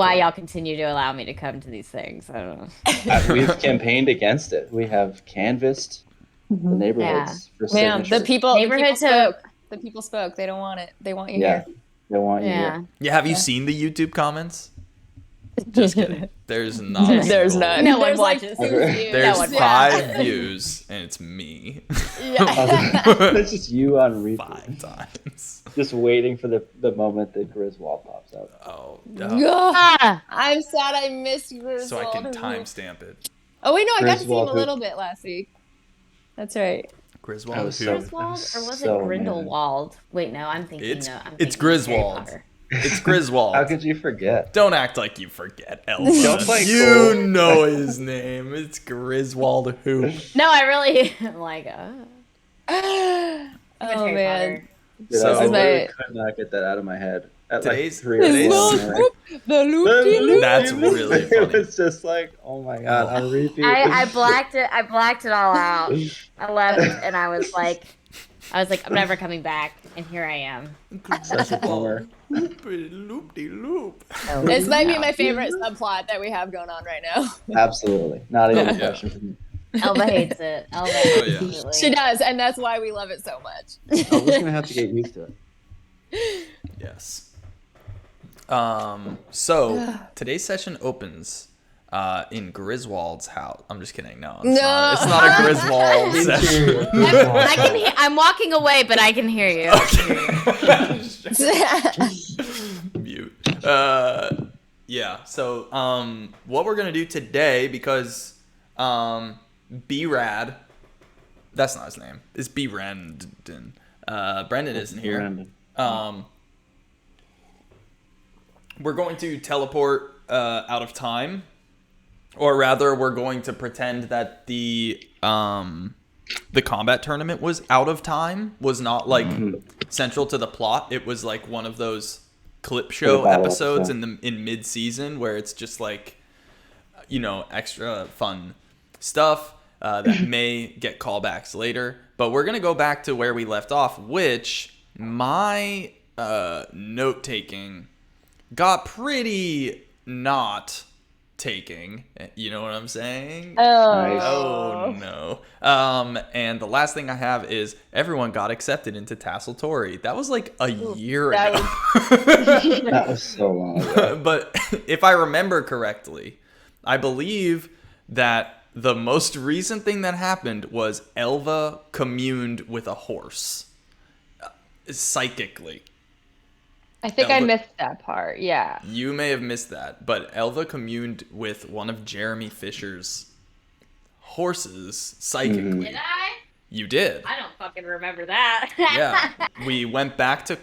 why y'all continue to allow me to come to these things. I don't know. We've campaigned against it. We have canvassed the neighborhoods for Man, signatures. the people Neighborhood spoke. The people spoke. They don't want it. They want you Yeah, here. they want you Yeah. here. Yeah, have you seen the YouTube comments? Just kidding. There's not. There's single- none. No one There's like watches. 2 views. There's one 5 views, and it's me. It's just you on repeat, 5 times. just waiting for the moment that Griswold pops up. Oh, Ah, I'm sad I missed Griswold. so I can timestamp it. Oh wait, no, I got to see him Griswold a who? little bit last week. That's right. Griswold. I was who? so- Griswold, or was So it Grindelwald? Wait, no, I'm thinking. It's- I'm it's thinking of Harry Griswold. Potter. It's Griswold. How could you forget? Don't act like you forget, Elva. Don't play You cool. know his name. It's Griswold who? No, I really am like. Oh Harry man. Potter. Dude, So- I literally Right. could not get that out of my head. At Today's- like 3 today's- The loop. That's really It funny. was just like, oh my god, on repeat. I blacked it. I blacked it all out. I left, and I was like, I'm never coming back, and here I am. Such a bummer. Loop-de-loop. So, This might be no. my favorite subplot that we have going on right now. Absolutely. Not even a Yeah. question for me. Elva hates it. Elva yeah. absolutely. She does, and that's why we love it so much. I was gonna have to get used to it. Yes. So today's session opens in Griswold's house. I'm just kidding. No, it's not a Griswold session. I can. I'm walking away, but I can hear you. Mute. Yeah. So what we're gonna do today, because B-Rad, that's not his name. It's B. Brandon. Brendan isn't here. Brandon. We're going to teleport out of time, or rather, we're going to pretend that the combat tournament was out of time, was not like central to the plot. It was like one of those clip show battle episodes episode. in mid season where it's just like, extra fun stuff that may get callbacks later. But we're gonna go back to where we left off, which my note taking got pretty not taking. You know what I'm saying? Nice. Oh no. And the last thing I have is everyone got accepted into Tassel Tory. That was like a year that ago. That was so long ago. But if I remember correctly, I believe that the most recent thing that happened was Elva communed with a horse. Psychically. I think I Elva- missed that part. Yeah. You may have missed that, but Elva communed with one of Jeremy Fisher's horses psychically. Did I? You did. I don't fucking remember that. Yeah. We went back to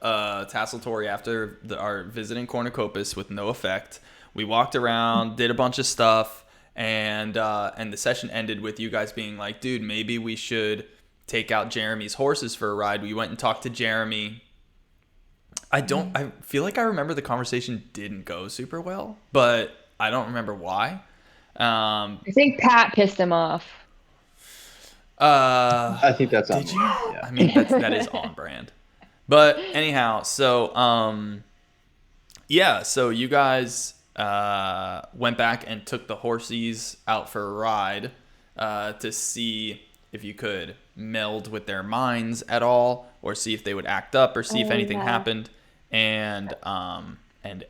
Tassel Tory after our visit in Cornucopia with no effect. We walked around, did a bunch of stuff, and the session ended with you guys being like, dude, maybe we should take out Jeremy's horses for a ride. We went and talked to Jeremy. I feel like I remember the conversation didn't go super well, but I don't remember why. I think Pat pissed him off. I think that's on Did me. you? Yeah. I mean, that is on brand. But anyhow, so yeah, so you guys went back and took the horsies out for a ride to see if you could meld with their minds at all, or see if they would act up, or see if anything happened. And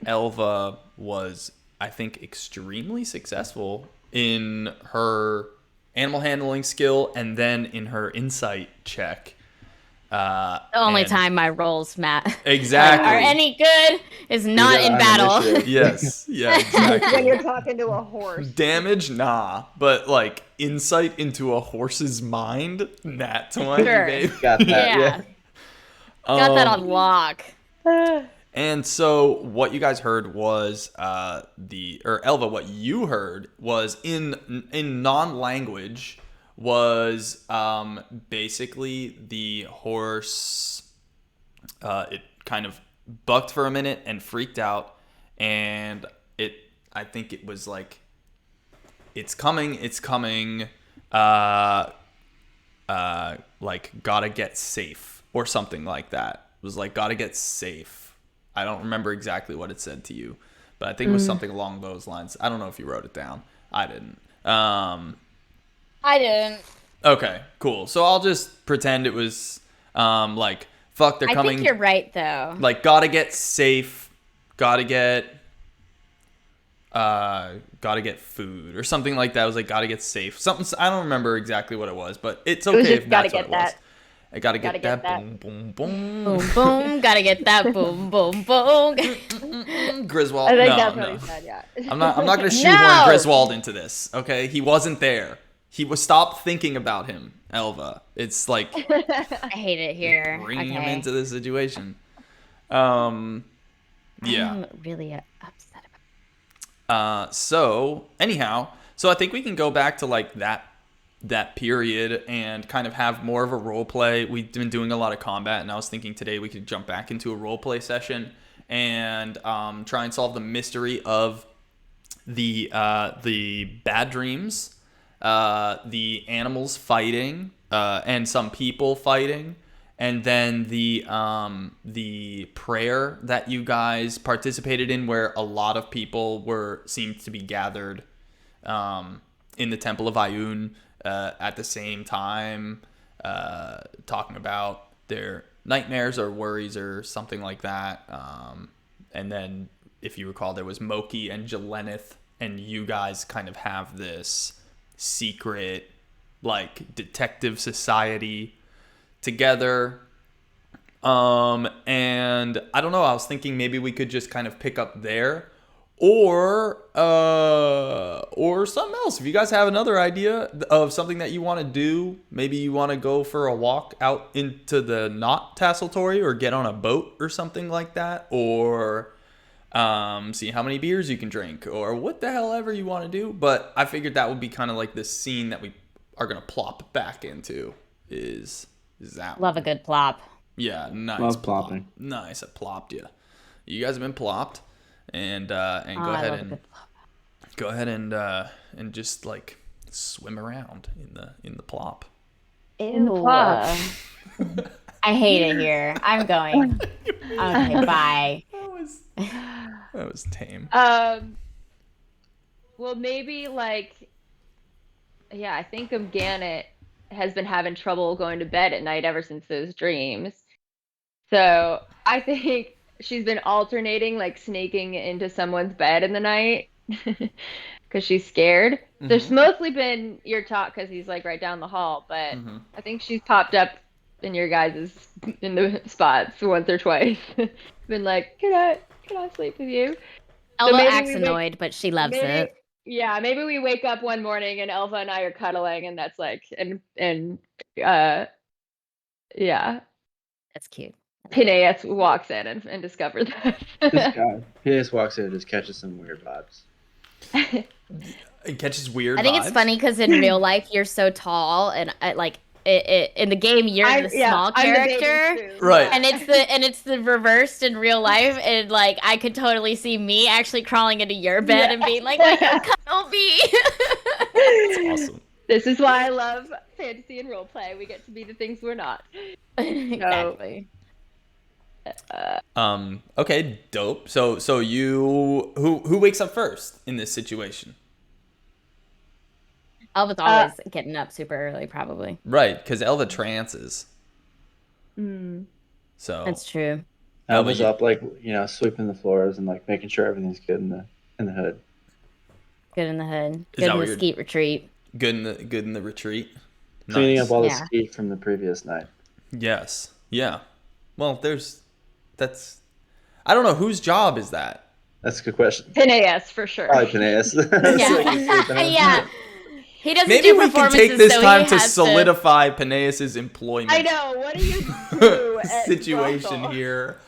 Elva was, I think, extremely successful in her animal handling skill and then in her insight check. The only and- time my rolls, Matt, Exactly. are any good is not got in an battle. initiative. Yes. Yeah, exactly. When you're talking to a horse. Damage, nah. But like insight into a horse's mind, nat 20, Sure. babe. Got that. Yeah. Yeah. Got that on lock. And so what you guys heard was Elva, what you heard was in non-language was basically the horse it kind of bucked for a minute and freaked out, and I think it was like, it's coming like gotta get safe or something like that. It was like gotta get safe. I don't remember exactly what it said to you, but I think it was something along those lines. I don't know if you wrote it down. I didn't. I didn't. Okay, cool. So I'll just pretend it was like, fuck, they're coming. I think you're right, though. Like, gotta get safe, gotta get food or something like that. It was like, gotta get safe. Something, I don't remember exactly what it was, but it's okay if that's what it was. I gotta get that. Boom, boom, boom. Boom, boom. Gotta get that. Boom, boom, boom. Griswold. I think No, that's no. what he said, yeah. I'm not gonna shoehorn Griswold into this. Okay, he wasn't there. Stop thinking about him, Elva. It's like I hate it here. bringing him Okay. into this situation. Yeah. I'm really upset So anyhow, so I think we can go back to like that period and kind of have more of a role play. We've been doing a lot of combat, and I was thinking today we could jump back into a role play session and try and solve the mystery of the bad dreams, the animals fighting, and some people fighting, and then the prayer that you guys participated in, where a lot of people seemed to be gathered in the Temple of Ayun at the same time, talking about their nightmares or worries or something like that. And then, if you recall, there was Mokey and Jelenith, and you guys kind of have this secret, like, detective society together. And I don't know, I was thinking maybe we could just kind of pick up there, or something else. If you guys have another idea of something that you want to do, maybe you want to go for a walk out into the not tasseltory, or get on a boat or something like that, or see how many beers you can drink, or what the hell ever you want to do. But I figured that would be kind of like this scene that we are going to plop back into, is that Love a good plop. Yeah, nice. Love plopping. Nice, I plopped you. You guys have been plopped, and go I ahead love a and good plop. go ahead and just like swim around in the plop. Ew. I hate it here. I'm going. Okay, bye. That was tame. Well, maybe like, yeah, I think Mgannet has been having trouble going to bed at night ever since those dreams. So I think she's been alternating, like sneaking into someone's bed in the night because she's scared. Mm-hmm. There's mostly been your talk because he's like right down the hall, but I think she's popped up in your guys' in the spots once or twice. Been like, can I sleep with you? Elva maybe acts we annoyed, but she loves it. Yeah, maybe we wake up one morning and Elva and I are cuddling, and that's like, yeah, That's cute. Penaeus walks in and discovers that. This guy, Penaeus walks in and just catches some weird vibes. It catches weird. I think vibes. it's funny because in real life you're so tall, and in the game you're the small character, right? And it's the reversed in real life, and like I could totally see me actually crawling into your bed and being like, "Will you cuddle me?" That's awesome. This is why I love fantasy and roleplay. We get to be the things we're not. Exactly. Okay, dope. So you who wakes up first in this situation? Elva's always getting up super early, probably. Right, because Elva trances. So That's true. Elva's up, like, sweeping the floors and like making sure everything's good in the hood. Good in the hood. Is Good that in what the you're- skeet retreat. good in the retreat. Cleaning Nice. up all the Yeah. skeet from the previous night. Yes. Yeah. Well, I don't know whose job is that. That's a good question. Penaeus, for sure. Probably Penaeus. Yeah. Yeah. He doesn't Maybe do we can performances, take this so time he to has solidify Penaeus' employment I know. What do you do at situation Russell? here.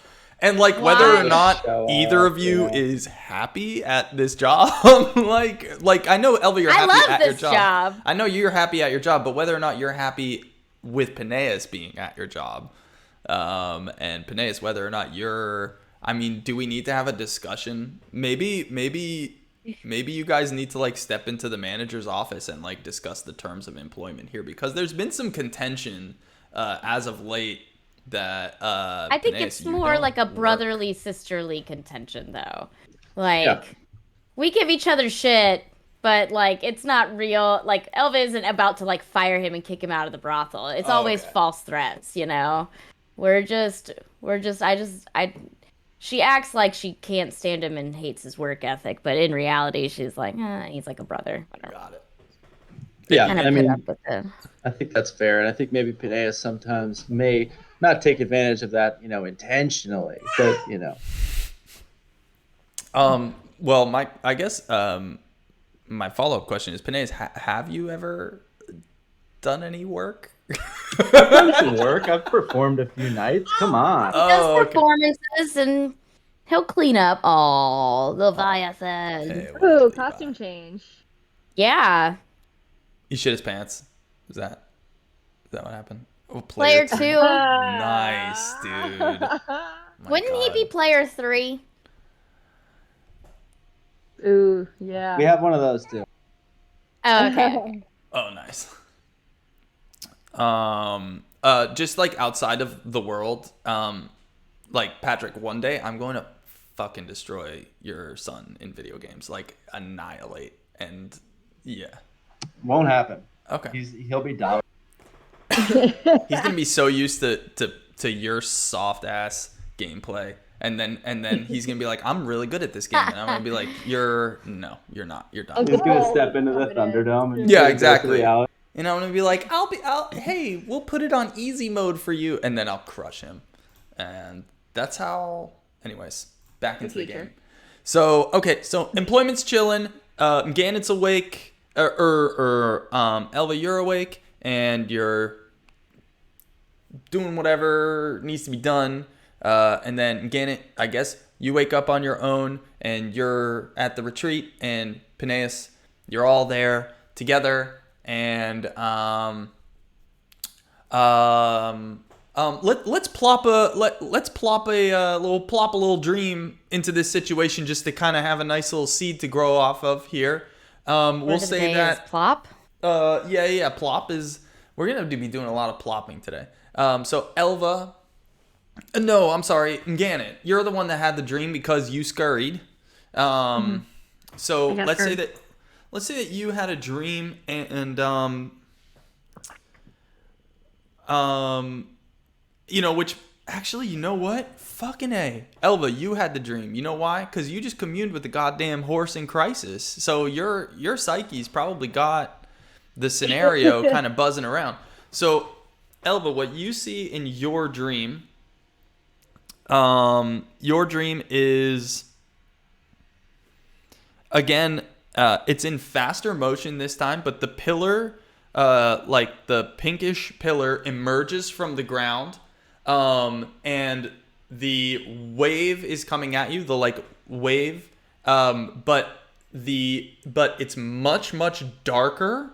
And like whether or Why? not Show either off, of you yeah. is happy at this job. like I know, Elva, you're I happy love at this your job. I know you're happy at your job, but whether or not you're happy with Penaeus being at your job, and Penaeus, whether or not do we need to have a discussion? Maybe you guys need to like step into the manager's office and like discuss the terms of employment here, because there's been some contention as of late that I think Penaeus, it's you more don't like a work. brotherly, sisterly contention, though. Like, we give each other shit, but like it's not real. Like Elva isn't about to like fire him and kick him out of the brothel. It's always false threats, you know. She acts like she can't stand him and hates his work ethic, but in reality, she's like, he's like a brother. Whatever. Got it. Yeah, Kind of I mean, up with it. I think that's fair, and I think maybe Penaeus sometimes may not take advantage of that, intentionally, but Well, I guess my follow-up question is, Penaeus, have you ever done any work? I've done some work. I've performed a few nights. Come on. He does performances and he'll clean up all the Leviathan. Hey, Ooh, costume change. Yeah. He shit his pants. Is that what happened? Oh, Player 2. Nice, dude. Wouldn't he be player 3? Ooh, yeah. we have one of those too. Oh, okay. Oh, nice. Just like outside of the world, like Patrick, one day I'm going to fucking destroy your son in video games, like annihilate, and yeah. Won't happen. Okay. He'll be dominant. He's gonna be so used to your soft ass gameplay, and then he's gonna be like, I'm really good at this game, and I'm gonna be like, you're not, you're done. He's gonna step into the Thunderdome. And Yeah, go exactly. to the alley. And I'm gonna be like, hey, we'll put it on easy mode for you, and then I'll crush him, and that's how. Anyways, back into the game. So employment's chilling. Mgannet's awake, Elva, you're awake, and you're doing whatever needs to be done. And then Mgannet, I guess you wake up on your own, and you're at the retreat, and Penaeus, you're all there together. And let's plop a little dream into this situation just to kind of have a nice little seed to grow off of here. We'll say that plop. Plop is, we're gonna be doing a lot of plopping today. So Elva, no, I'm sorry, Mgannet, you're the one that had the dream because you scurried. So let's say that you had a dream and which actually, you know what? Fucking A. Elva, you had the dream. You know why? Because you just communed with the goddamn horse in crisis. So your psyche's probably got the scenario kind of buzzing around. So, Elva, what you see in your dream is, again, it's in faster motion this time, but the pillar, like the pinkish pillar, emerges from the ground, and the wave is coming at you. The wave, but it's much darker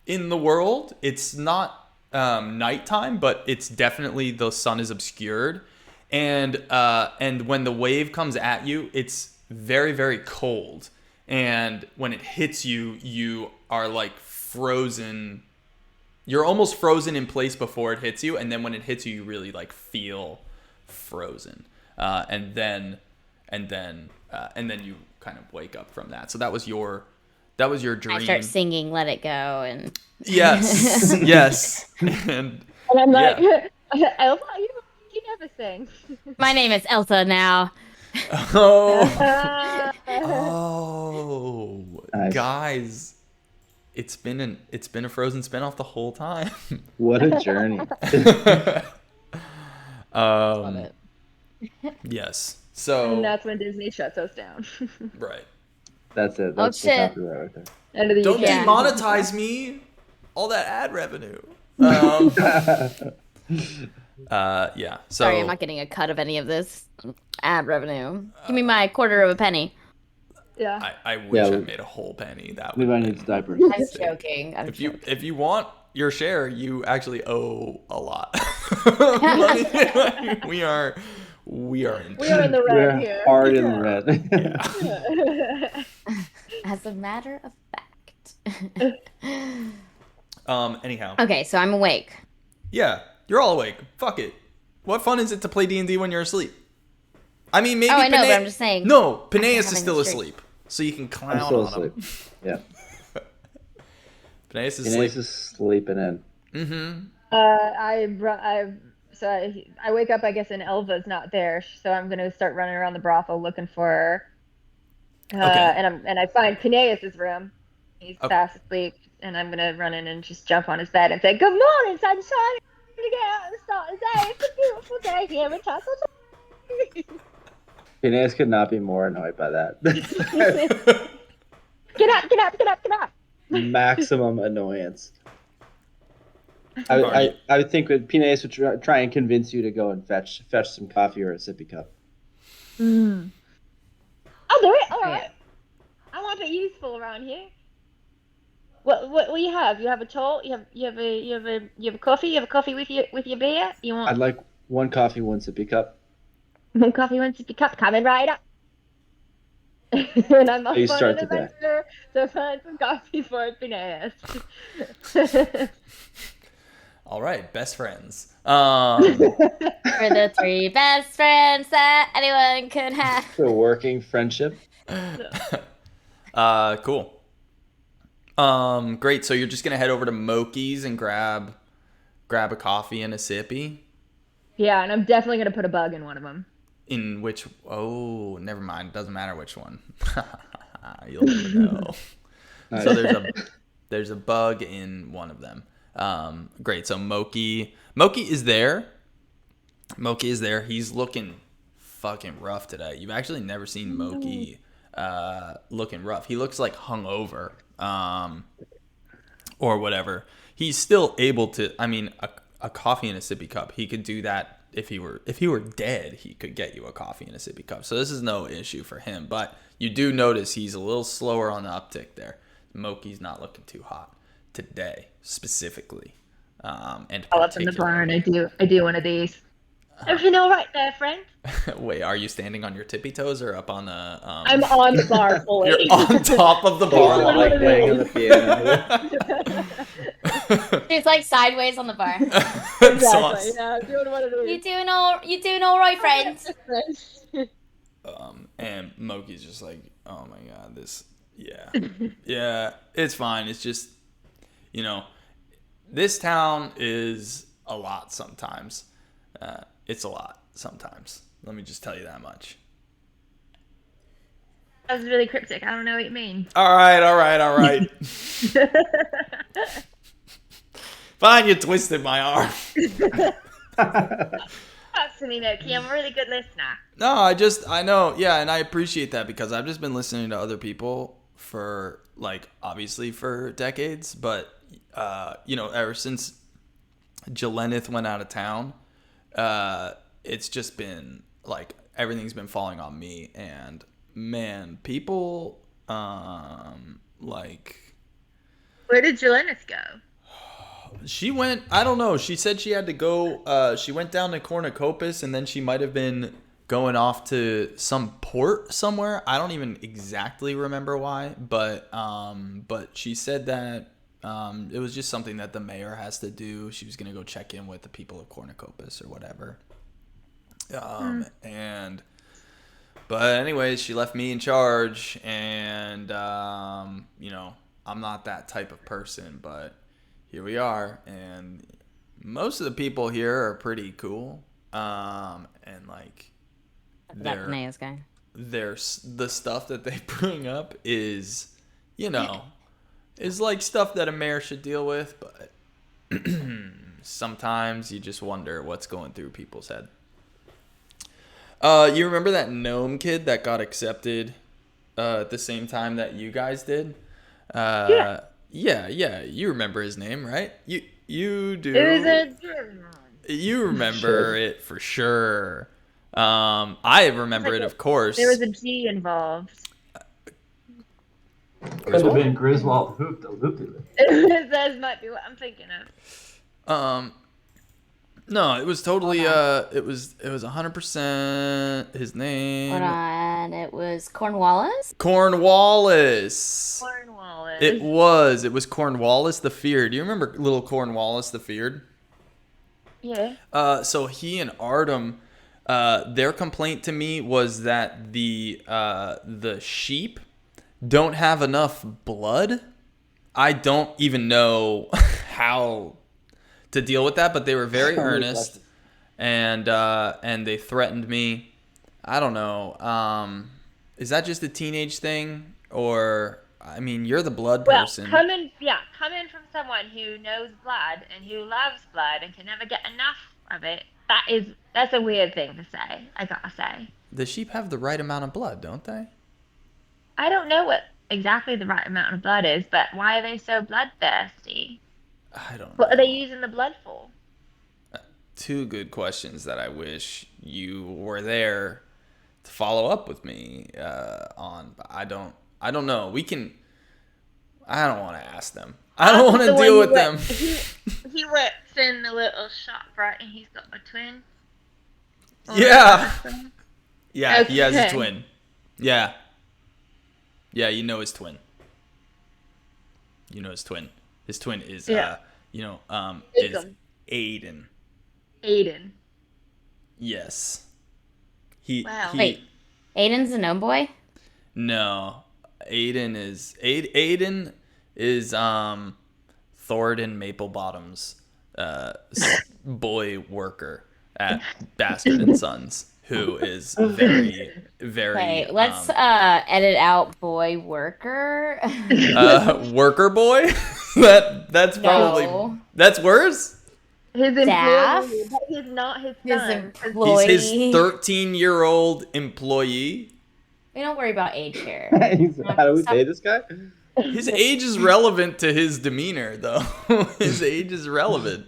in the world. It's not nighttime, but it's definitely, the sun is obscured, and when the wave comes at you, it's very, very cold. And when it hits you, you are like frozen. You're almost frozen in place before it hits you, and then when it hits you, you really like feel frozen. And then you kind of wake up from that. So that was your dream. I start singing "Let It Go" and yes, yes, and I'm like, Elva, you never sing. my name is Elsa now. Oh, Nice. Guys, it's been a Frozen spinoff the whole time. What a journey. Love it. Yes. So And that's when Disney shuts us down. right. That's it. That's the shit. copyright right there. End of the Don't UK. demonetize me. All that ad revenue. Yeah. So Sorry, I'm not getting a cut of any of this ad revenue. Give me my quarter of a penny. Yeah. I wish Yeah, I made a whole penny. That Levi would needs diapers. I'm joking. if you want your share, you actually owe a lot. we are in We are in the red We're here. hard in the red. As a matter of fact. Anyhow. Okay, so I'm awake. Yeah, you're all awake. Fuck it. What fun is it to play D&D when you're asleep? I mean, maybe. Oh, I know, but I'm just saying. No, Penaeus is having still a streak. asleep, so you can clown I'm still on asleep. him. Yeah. Penaeus is Penaeus asleep. is sleeping in. Mm-hmm. I wake up. I guess, and Elva's not there, so I'm gonna start running around the brothel looking for her. Okay. And I find Penaeus' room. He's Okay. fast asleep, and I'm gonna run in and just jump on his bed and say, "Good morning, sunshine! To get out and start the day. It's a beautiful day here in Tussle." Penaeus could not be more annoyed by that. Get up! Get up! Get up! Get up! Maximum annoyance. I would think that Penaeus would try and convince you to go and fetch some coffee or a sippy cup. I'll do it. All right. I want to be useful around here. What do you have? You have a toll? You have a coffee? You have a coffee with your beer? You want I'd like one coffee, one sippy cup. one coffee, one sippy cup? Coming right up. And I'm off You on start an the day. adventure to find some coffee for Penaeus. All right, best friends. We're the 3 best friends that anyone could have. The working friendship. Cool. Great. So you're just gonna head over to Mokey's and grab a coffee and a sippy. Yeah, and I'm definitely gonna put a bug in one of them. In which? Oh, never mind. Doesn't matter which one. You'll never know. So there's a bug in one of them. Great. So Mokey is there. Mokey is there. He's looking fucking rough today. You've actually never seen Mokey looking rough. He looks like hungover, or whatever. He's still able to. I mean, a coffee in a sippy cup. He could do that if he were dead. He could get you a coffee in a sippy cup. So this is no issue for him. But you do notice he's a little slower on the uptick there. Mokey's not looking too hot today, specifically. And All up in the barn. I do one of these. Everything all right there, friend? Wait, are you standing on your tippy toes or up on the? I'm on the bar fully. You're on top of the bar. Like playing on the piano. She's like sideways on the bar. That's awesome. Exactly. Yeah, I'm doing one of these. You doing all right, friend? And Mokey's just like, oh my god, yeah, it's fine. It's just, this town is a lot sometimes. It's a lot sometimes. Let me just tell you that much. That was really cryptic. I don't know what you mean. All right. Fine, you twisted my arm. That's to me, Mokey. I'm a really good listener. No, I know, yeah, and I appreciate that because I've just been listening to other people for, obviously for decades, but, ever since Jelennith went out of town, it's just been, everything's been falling on me, and, man, people, Where did Jelennith go? she went, I don't know, she said she had to go, she went down to Cornucopis, and then she might have been going off to some port somewhere. I don't even exactly remember why, but she said that it was just something that the mayor has to do. She was gonna go check in with the people of Cornucopis or whatever. But anyways, she left me in charge, and I'm not that type of person, but here we are, and most of the people here are pretty cool, and That Penaeus guy. the stuff that they bring up is, is stuff that a mayor should deal with, but sometimes you just wonder what's going through people's head. You remember that gnome kid that got accepted at the same time that you guys did? Yeah. You remember his name, right? You do. It was a... You remember it for sure. I remember it, of course. There was a G involved. Could have been Griswold Hoopty. That might be what I'm thinking of. No, it was totally it was 100% his name. Hold on, it was Cornwallis? Cornwallis. Cornwallis. It was Cornwallis the Feared. Do you remember little Cornwallis the Feared? Yeah. So he and Artem Their complaint to me was that the sheep don't have enough blood. I don't even know how to deal with that, but they were very earnest, and they threatened me. I don't know. Is that just a teenage thing, or I mean, you're the blood person. Coming from someone who knows blood and who loves blood and can never get enough of it, that's a weird thing to say. I gotta say. The sheep have the right amount of blood, don't they? I don't know what exactly the right amount of blood is, but why are they so bloodthirsty? I don't know. What are they using the blood for? Two good questions that I wish you were there to follow up with me on. But I don't know. I don't want to ask them. I don't want to deal with them. He works in the little shop, right? And he's got a twin. Yeah. Yeah, okay. He has a twin. Yeah. Yeah, you know his twin. His twin is, is Aiden. Aiden. Yes. Wow. Wait, Aiden's a gnome boy? No. Aiden is Thornton Maplebottom's boy worker at Bastard and Sons, who is very, very. Okay, let's edit out boy worker. Worker boy. That's probably that's worse. His Staff? employee, but he's not his His son. employee. He's his 13-year-old employee. We don't worry about age here. How do we pay this guy? His age is relevant to his demeanor, though. His age is relevant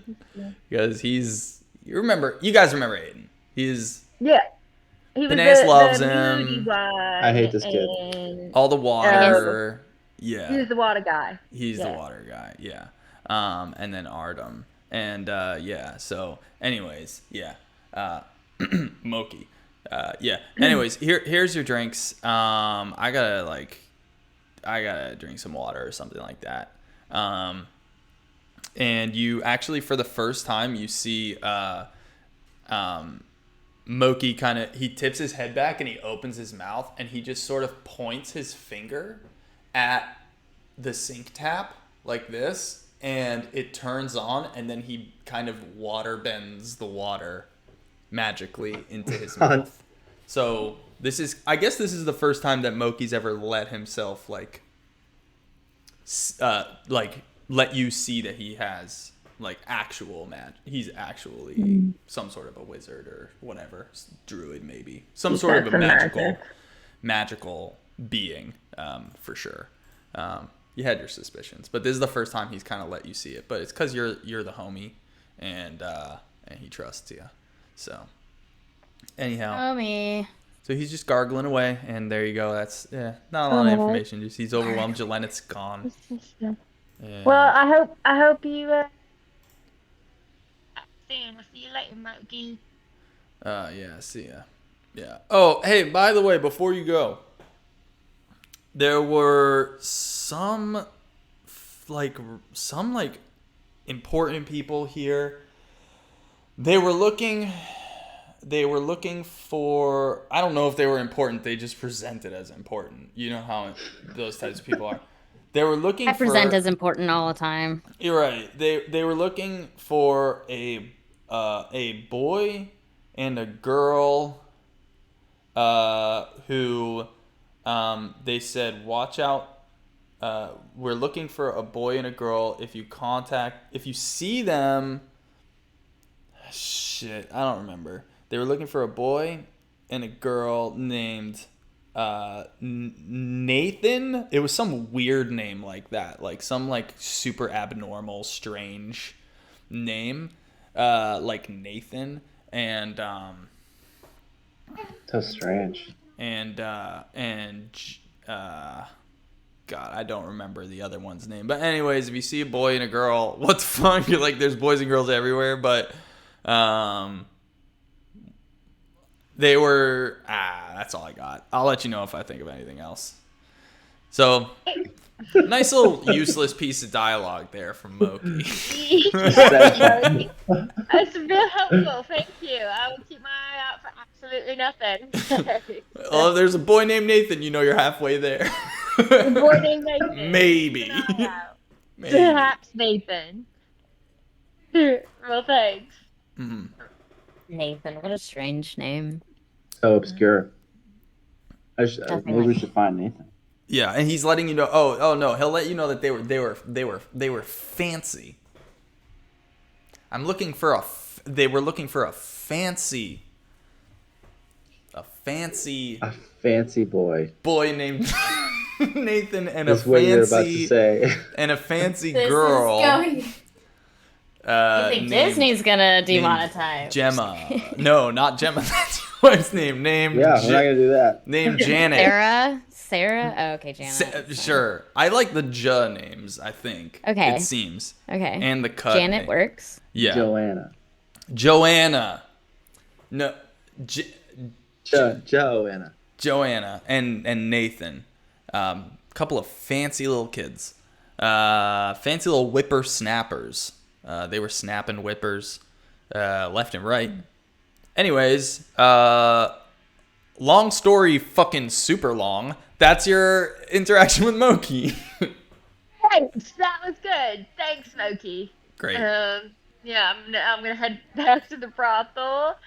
because you guys remember Aiden. He's Yeah. He was Penaeus loves the him. moody one, I hate this kid. and all the water. Yeah. He's the water guy. He's the water guy. Yeah. And then Artem. And so anyways, Mokey. Anyways, here's your drinks. I gotta drink some water or something like that. And you actually, for the first time, you see Mokey he tips his head back and he opens his mouth and he just sort of points his finger at the sink tap like this, and it turns on, and then he kind of water bends the water magically into his mouth. So I guess this is the first time that Mokey's ever let himself let you see that he has actual he's actually some sort of a wizard or whatever, druid maybe, some sort of a magical being, for sure. You had your suspicions, but this is the first time he's kind of let you see it. But it's because you're the homie, and he trusts you. So anyhow, Homie. so he's just gargling away, and there you go. That's not a lot of information. Just he's overwhelmed. Jelenet's gone. And Well, I hope you. Soon. We'll see you later, Mokey. see ya. Yeah. Oh, hey, by the way, before you go, there were some important people here. They were looking for, I don't know if they were important, they just presented as important. You know how those types of people are. They were looking I present as important all the time. You're right. They were looking for a boy and a girl who they said, watch out. We're looking for a boy and a girl. If you see them, shit, I don't remember. They were looking for a boy and a girl named Nathan. It was some weird name like that, some super abnormal, strange name, like Nathan, and So strange. God, I don't remember the other one's name. But anyways, if you see a boy and a girl, what the fuck? You're there's boys and girls everywhere, but they were that's all I got. I'll let you know if I think of anything else. So, nice little useless piece of dialogue there from Mokey. That's real helpful. Thank you. I will keep my eye out for absolutely nothing. Oh, if there's a boy named Nathan, you know you're halfway there. A boy named Nathan. Maybe. Keep an eye out. Maybe. Perhaps Nathan. Well, thanks. Mhm. Nathan, what a strange name. So obscure. Maybe Nothing we like should find Nathan. Yeah, and he's letting you know. Oh no, he'll let you know that they were fancy. They were looking for a fancy A fancy boy. boy named Nathan and That's a what you're about to fancy say. and a fancy This girl. is going. I think named Disney's gonna demonetize. Gemma. No, not Gemma. That's your wife's name. Yeah, we're not gonna do that. Named Janet. Sarah? Oh, okay, Janet. Sure. I like the J names, I think. Okay. It seems. Okay. And the cut. Janet name. works. Yeah. Joanna. No. Joanna. Joanna and Nathan. Couple of fancy little kids. Fancy little whippersnappers. They were snapping whippers left and right. Anyways, long story fucking super long. That's your interaction with Mokey. Thanks. That was good. Thanks, Mokey. Great. Yeah, I'm gonna head back to the brothel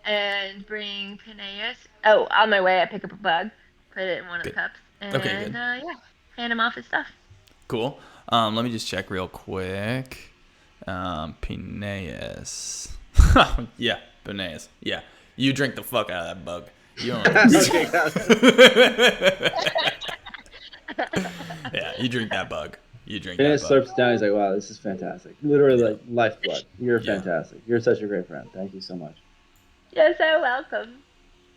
and bring Penaeus. Oh, on my way, I pick up a bug, put it in one of the Good. cups, and Okay, good. yeah, hand him off his stuff. Cool. Let me just check real quick. Penaeus. Yeah, Penaeus. Yeah. You drink the fuck out of that bug. You don't Okay, got it. Yeah, you drink that bug. You drink And that it bug. slurps down. He's like, "Wow, this is fantastic. Literally, like lifeblood. You're Yeah. fantastic. You're such a great friend. Thank you so much." You're so welcome.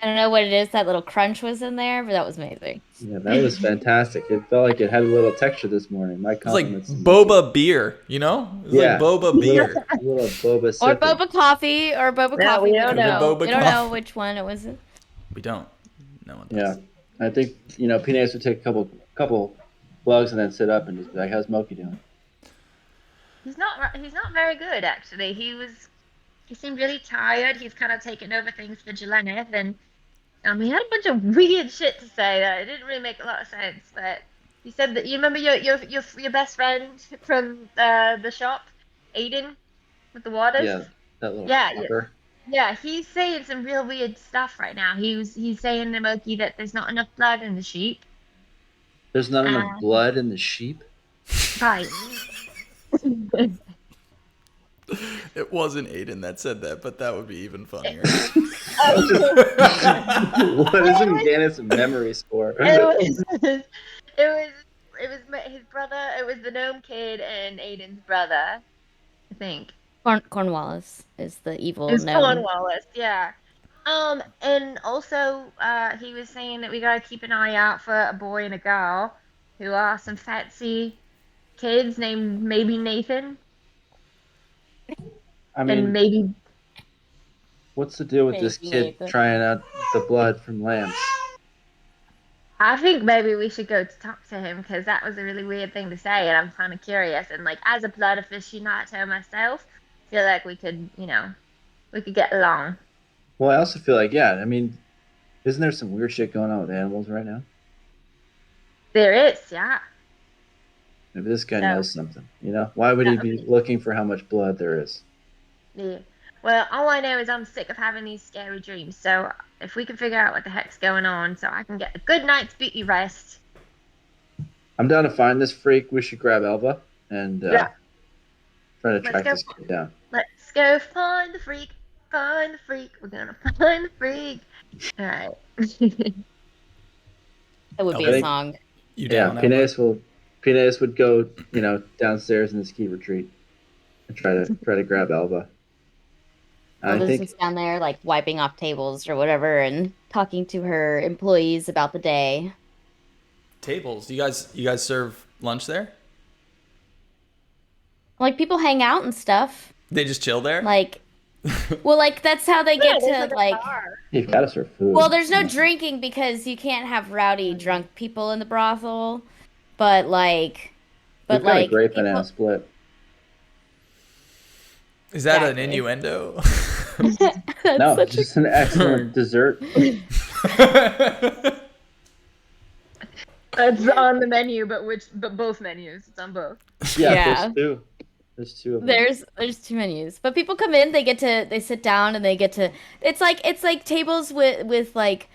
I don't know what it is. That little crunch was in there, but that was amazing. Yeah, that was fantastic. It felt like it had a little texture this morning. My It's like compliments. boba beer, you know? It's Yeah. like boba beer. Little boba. Or sipping. boba coffee, or boba No, coffee. we don't know. Boba We don't know coffee. which one it was. We don't. No one Yeah, does. I think Penaeus would take a couple plugs and then sit up and just be like, "How's Mokey doing?" He's not very good actually. He seemed really tired. He's kind of taken over things for Jelenith, and he had a bunch of weird shit to say that it didn't really make a lot of sense. But he said that you remember your best friend from the shop, Aiden, with the waters. Yeah, that little Yeah, fucker. Yeah, he's saying some real weird stuff right now. He's saying to Mokey that there's not enough blood in the sheep. There's not enough blood in the sheep. Right. It wasn't Aiden that said that, but that would be even funnier. What is Mgannet's memory score? It was his brother. It was the gnome kid and Aiden's brother, I think. Cornwallis is the evil It's gnome. Cornwallis, yeah. And also, he was saying that we gotta keep an eye out for a boy and a girl who are some fancy kids named maybe Nathan I and mean, maybe. what's the deal with this Maybe kid Nathan. trying out the blood from lambs? I think maybe we should go to talk to him because that was a really weird thing to say, and I'm kind of curious. And like, as a blood aficionado myself, I feel like we could get along. Well, I also feel like, I mean, isn't there some weird shit going on with animals right now? There is, yeah. Maybe this guy No. knows something. Why would he be looking for how much blood there is? Yeah. Well, all I know is I'm sick of having these scary dreams. So if we can figure out what the heck's going on, so I can get a good night's beauty rest. I'm down to find this freak. We should grab Elva and Yeah. try to Let's track go. this kid down. Let's go find the freak. Find the freak. We're gonna find the freak. All right. That would be I a think- song. You Yeah, down? Elva? Penaeus would go, downstairs in the ski retreat and try to grab Elva. I Elvis think is down there, like, wiping off tables or whatever and talking to her employees about the day. Tables. You guys serve lunch there? Like, people hang out and stuff. They just chill there? Like, well, like, that's how they get Yeah, there's to, a like... bar. you've got to serve food. Well, there's no drinking because you can't have rowdy, drunk people in the brothel. But, like... We've got a grape people- banana split. Is that an Exactly. innuendo? That's No, such just an excellent dessert. That's on the menu, but both menus. It's on both. Yeah, Yeah. there's two. There's two of them. There's two menus. But people come in, they sit down and they get to it's like tables with like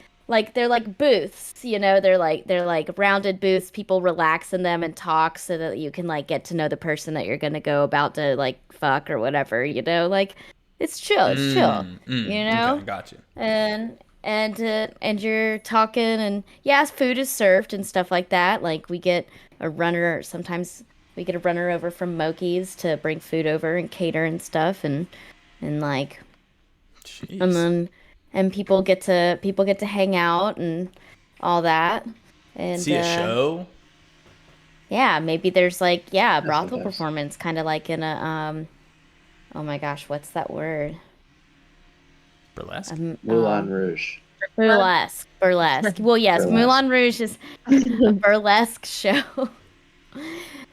they're like booths, they're like rounded booths. People relax in them and talk so that you can like get to know the person that you're gonna go about to like fuck or whatever, like it's chill, Okay, got you. and you're talking and yes, food is served and stuff like that. Like we get a runner sometimes. We get a runner over from Mokey's to bring food over and cater and stuff and like Jeez. and then and people get to hang out and all that and See a show? yeah, maybe there's like That's brothel the best. performance kind of like in a oh my gosh, what's that word? Burlesque? Moulin Rouge. Burlesque. Well, yes, Burlesque. Moulin Rouge is a burlesque show.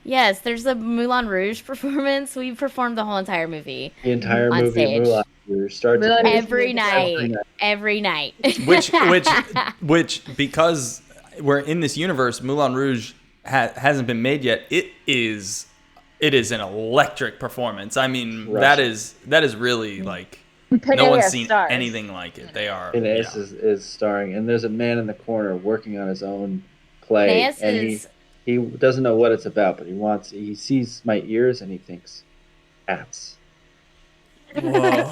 Yes, there's a Moulin Rouge performance. We performed the whole entire movie The entire on movie stage. Moulin Rouge starts Moulin Rouge every night. Every night. Which because we're in this universe, Moulin Rouge hasn't been made yet. It is an electric performance. I mean, Russian. that is really like Penaeus no one's seen stars. anything like it. They are. Penaeus is starring, and there's a man in the corner working on his own play, Penaeus and is he doesn't know what it's about, but he sees my ears and he thinks, cats. Whoa.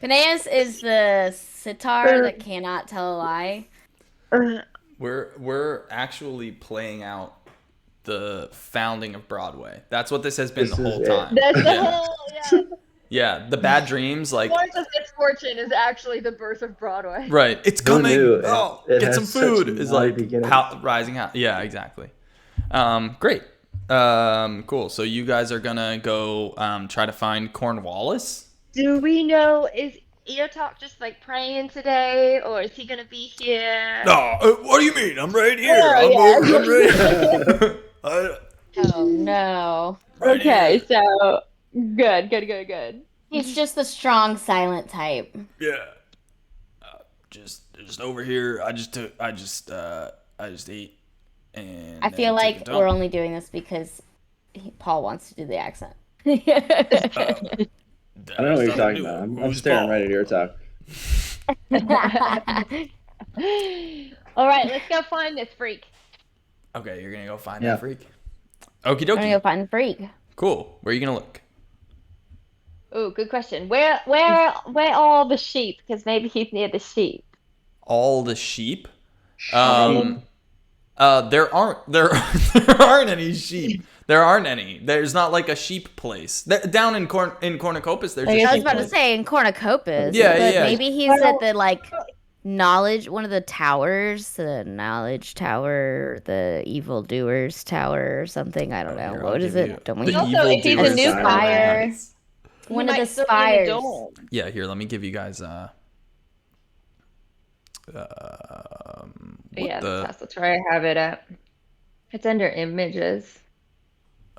Penaeus is the sitar that cannot tell a lie. We're actually playing out the founding of Broadway. That's what this has been This the is whole it. time. That's the Yeah. whole. Yeah, the bad dreams, like Florence of Misfortune is actually the birth of Broadway. right. It's Who coming. knew? Oh, It get has some such food. Is naughty like beginnings. rising house. Yeah, exactly. Great. Cool. So you guys are gonna go try to find Cornwallis. Do we know, is Eotalk just like praying today, or is he gonna be here? No, what do you mean? I'm right here. Oh, I'm yeah. right here. Oh no. Right Okay, here. so good. He's just the strong, silent type. Yeah. Just over here. I just ate. And I feel then like took a we're dump. only doing this because Paul wants to do the accent. I don't know what you're talking about. I'm staring right at your talk. All right, let's go find this freak. Okay, you're gonna go find Yeah. that freak. Okie I'm gonna dokie. go find the freak. Cool. Where are you gonna look? Oh, good question. Where are all the sheep? Because maybe he's near the sheep. All the sheep. There aren't any sheep. There aren't any. There's not like a sheep place. Down in Cornucopis, there's a I was sheep about to place. say in Cornucopis. Yeah, but yeah. maybe he's at the like knowledge, one of the towers, the knowledge tower, the evil doers tower, or something. I don't know. Here, What I'll is give you it? Don't we? the Also, evil if he's a doers new tower. fire, Nice. one He of the might still be in spires. dome. Yeah, here. Let me give you guys. Yeah, that's where I have it at. It's under images.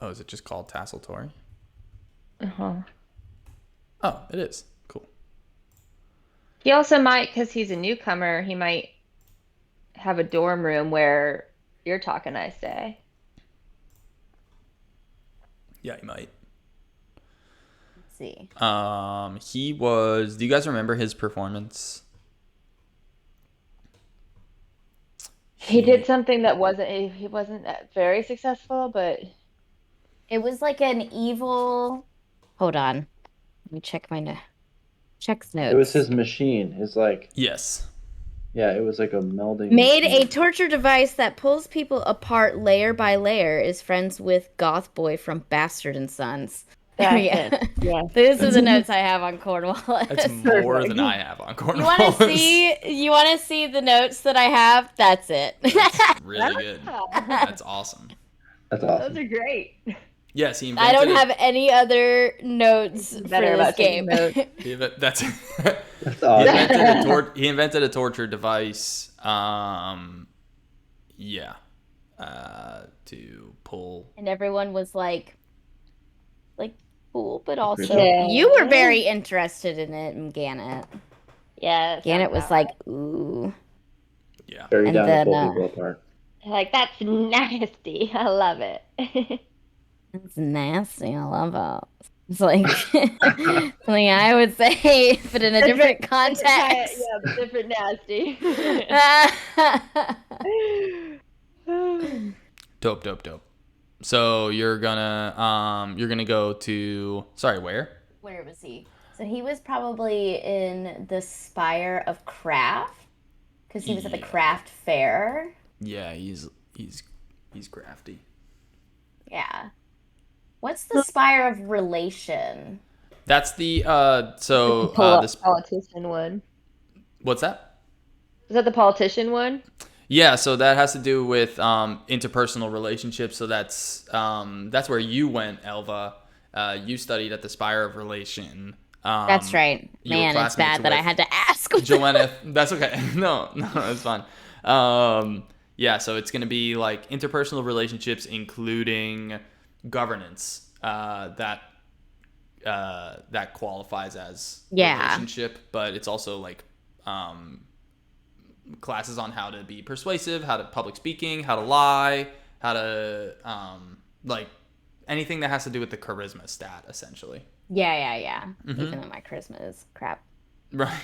Oh, is it just called Tasseltory? Uh-huh. Oh, it is. Cool. He also might, because he's a newcomer, he might have a dorm room where you're talking, I say. Yeah, he might. Let's see. He was. Do you guys remember his performance? He did something that he wasn't that very successful, but It was like an evil. Hold on. Let me check my checks notes. It was his machine. His like, Yes. yeah, it was like a melding. Made a machine. torture device that pulls people apart layer by layer. Is friends with Goth Boy from Bastard and Sons. that's Yeah. it. Yeah. Those are the notes I have on Cornwallis. That's more than I have on You Cornwallis. want to see? You want to see the notes that I have? That's it. That's really good. That's awesome. That's Those awesome. are great. Yes, he I invented don't it. have any other notes for Better this about taking game. notes. That's That's awesome. he invented a torture device. To pull. And everyone was like, cool, but also Yeah. you were very interested in it, Mgannet. Yeah. Mgannet was like, ooh. Yeah. Very And down to then, pull people apart. like, that's nasty. I love it. It's nasty. I love it. It's like something I would say, but in a different context. Yeah, different nasty. Dope. So you're gonna go to, sorry, where? Where was he? So he was probably in the Spire of Craft because he was at the craft fair. Yeah, he's crafty. Yeah. What's the Spire of Relation? That's the this Politician one. what's that? Is that the politician one? Yeah, so that has to do with interpersonal relationships. So that's where you went, Elva. You studied at the Spire of Relation. That's right. you were Man, it's classmates bad that I with had to ask. Joanna, that's okay. No, it's fine. Yeah, so it's gonna be like interpersonal relationships, including governance. That qualifies as relationship, but it's also like classes on how to be persuasive, how to public speaking, how to lie, how to like anything that has to do with the charisma stat, essentially. Yeah. Even though my charisma is crap. Right.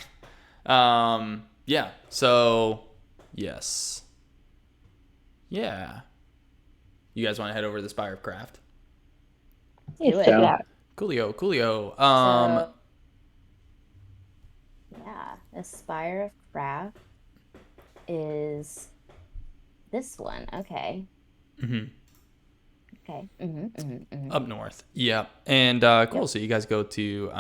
Yeah. So, yes. Yeah. You guys want to head over to the Spire of Craft? Do it. Yeah. Coolio. So, yeah, the Spire of Craft is this one. Okay. Mm-hmm. Okay. Up north. Yeah. And cool. So you guys go to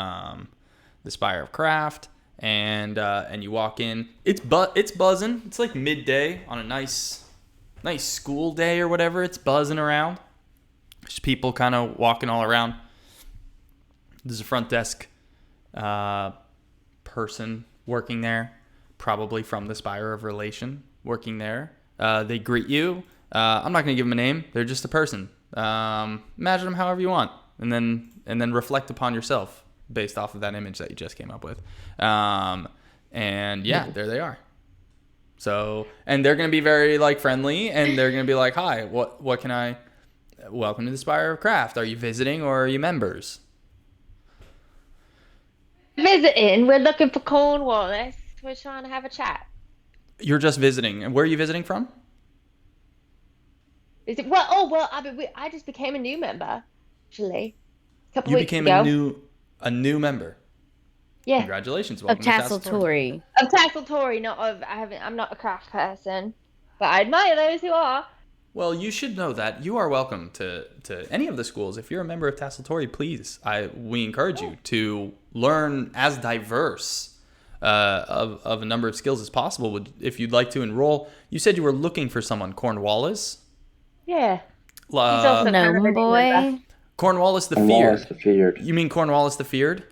the Spire of Craft, and you walk in. It's buzzing. It's like midday on a nice school day or whatever. It's buzzing around. There's people kind of walking all around. There's a front desk person working there, probably from the Spire of Relation, working there. They greet you. I'm not going to give them a name. They're just a person. Imagine them however you want, and then reflect upon yourself based off of that image that you just came up with. And yeah, there they are. So, and they're going to be very like friendly, and they're going to be like, "Hi, what can I? Welcome to the Spire of Craft. Are you visiting or are you members?" Visiting. We're looking for Cornwallis. We're trying to have a chat. You're just visiting. And where are you visiting from? Is it well? I just became a new member, actually. A couple You weeks became ago. a new member. Yeah. Congratulations. Of Welcome to Tasseltory. Of Tasseltory, not of. I'm not a craft person, but I admire those who are. Well, you should know that you are welcome to any of the schools. If you're a member of Tasseltory, please, we encourage you to learn as diverse of a number of skills as possible. If you'd like to enroll, you said you were looking for someone, Cornwallis. Yeah. He's also kind of a Gnome new member. boy. Cornwallis the Cornwallis Feared. the Feared. You mean Cornwallis the Feared?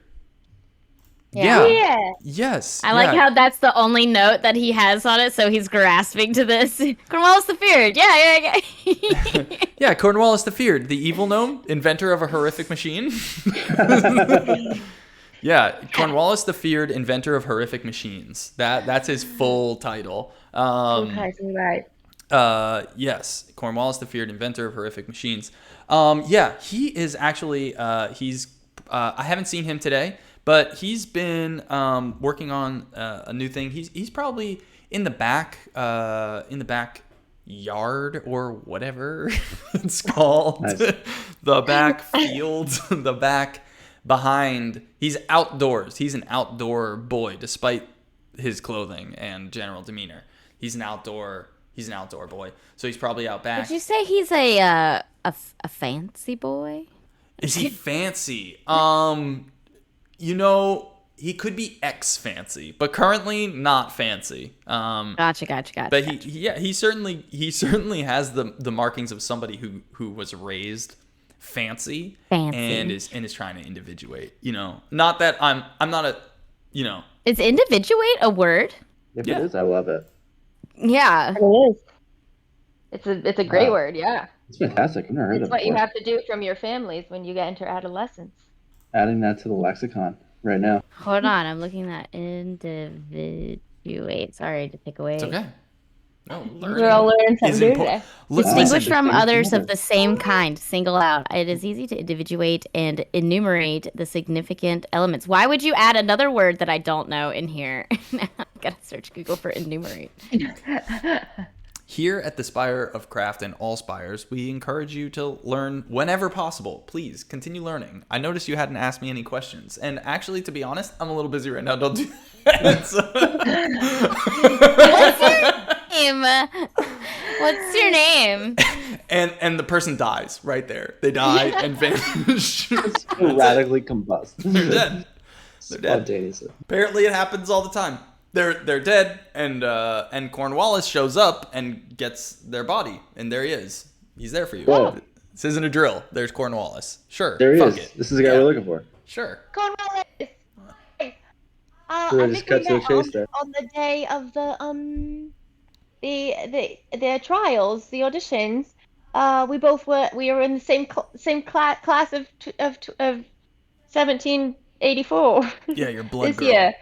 Yeah. Yeah. Yes. I like yeah. how that's the only note that he has on it, so he's grasping to this. Cornwallis the Feared. Yeah. Yeah, Cornwallis the Feared, the evil gnome, inventor of a horrific machine. Yeah, Cornwallis the Feared, inventor of horrific machines. That's his full title. Okay, so right. Yes, Cornwallis the Feared, inventor of horrific machines. Yeah, he is actually he's I haven't seen him today, but he's been working on a new thing. He's probably in the back yard or whatever it's called. Nice. The back field, the back behind. He's outdoors. He's an outdoor boy, despite his clothing and general demeanor. He's an outdoor boy. So he's probably out back. Did you say he's a fancy boy? Is he fancy? He could be ex-fancy, but currently not fancy. Gotcha. But he certainly has the markings of somebody who was raised fancy. and is trying to individuate. Not that I'm not a. Is individuate a word? If Yeah. it is, I love it. Yeah. It is. It's a great Wow. word, yeah. It's fantastic. I've never heard It's of what it you before. have to do from your families when you get into adolescence. Adding that to the lexicon right now. Hold on, I'm looking at individuate. Sorry to pick away. It's okay. No, We're all learning something is new important. today. Distinguish Listen, from distinguish others from of the same kind. Single out. It is easy to individuate and enumerate the significant elements. Why would you add another word that I don't know in here? Now I gotta search Google for enumerate. Here at the Spire of Craft and all spires, we encourage you to learn whenever possible. Please continue learning. I noticed you hadn't asked me any questions, and actually, to be honest, I'm a little busy right now. Don't do that. What's your name? And the person dies right there. They die and vanish. Radically combust. They're dead. They're dead. Spontaneously. Apparently, it happens all the time. They're dead, and Cornwallis shows up and gets their body, and there he is. He's there for you. Whoa. This isn't a drill. There's Cornwallis. Sure. There he fuck is. It. This is the guy we're looking for. Sure. Cornwallis. So I just think cut we to the met chase there. on the day of the trials, the auditions. We were in the same class of 1784. Yeah, you're blood this girl. year.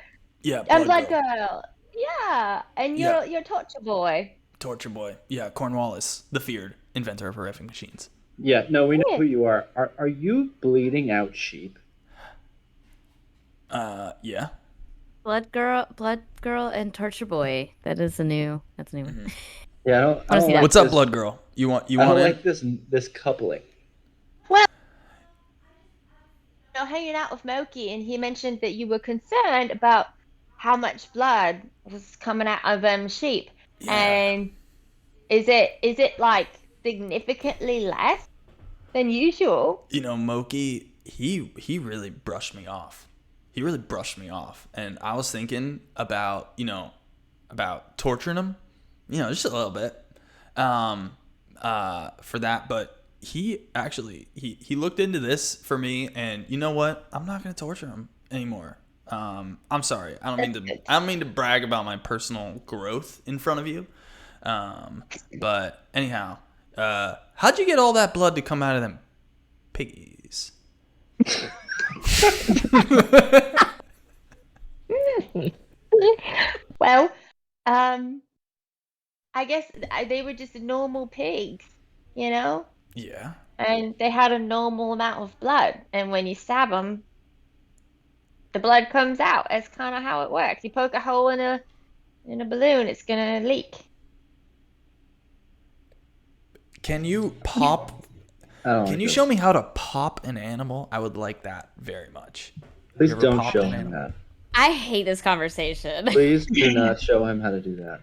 Yeah, I'm Blood Girl. Yeah, and you're Torture Boy. Torture Boy. Yeah, Cornwallis, the feared inventor of horrific machines. Yeah, no, we know who you are. Are you bleeding out sheep? Yeah. Blood girl, and torture boy. That's a new one. Mm-hmm. Yeah, I don't see that. like What's up, this- Blood Girl? You want I don't in? like this coupling. Hanging out with Mokey, and he mentioned that you were concerned about how much blood was coming out of sheep. Yeah. And is it like significantly less than usual? You know, Mokey, he really brushed me off. He really brushed me off, and I was thinking about torturing him, just a little bit, for that. But he actually he looked into this for me, and you know what? I'm not gonna torture him anymore. I'm sorry. I don't mean to brag about my personal growth in front of you. But anyhow, how'd you get all that blood to come out of them piggies? Well, I guess they were just normal pigs, Yeah. and they had a normal amount of blood. And when you stab them, the blood comes out. That's kind of how it works. You poke a hole in a balloon, it's gonna leak. Can you pop? I don't Can like you this. show me how to pop an animal? I would like that very much. Please You ever don't popped show an him animal? that. I hate this conversation. Please do not show him how to do that.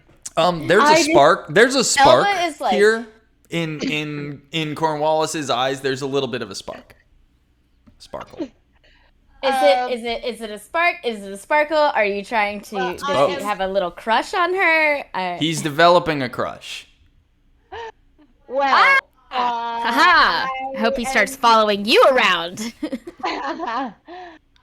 There's a spark Elva is like- here in Cornwallis's eyes. There's a little bit of a sparkle. Is it a spark? Is it a sparkle? Are you trying to Well, does I he am- have a little crush on her? He's developing a crush. Well, Haha! I hope he starts following you around.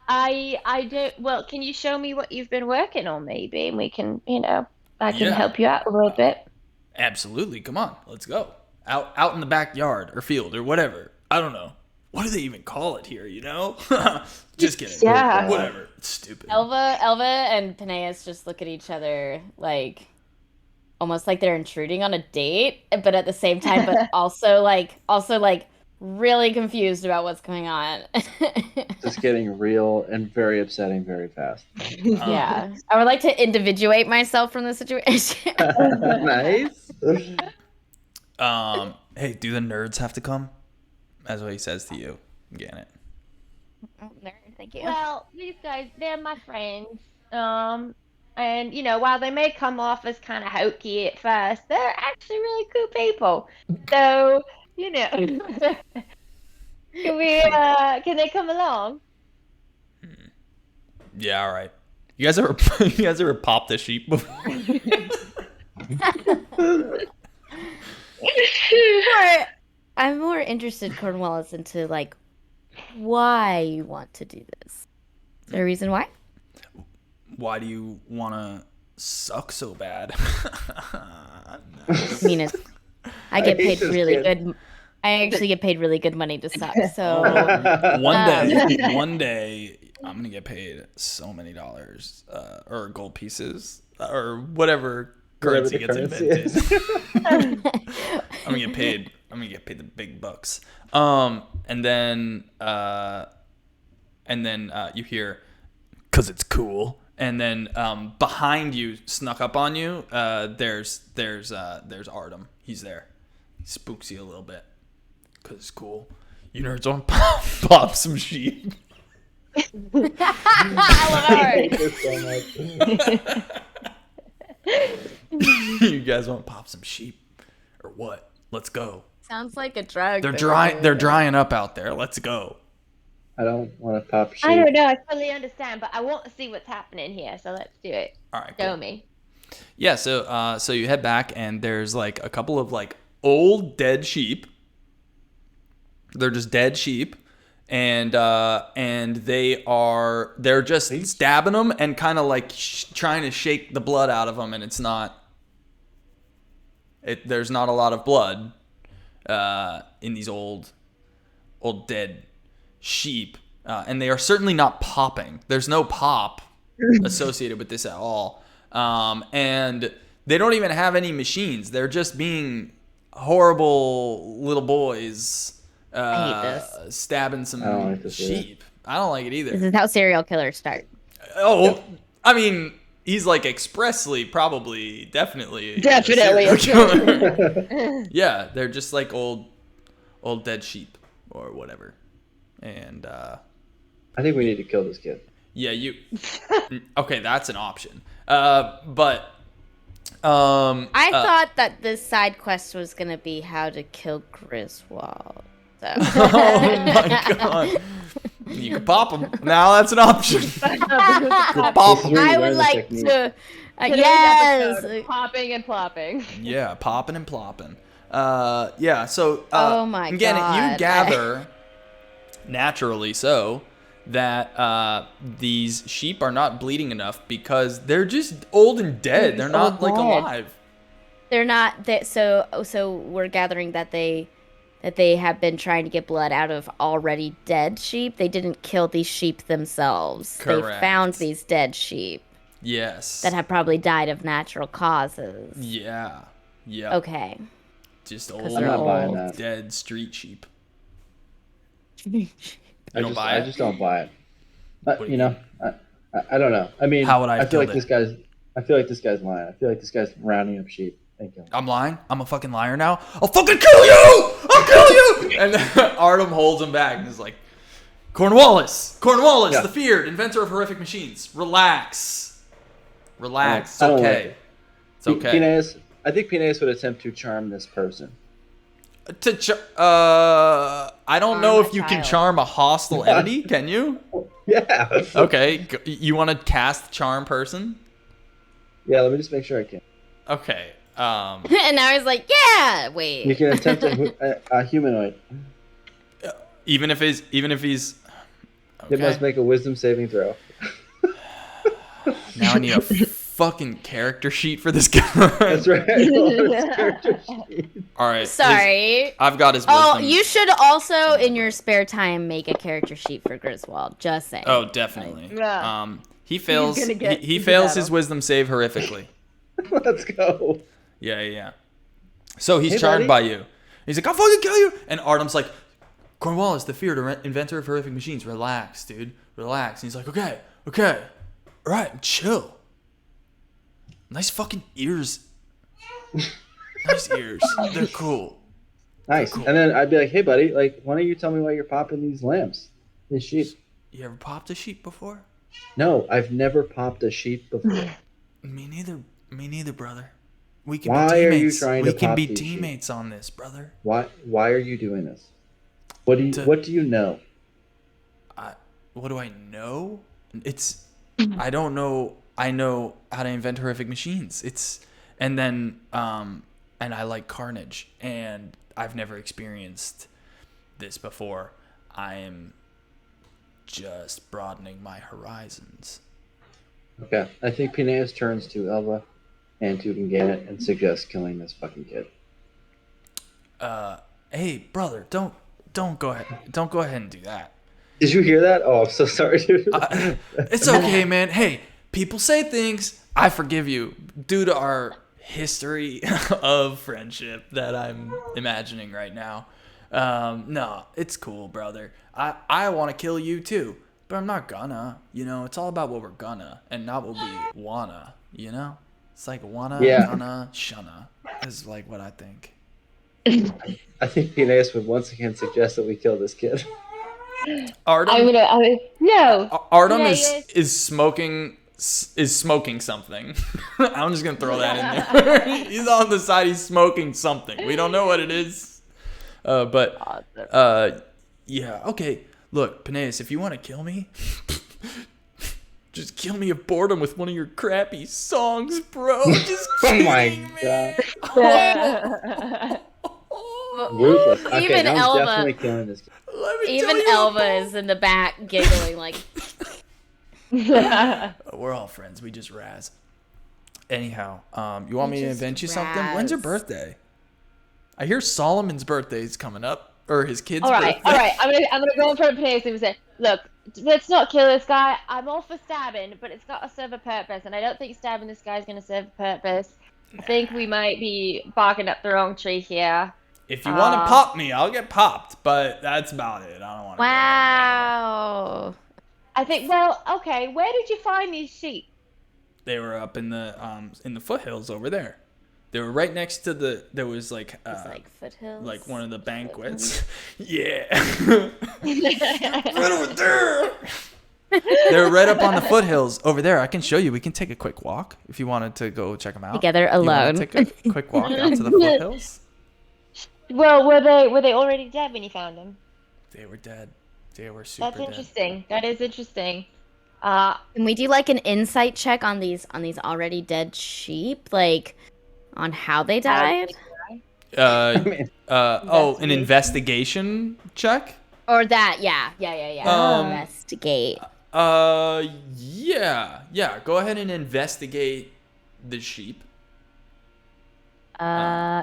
I don't. Well, can you show me what you've been working on, maybe, and we can, I can Yeah. help you out a little bit. Absolutely. Come on, let's go. Out in the backyard or field or whatever. I don't know. What do they even call it here, Just kidding. Yeah. Whatever. It's stupid. Elva and Penaeus just look at each other like almost like they're intruding on a date, but at the same time, but also like really confused about what's going on. It's getting real and very upsetting very fast. Yeah. I would like to individuate myself from the situation. Nice. Hey, do the nerds have to come? That's what he says to you, Mgannet. Oh, nerd, thank you. Well, these guys, they're my friends. And while they may come off as kind of hokey at first, they're actually really cool people. So, can they come along? Yeah, all right. You guys ever popped a sheep before? I'm more interested, Cornwallis, into like why you want to do this. Is there a reason why? Why do you want to suck so bad? I mean, I get hate paid this really kid. good. I actually get paid really good money to suck. So One day, I'm gonna get paid so many dollars, or gold pieces, or whatever currency gets invented. I'm gonna get paid. I'm gonna get paid the big bucks. And then you hear, "'Cause it's cool." And then behind you, snuck up on you, there's Artem. He's there. He spooks you a little bit. 'Cause it's cool. You nerds want to pop some sheep? I love You guys want to pop some sheep or what? Let's go. Sounds like a drug. They're drying up out there. Let's go. I don't want to pop shit. I don't know. I fully understand, but I want to see what's happening here. So let's do it. All right. Show Cool. me. Yeah. So you head back and there's like a couple of like old dead sheep. They're just dead sheep, and they're just stabbing them and kind of like trying to shake the blood out of them, and it's not. There's not a lot of blood in these old dead sheep, and they are certainly not popping. There's no pop associated with this at all, and they don't even have any machines. They're just being horrible little boys. I hate this. Stabbing some sheep. I don't like it either. This is how serial killers start. Oh, I mean, he's like expressly, definitely a killer. Yeah, they're just like old dead sheep or whatever. And I think we need to kill this kid. yeah, okay, that's an option. But I thought that this side quest was gonna be how to kill Griswold. So. Oh my god. You can pop them. Now that's an option. Pop 'em. I would like to. Today's Yes. episode, popping and plopping. Yeah, popping and plopping. Yeah, so Oh my again, God. you gather naturally so that these sheep are not bleeding enough because they're just old and dead. They're not like alive. They're not. So we're gathering that they have been trying to get blood out of already dead sheep. They didn't kill these sheep themselves. Correct. They found these dead sheep Yes. that have probably died of natural causes. Yeah. Yeah. Okay. Just they're old, I'm not buying old. that. dead street sheep. I don't buy it? just don't buy it. What do you You know, I don't know. I mean, How would I have I feel like killed this guy's. I feel like this guy's lying. I feel like this guy's rounding up sheep. Thank you. I'm lying. I'm a fucking liar now. I'll fucking kill you! I'll kill you! And then Artem holds him back and is like, Cornwallis, Yeah. the feared, inventor of horrific machines. Relax. It's I don't like okay. it. It's okay. Penaeus, I think Penaeus would attempt to charm this person. I don't know Charm if a you can child. charm a hostile entity, can you? Yeah. Okay, you want to cast charm person? Yeah. Let me just make sure I can. Okay. And now he's like, yeah. You Wait. can attempt a humanoid. Even if he's It must make a wisdom saving throw. Now I need a fucking character sheet for this guy. That's right. All right. Sorry. I've got his wisdom. Oh, you should also in your spare time make a character sheet for Griswold. Just saying. Oh, definitely. Yeah. He fails. gonna get He into fails battle. his wisdom save horrifically. Let's go. Yeah. So he's Hey, charmed buddy. by you. He's like, I'll fucking kill you. And Artem's like, Cornwallis, the feared inventor of horrific machines. Relax, dude. Relax. And he's like, okay. All right, chill. Nice fucking ears. Nice ears. They're cool. Nice. Cool. And then I'd be like, hey, buddy, like, why don't you tell me why you're popping these lambs, these sheep? You ever popped a sheep before? No, I've never popped a sheep before. Me neither, brother. We can Why be are teammates. you trying to We can pop be these sheep? teammates on this, brother. Why are you doing this? What do you know? What do I know? I don't know. I know how to invent horrific machines. And I like carnage, and I've never experienced this before. I am just broadening my horizons. Okay, I think Penaeus turns to Elva and to Mgannet and suggests killing this fucking kid. Hey, brother, don't go ahead and do that. Did you hear that? Oh, I'm so sorry, dude. It's okay, man. Hey, people say things. I forgive you due to our history of friendship that I'm imagining right now. No, it's cool, brother. I want to kill you too, but I'm not gonna. You know, it's all about what we're gonna and not what we wanna. You know, it's like wanna, Yeah. gonna, shunna is like what I think. I think Penaeus would once again suggest that we kill this kid. Artem, No. Artem Penaeus. is smoking something. I'm just gonna throw that in there. He's on the side. He's smoking something. We don't know what it is. But yeah. Okay. Look, Penaeus, if you want to kill me, just kill me of boredom with one of your crappy songs, bro. Just Oh kidding, my man. Ruthless. Okay, Even now I'm Elva- definitely killing this kid. Let me Even tell you Elva about- is in the back giggling like. We're all friends. We just razz. Anyhow, you want me to just invent you something? When's your razz. birthday? I hear Solomon's birthday is coming up, or his kid's All right. birthday. I'm gonna go in front of Penaeus and say, look, let's not kill this guy. I'm all for stabbing, but it's got to serve a purpose, and I don't think stabbing this guy is gonna serve a purpose. I think we might be barking up the wrong tree here. If you want to pop me, I'll get popped, but that's about it. I don't want to. Wow. I think. Well, okay. Where did you find these sheep? They were up in the foothills over there. They were right next to the. There was like It's like foothills. like one of the banquets. Yeah. Right over there. They're right up on the foothills over there. I can show you. We can take a quick walk if you wanted to go check them out. Together You wanna alone. take a quick walk out to the foothills. Well, were they already dead when you found them? They were dead. They were super That's dead. interesting. That is interesting. Can we do like an insight check on these already dead sheep, like on how they died, An investigation check? or that? Yeah. Investigate. Yeah. Go ahead and investigate the sheep.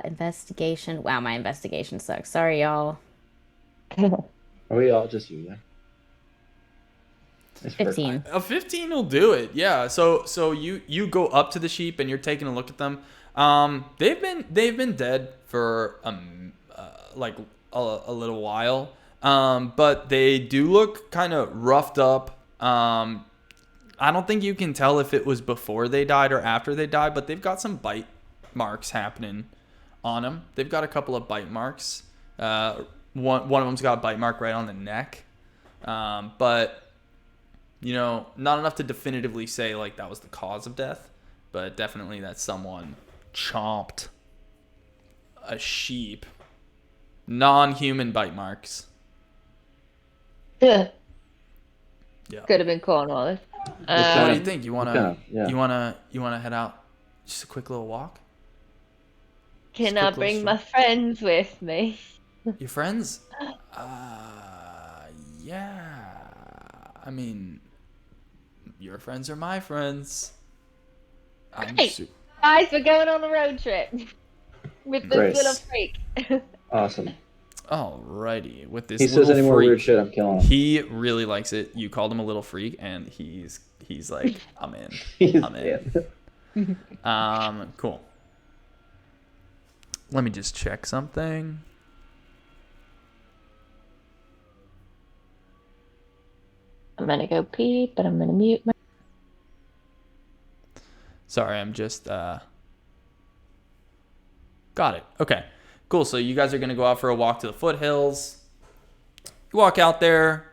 Investigation. Wow, my investigation sucks. Sorry, y'all. Are we all just you? Yeah. It's 15. A 15 will do it. Yeah. So you go up to the sheep and you're taking a look at them. They've been dead for like a little while. But they do look kind of roughed up. I don't think you can tell if it was before they died or after they died, but they've got some bite marks happening on them. They've got a couple of bite marks. One of them's got a bite mark right on the neck. But you know, not enough to definitively say like that was the cause of death, but definitely that someone chomped a sheep. Non-human bite marks. Yeah. Yeah. Could have been Cornwallis. What do you think? You wanna yeah. you wanna head out just a quick little walk? Can Just a I quick bring little my friends with me? Your friends? Yeah. I mean, your friends are my friends. I'm Great. Guys, we're going on a road trip with this Grace. little freak. Awesome. Alrighty, with this He little says any more freak, weird shit, I'm killing him. he really likes it. You called him a little freak, and he's like, I'm in. He's I'm in. Cool. Let me just check something. I'm gonna go pee, but I'm gonna mute my. Sorry, I'm just got it. Okay. Cool. So you guys are gonna go out for a walk to the foothills. You walk out there.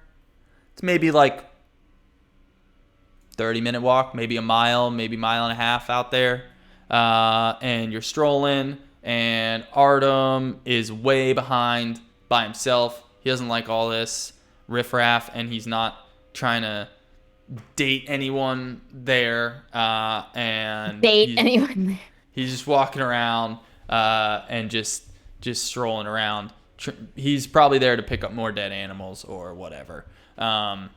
It's maybe like 30-minute walk, maybe a mile, maybe mile and a half out there. And you're strolling, and Artem is way behind by himself. He doesn't like all this riffraff, and he's not trying to date anyone there. And Anyone there? he's just walking around and just strolling around. He's probably there to pick up more dead animals or whatever. So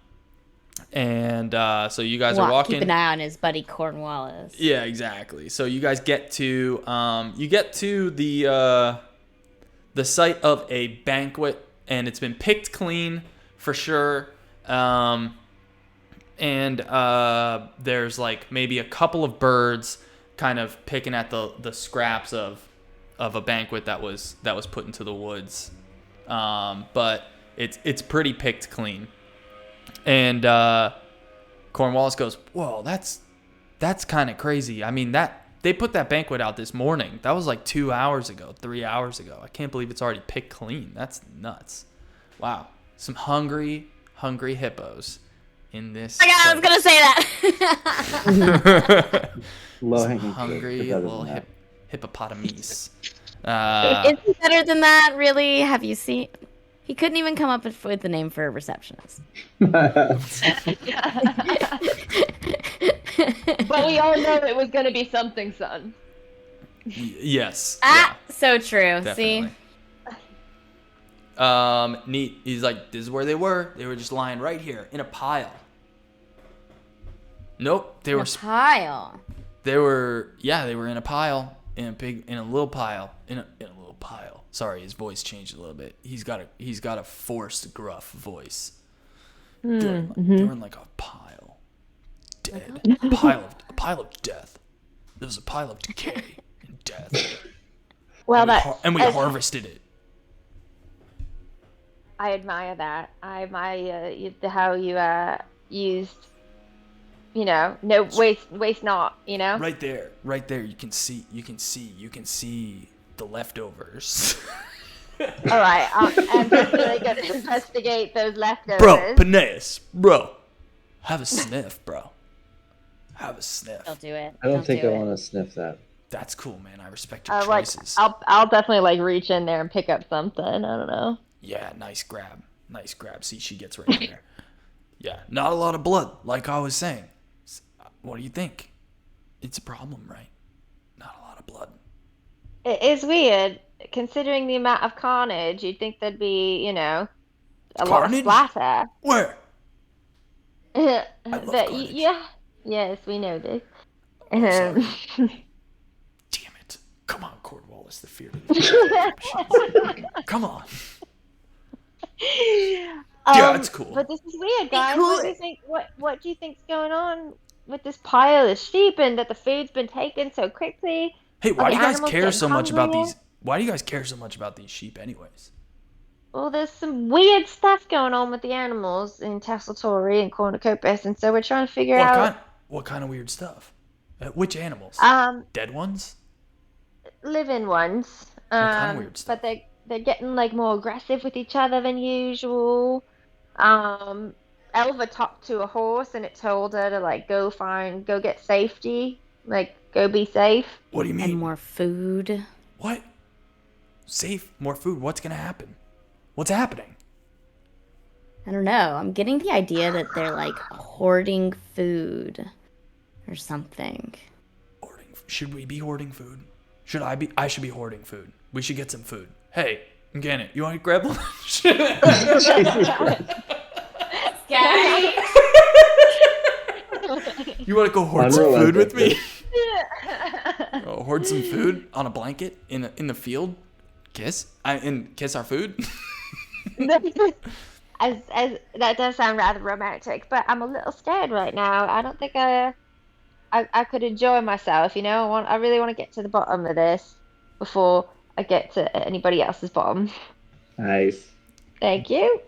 you guys are walking. Keep an eye on his buddy Cornwallis. Yeah, exactly. So you guys get to the the site of a banquet, and it's been picked clean for sure. And there's like maybe a couple of birds kind of picking at the scraps of a banquet that was put into the woods. But it's pretty picked clean. And Cornwallis goes, "Whoa, that's kind of crazy. I mean, they put that banquet out this morning. That was like 2 hours ago, 3 hours ago. I can't believe it's already picked clean. That's nuts. Wow. Some hungry hippos in this. Oh my God, I was gonna say that. Low-hanging Hungry fruit, but little better than hippopotamus. Is it better than that? Really? Have you seen? He couldn't even come up with the name for a receptionist. But we all know it was going to be something, son. Yes. Ah, so true. Definitely. See? Neat. He's like, this is where they were. They were just lying right here in a pile. Nope. They In were. a pile. They were. Yeah, they were in a pile. In a little pile. In a little pile. Sorry, his voice changed a little bit. He's got a forced gruff voice. They're in like a pile. Dead. A pile of death. There was a pile of decay and death. Well, and we harvested it. I admire that. I admire how you used, no waste not, Right there. You can see the leftovers. All right, I'm just really gonna investigate those leftovers. Bro, Penaeus, bro, have a sniff, bro. Have a sniff. Don't do it. I don't think I do it. want to sniff that. That's cool, man. I respect your choices. I'll definitely reach in there and pick up something. I don't know. Yeah, nice grab. See, she gets right in there. Yeah, not a lot of blood, like I was saying. What do you think? It's a problem, right? Not a lot of blood. It is weird, considering the amount of carnage. You'd think there'd be, a lot of splatter. Where? I love carnage. Yes, we know this. Sorry. Damn it. Come on, Cornwallis, the fear of the Come on. Yeah, it's cool. But this is weird, guys. cool. What do you think? What do you think's going on with this pile of sheep and that the food's been taken so quickly? Hey, why Are do you the guys animals care getting so much about hungrier? these? Why do you guys care so much about these sheep, anyways? Well, there's some weird stuff going on with the animals in Tasseltory and Cornucopia, and so we're trying to figure out. What kind of weird stuff? Which animals? Dead ones? Living ones. What kind of weird stuff? But they're getting like more aggressive with each other than usual. Elva talked to a horse and it told her to like go get safety, like go be safe. What do you mean? And more food. What? Safe? More food? What's gonna happen? What's happening? I don't know. I'm getting the idea that they're like hoarding food or something. Should we be hoarding food? I should be hoarding food. We should get some food. Hey, Mgannet, you want to grab lunch? Guys. You want to go hoard some food with me? Hoard some food on a blanket in the field? Kiss our food? As that does sound rather romantic, but I'm a little scared right now. I don't think I could enjoy myself. I really want to get to the bottom of this before I get to anybody else's bottom. Nice. Thank you.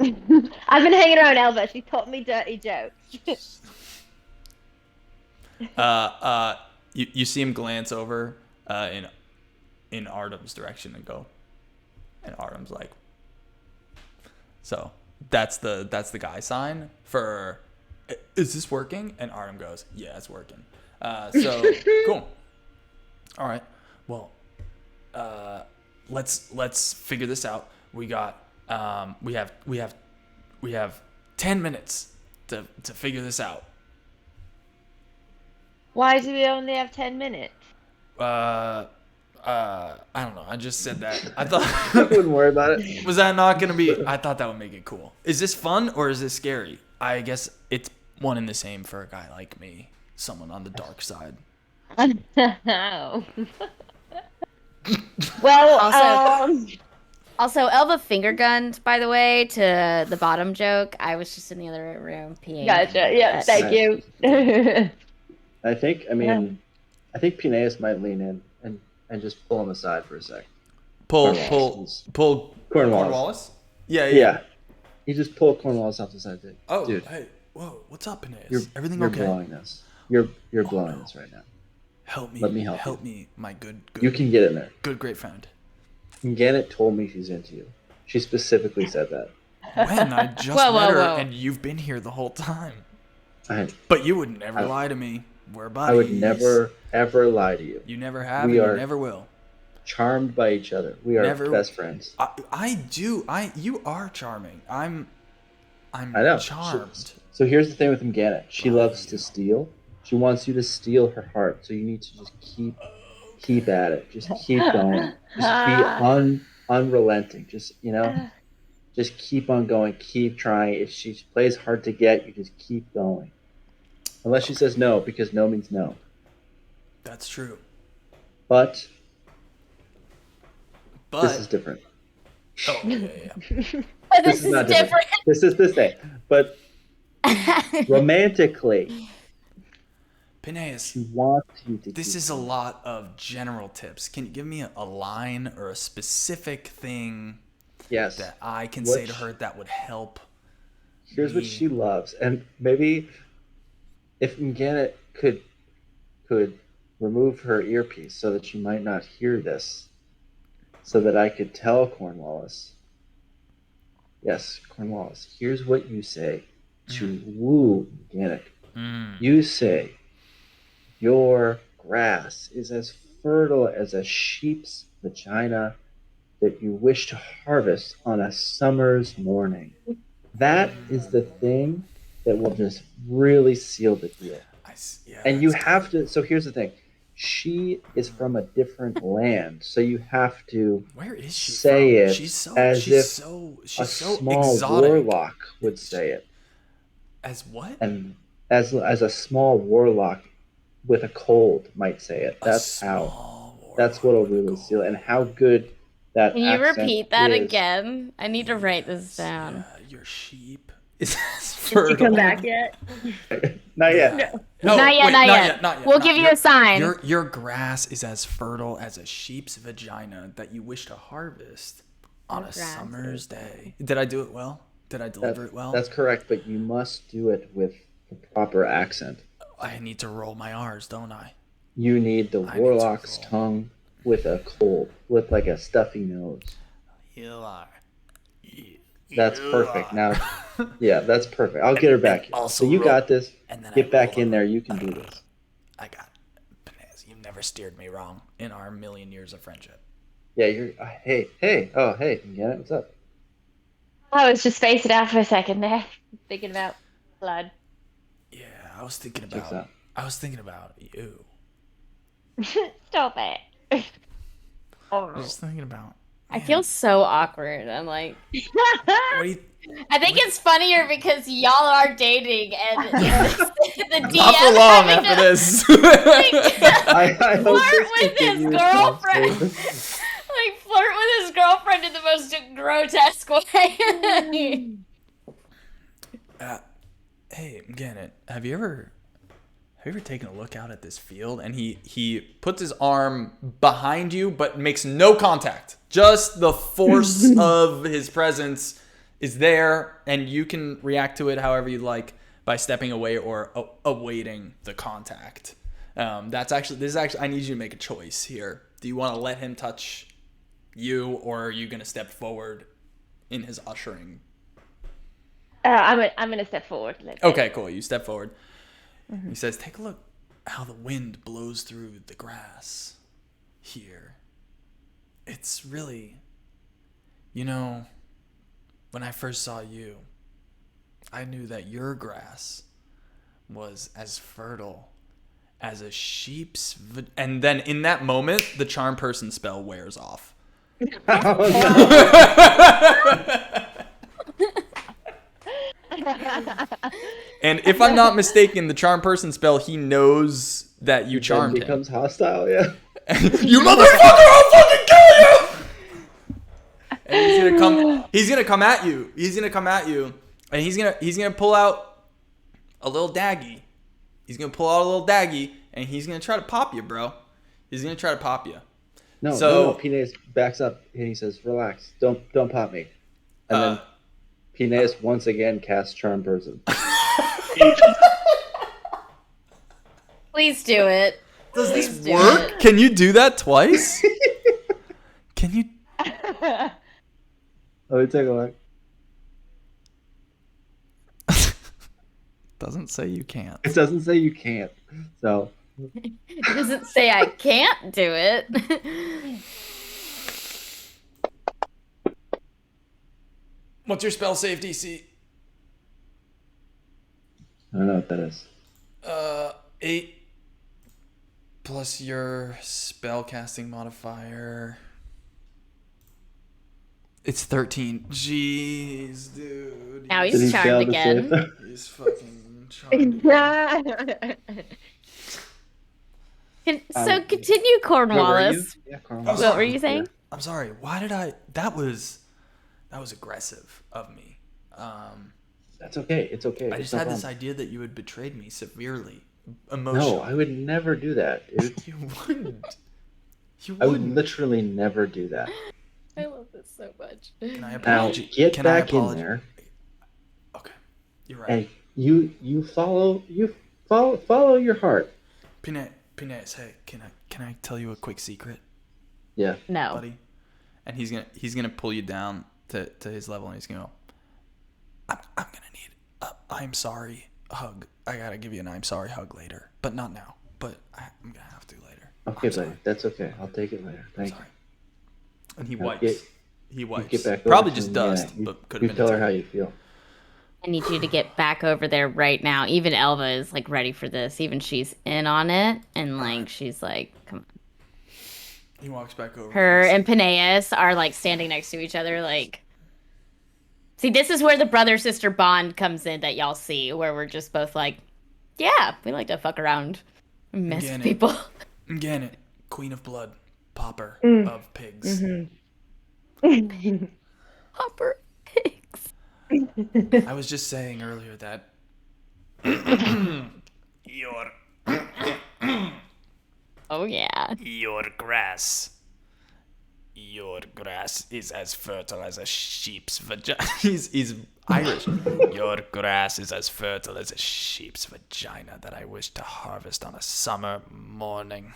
I've been hanging around Elva. She taught me dirty jokes. You see him glance over in Artem's direction and go, and Artem's like, so that's the guy sign for, is this working? And Artem goes, yeah, it's working. So cool. All right. Well, let's figure this out. We got we have 10 minutes to figure this out. Why do we only have 10 minutes? I don't know. I just said that. I thought I wouldn't worry about it. Was that not gonna be? I thought that would make it cool. Is this fun or is this scary? I guess it's one and the same for a guy like me, someone on the dark side. No. Well, Also, Elva finger gunned, by the way, to the bottom joke. I was just in the other room peeing. Gotcha. Yeah, But- thank you. I think Penaeus might lean in and just pull him aside for a sec. Pull Cornwallis. Cornwallis? Yeah. Yeah. You just pull Cornwallis off the side. Oh, dude, hey, whoa, what's up, Penaeus? Everything you're okay? blowing this. You're blowing this right now. Help me. Let me help you. Help me, my good. You can get in there. Good, great friend. Mgannet told me she's into you. She specifically said that. When? I just met her, and you've been here the whole time. But you would never lie to me. We're buddies. I would never, ever lie to you. You never have, and you never will. Charmed by each other. We are best friends. You are charming. I'm I know. charmed. So here's the thing with Mgannet. She loves to steal. She wants you to steal her heart. So you need to just keep at it. Just keep going. Just be unrelenting. Just, just keep on going. Keep trying. If she plays hard to get, you just keep going. Unless she says no, because no means no. That's true. But this is different. Oh, yeah. This is not different. This is this day. But romantically, Penaeus, she wants you to. This is a lot of general tips. Can you give me a line or a specific thing that I can say to her that would help? Here's what she loves. And maybe if Mgannet could remove her earpiece so that she might not hear this, so that I could tell Cornwallis, yes, Cornwallis, here's what you say to woo Mgannet. You say, your grass is as fertile as a sheep's vagina that you wish to harvest on a summer's morning. That is the thing that will just really seal the deal. And you have to, so here's the thing. She is from a different land, so you have to say it as if a small warlock would say it. As what? And as a small warlock with a cold might say it. That's what'll really seal it. And how good that Can you accent repeat that is. again? I need to write this down. Your sheep is Did she come back yet? Not yet. No, not yet. We'll give you a sign. Your grass is as fertile as a sheep's vagina that you wish to harvest on a summer's day. Did I do it well? Did I deliver it well? That's correct, but you must do it with the proper accent. I need to roll my R's, don't I? You need the warlock's tongue with a cold, with like a stuffy nose. You are. That's perfect. Now, yeah, that's perfect. I'll get her back. So you got this. Get back in there. You can do this. I got it. Penaeus, you've never steered me wrong in our million years of friendship. Yeah, you're. Hey. Oh, hey, Mgannet, what's up? I was just spacing out for a second there, thinking about blood. Yeah, I was thinking about you. Stop it. I was thinking about. I feel so awkward. I'm like, What do you? I think it's funnier because y'all are dating and the DM Not for long having after to this. I flirt with his girlfriend. Like flirt with his girlfriend in the most grotesque way. Hey, Mgannet, have you ever taken a look out at this field? And he puts his arm behind you, but makes no contact. Just the force of his presence is there, and you can react to it however you like by stepping away or awaiting the contact. This is actually. I need you to make a choice here. Do you want to let him touch you, or are you going to step forward in his ushering? I'm gonna step forward. Okay, cool. You step forward. Mm-hmm. He says, "Take a look how the wind blows through the grass here. It's really, when I first saw you, I knew that your grass was as fertile as a sheep's." And then in that moment, the charm person spell wears off. And if I'm not mistaken, the charm person spell, he knows that you charmed him. Becomes hostile, yeah. You motherfucker, I'll fucking kill you! And he's gonna come. He's gonna come at you. He's gonna come at you, and he's gonna pull out a little daggy. He's gonna pull out a little daggy, and he's gonna try to pop you, bro. He's gonna try to pop you. No. Penaeus backs up and he says, "Relax. Don't pop me." And then Penaeus once again casts Charm Person. Please do it. Does this work? Can you do that twice? Can you? Let me take a look. Doesn't say you can't. It doesn't say you can't. So. It doesn't say I can't do it. What's your spell save DC? I don't know what that is. 8 plus your spell casting modifier. It's 13. Jeez, dude. Now Did he's he fail charmed to again. save? He's fucking charmed. So continue, Cornwallis. Yeah, Cornwallis. What were you saying? I'm sorry. Why did I? That was aggressive of me. That's okay. It's okay. I It's just no had this problem. idea that you had betrayed me severely, emotionally. No, I would never do that, dude. You wouldn't. You I would wouldn't. literally never do that. I love this so much. Can I Now apologize? get Can I back in apologize? there, Okay, you're right. and you follow your heart. Penaeus, hey, can I tell you a quick secret, Yeah. No. buddy? And he's gonna pull you down to his level, and he's gonna go, I'm gonna need a I'm sorry hug. I gotta give you an I'm sorry hug later, but not now. But I'm gonna have to later. Okay, I'm sorry. buddy. That's okay. I'll take it later. Thank you. Sorry. And he Now wipes. He You wipes. get back over Probably to just him. dust, Yeah, but could you have been. tell a her how tear. you feel. I need you to get back over there right now. Even Elva is like ready for this. Even she's in on it, and like she's like, "Come on." He walks back over. Her and Penaeus are like standing next to each other. Like, see, this is where the brother sister bond comes in that y'all see, where we're just both like, yeah, we like to fuck around, and mess with Mgannet. people. Mgannet, Queen of Blood, Popper of Pigs. Hopper pigs. I was just saying earlier that your Oh yeah. your grass is as fertile as a sheep's vagina. He's Irish. Your grass is as fertile as a sheep's vagina that I wish to harvest on a summer morning.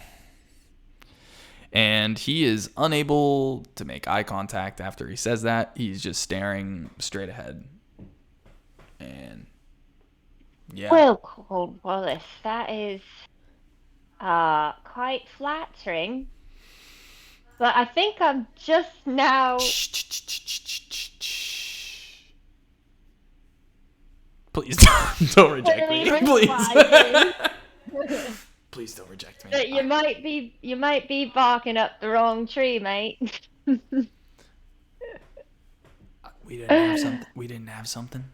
And he is unable to make eye contact after he says that. He's just staring straight ahead. And yeah. Well, Cornwallis, that is quite flattering. But I think I'm just now. Please don't reject me. Please. Please don't reject me. That you might be barking up the wrong tree, mate. We didn't have something.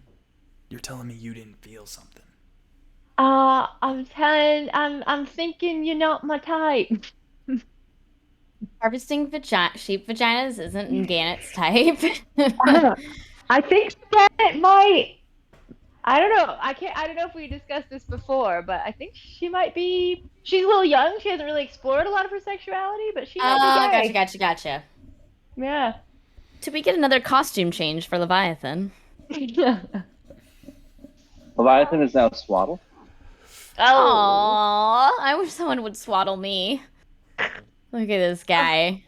You're telling me you didn't feel something. I'm thinking you're not my type. Harvesting sheep vaginas isn't Mgannet's type. I think that might. I don't know. I don't know if we discussed this before, but I think she might be. She's a little young. She hasn't really explored a lot of her sexuality, but she might be gay. Gotcha. Yeah. Did we get another costume change for Leviathan? Leviathan is now swaddled. Aww, I wish someone would swaddle me. Look at this guy.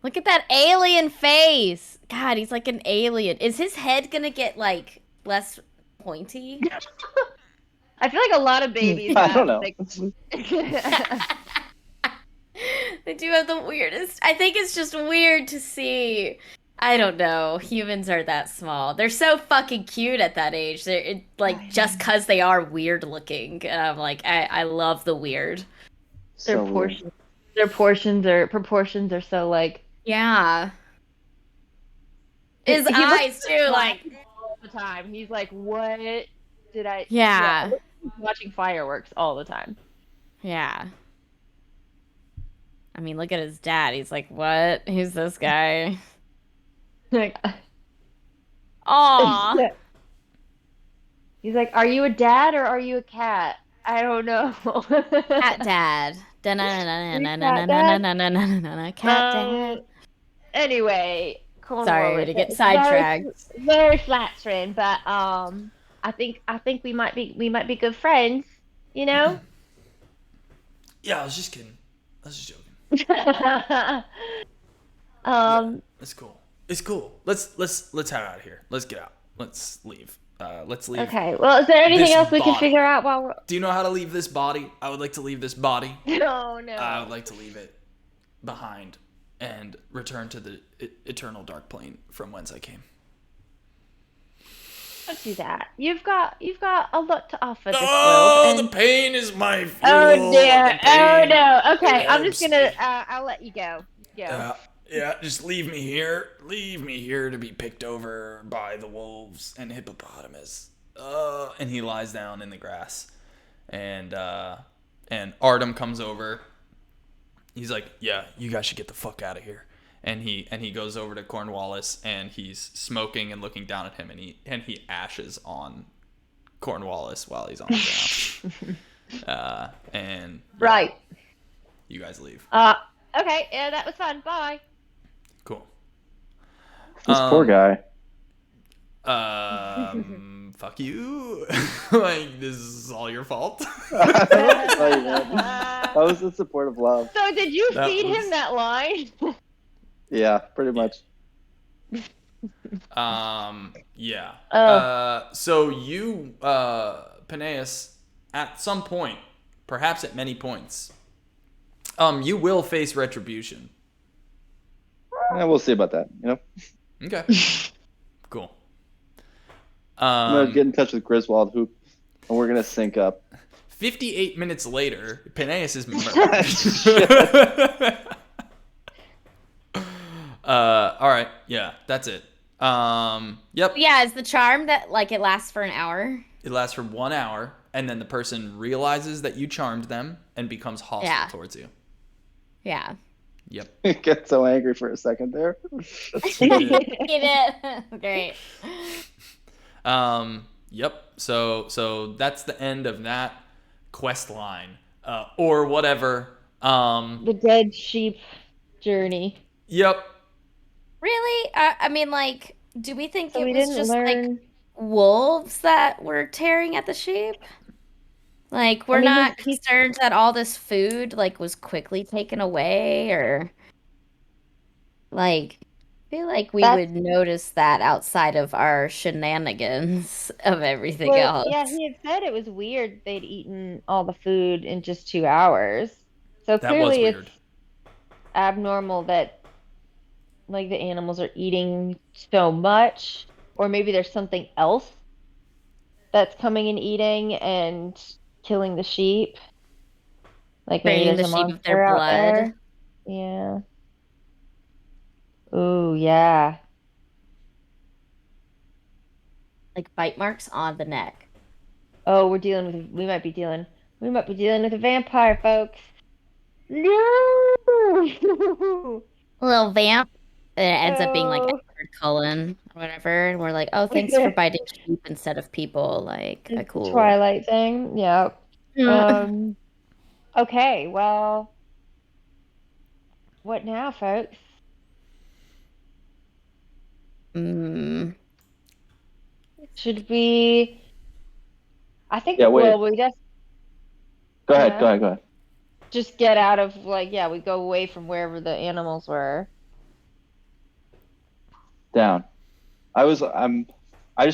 Look at that alien face. God, he's like an alien. Is his head gonna get like less pointy? I feel like a lot of babies. I don't know. They do have the weirdest. I think it's just weird to see. I don't know. Humans are that small. They're so fucking cute at that age. They're just cause they are weird looking. And I'm like, I love the weird. Their proportions are so like. Yeah. His He eyes looks too, like. all the time. He's like, what did I? Yeah. He's watching fireworks all the time. Yeah. I mean, look at his dad. He's like, what? Who's this guy? Like, Aw. he's like, "Are you a dad or are you a cat?" I don't know. Cat dad. Cat dad. Cat dad. Anyway, Sorry Cornwallis. to get Very, sidetracked. very flattering, but I think we might be good friends. You know. Yeah, I was just kidding. I was just joking. um. It's cool. It's cool. Let's head out of here. Let's get out. Let's leave. Let's leave. Okay. Well, is there anything This else we can body. figure out while we're? Do you know how to leave this body? I would like to leave this body. No, no. I would like to leave it behind and return to the eternal dark plane from whence I came. Don't do that. You've got a lot to offer this Oh, world. the And... pain is my fuel. Oh dear. The Oh pain no. Okay, I'm just helps gonna. me. I'll let you go. Go. Yeah, just leave me here. Leave me here to be picked over by the wolves and hippopotamus. And he lies down in the grass. And Artem comes over. He's like, "Yeah, you guys should get the fuck out of here." And he goes over to Cornwallis and he's smoking and looking down at him and he ashes on Cornwallis while he's on the ground. And yeah, Right. you guys leave. Okay. Yeah, that was fun. Bye. Cool. This poor guy. Fuck you. Like, this is all your fault. That was the support of love. So did you That feed was- him that line? Yeah, pretty much. Yeah. Oh. So you, Penaeus, at some point, perhaps at many points, you will face retribution. We'll see about that. You know, Okay. Cool. I'm gonna get in touch with Griswold, and we're gonna sync up. 58 minutes later, Penaeus is murdered. All right. Yeah, that's it. Yep. Yeah, is the charm that like it lasts for an hour? It lasts for 1 hour, and then the person realizes that you charmed them and becomes hostile towards you. Yeah. Yep. Get so angry for a second there. Get it? Great. Yep. So that's the end of that quest line, or whatever. The dead sheep journey. Yep. Really? I mean, like, do we think So it we was didn't just learn. like wolves that were tearing at the sheep? Like, we're mean, not he's- concerned that all this food like was quickly taken away, or like, I feel like we That's- would notice that outside of our shenanigans of everything Well, else. yeah, he had said it was weird they'd eaten all the food in just 2 hours. So That was clearly weird. it's abnormal that like the animals are eating so much, or maybe there's something else that's coming and eating and killing the sheep. Like maybe Draining there's the a sheep of their monster out blood. there. Yeah. Ooh, yeah. Like bite marks on the neck. Oh, we might be dealing with a vampire, folks. No. A little vamp. And it ends up being like Oh. Edward Cullen or whatever. And we're like, oh, thanks for biting sheep instead of people. Like, It's cool. Twilight thing. Yeah. Okay, well, what now, folks? Mm. Should we? I think. Yeah, wait. Well, we just Go ahead. Yeah. Go ahead. just get out of we go away from wherever the animals were. Down. I just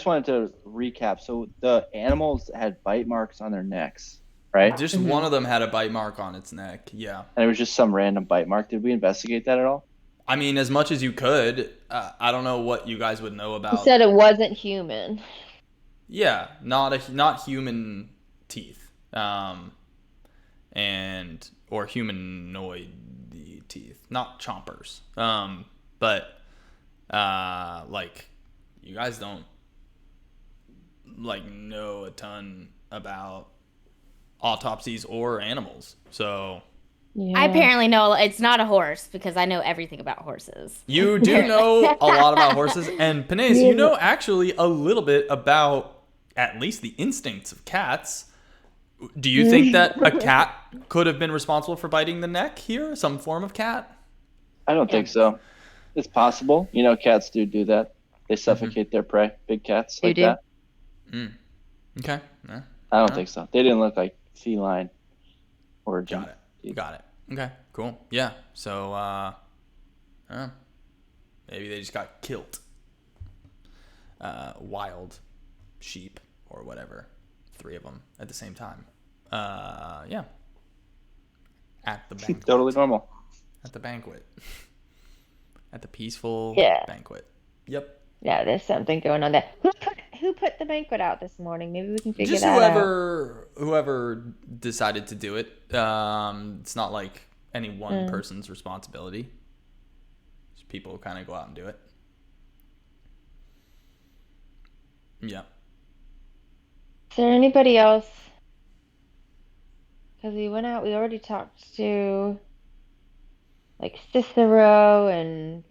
wanted to recap. So the animals had bite marks on their necks, right? Just one of them had a bite mark on its neck. Yeah. And it was just some random bite mark. Did we investigate that at all? I mean, as much as you could. I don't know what you guys would know He about. said it wasn't human. Yeah, not human teeth, or humanoid teeth, not chompers. But like you guys don't like know a ton about autopsies or animals, so Yeah. I apparently know it's not a horse because I know everything about horses. You do know a lot about horses, and Penaeus, you know actually a little bit about at least the instincts of cats. Do you think that a cat could have been responsible for biting the neck here? Some form of cat? I don't think so. It's possible. You know, cats do that. They suffocate their prey. Big cats like do. that. Okay. I don't think so. They didn't look like feline origin. Got it. Okay, cool. Yeah. So, maybe they just got killed. Wild sheep or whatever. 3 of them at the same time. Yeah. At the banquet. Totally normal. At the banquet. At the peaceful banquet. Yep. Yeah, there's something going on there. Who put the banquet out this morning? Maybe we can figure Just that out. whoever decided to do it. It's not like any one person's responsibility. Just people kind of go out and do it. Yeah. Is there anybody else? Because we went out, we already talked to like Cicero and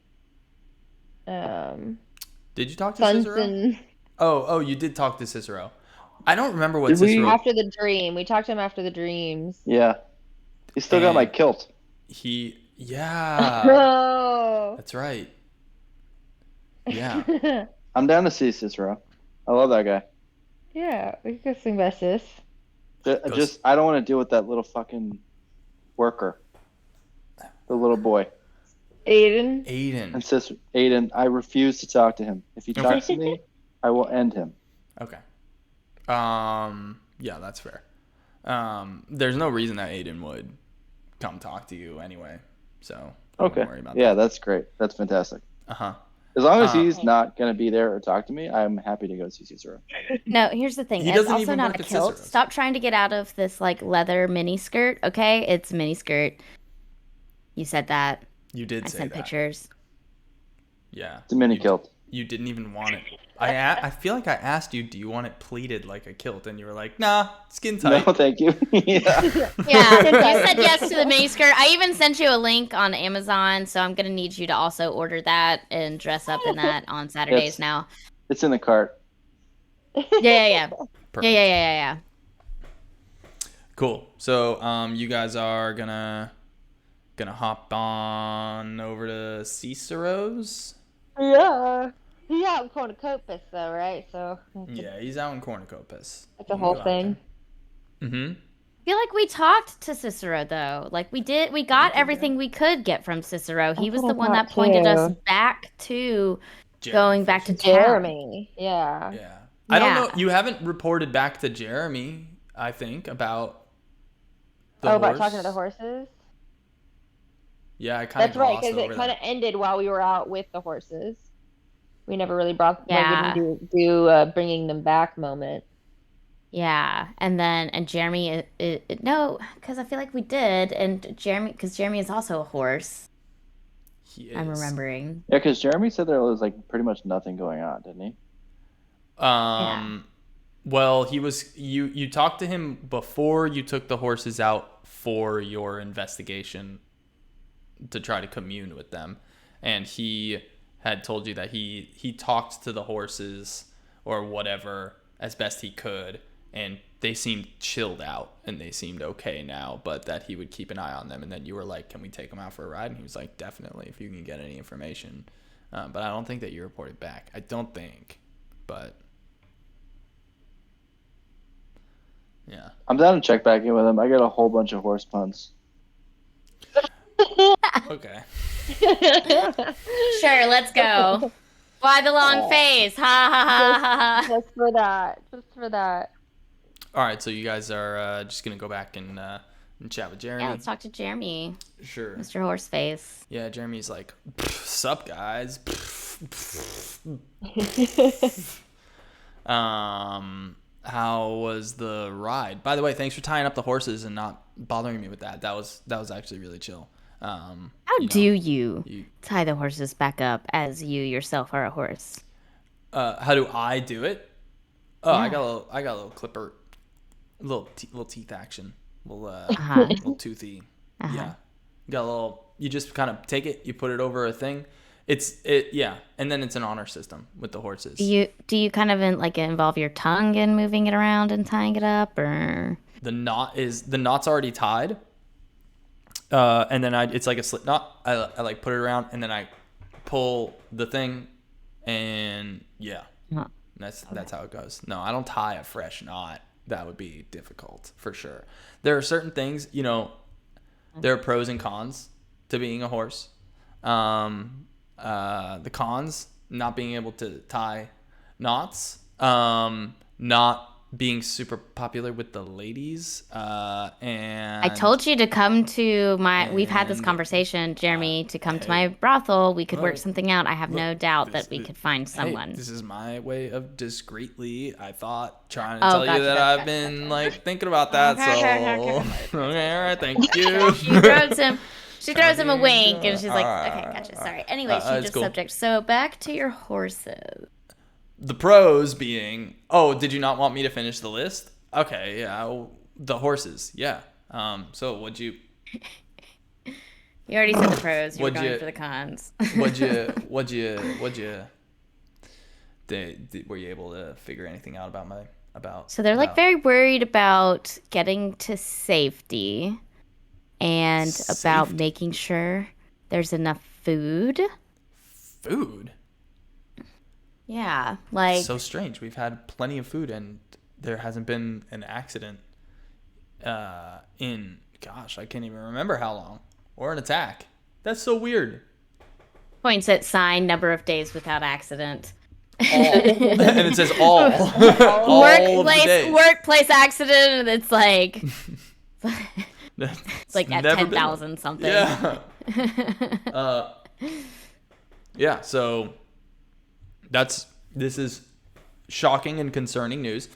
Did you talk to Cicero? Sunson. Oh, you did talk to Cicero. I don't remember what Did we- Cicero. After the dream. We talked to him after the dreams. Yeah. He still got my kilt. Yeah. Oh. That's right. Yeah. I'm down to see Cicero. I love that guy. Yeah, we could go swing by Cis. I don't want to deal with that little fucking worker. The little boy. Aiden. And Aiden, I refuse to talk to him. If he talks to me, I will end him. Okay. Yeah, that's fair. There's no reason that Aiden would come talk to you anyway. So don't worry about that. Yeah, that's great. That's fantastic. Uh-huh. As long as he's not going to be there or talk to me, I'm happy to go see Cicero. No, here's the thing. He It's doesn't also even not work a at kilt. Cicero's. Stop trying to get out of this like leather mini skirt, okay? It's a mini skirt. You said that. You did I say sent that. pictures. Yeah. It's a mini kilt. You didn't even want it. I feel like I asked you, do you want it pleated like a kilt? And you were like, nah, skin tight. No, thank you. Yeah. Yeah, you said yes to the mini skirt. I even sent you a link on Amazon, so I'm gonna need you to also order that and dress up in that on Saturdays now. It's in the cart. Yeah. Perfect. Yeah. Cool. So, you guys are gonna hop on over to Cicero's. Yeah. He's out in Cornucopia, though, right? So Yeah, he's out in Cornucopia. that's a whole thing. Mm-hmm. I feel like we talked to Cicero though. Like we got everything we could get from Cicero. He was the one that pointed us back to going back to town. Jeremy. Yeah. Yeah. I don't know. You haven't reported back to Jeremy, I think, about the horse. About talking to the horses? Yeah, I kind of That's right, because because it kind of ended while we were out with the horses. We never really we didn't do bringing them back moment. Yeah, and Jeremy, no, because I feel like we did, and because Jeremy is also a horse. He is. I'm remembering. Yeah, because Jeremy said there was like pretty much nothing going on, didn't he? Well, he was. You talked to him before you took the horses out for your investigation to try to commune with them, and he had told you that he talked to the horses or whatever as best he could, and they seemed chilled out and they seemed okay now, but that he would keep an eye on them. And then you were like, can we take them out for a ride? And he was like, definitely, if you can get any information. But I don't think that you reported back. I don't think, but yeah. I'm down to check back in with him. I got a whole bunch of horse puns. Okay. Sure, let's go. Why the long face? Ha ha ha ha ha. Just for that. All right, so you guys are just gonna go back and chat with Jeremy. Yeah, let's talk to Jeremy. Sure. Mr. Horseface. Yeah, Jeremy's like, sup guys. How was the ride? By the way, thanks for tying up the horses and not bothering me with that. That was actually really chill. How do you tie the horses back up as you yourself are a horse? How do I do it? Oh, Yeah. I got a little clipper, little teeth action, little toothy Yeah. Got a little, you just kind of take it, you put it over a thing. Yeah. And then it's an honor system with the horses. Do you kind of involve your tongue in moving it around and tying it up, or the knot's already tied. And then it's like a slip knot. I like put it around and then I pull the thing and yeah. Huh. That's how it goes. No, I don't tie a fresh knot. That would be difficult for sure. There are certain things, there are pros and cons to being a horse. The cons, not being able to tie knots, not being super popular with the ladies, and I told you to come to we've had this conversation, Jeremy, to come to my brothel. We could work something out. I have no doubt that we could find someone. Hey, this is my way of discreetly, I thought, trying to tell you that I've been thinking about that. Okay, all right, thank you. She throws him a wink, and she's like, okay, gotcha, sorry. Anyway, change of subject. So back to your horses. The pros being, did you not want me to finish the list? Okay, yeah, the horses, yeah. So what'd you... You already said the pros. You were going for the cons. Were you able to figure anything out about? So they're very worried about getting to safety and about making sure there's enough food. Food? Yeah, so strange. We've had plenty of food and there hasn't been an accident I can't even remember how long, or an attack. That's so weird. Points at sign, number of days without accident. All. And it says all. Workplace accident, and it's like it's like at 10,000 something. Yeah. Yeah, so this is shocking and concerning news.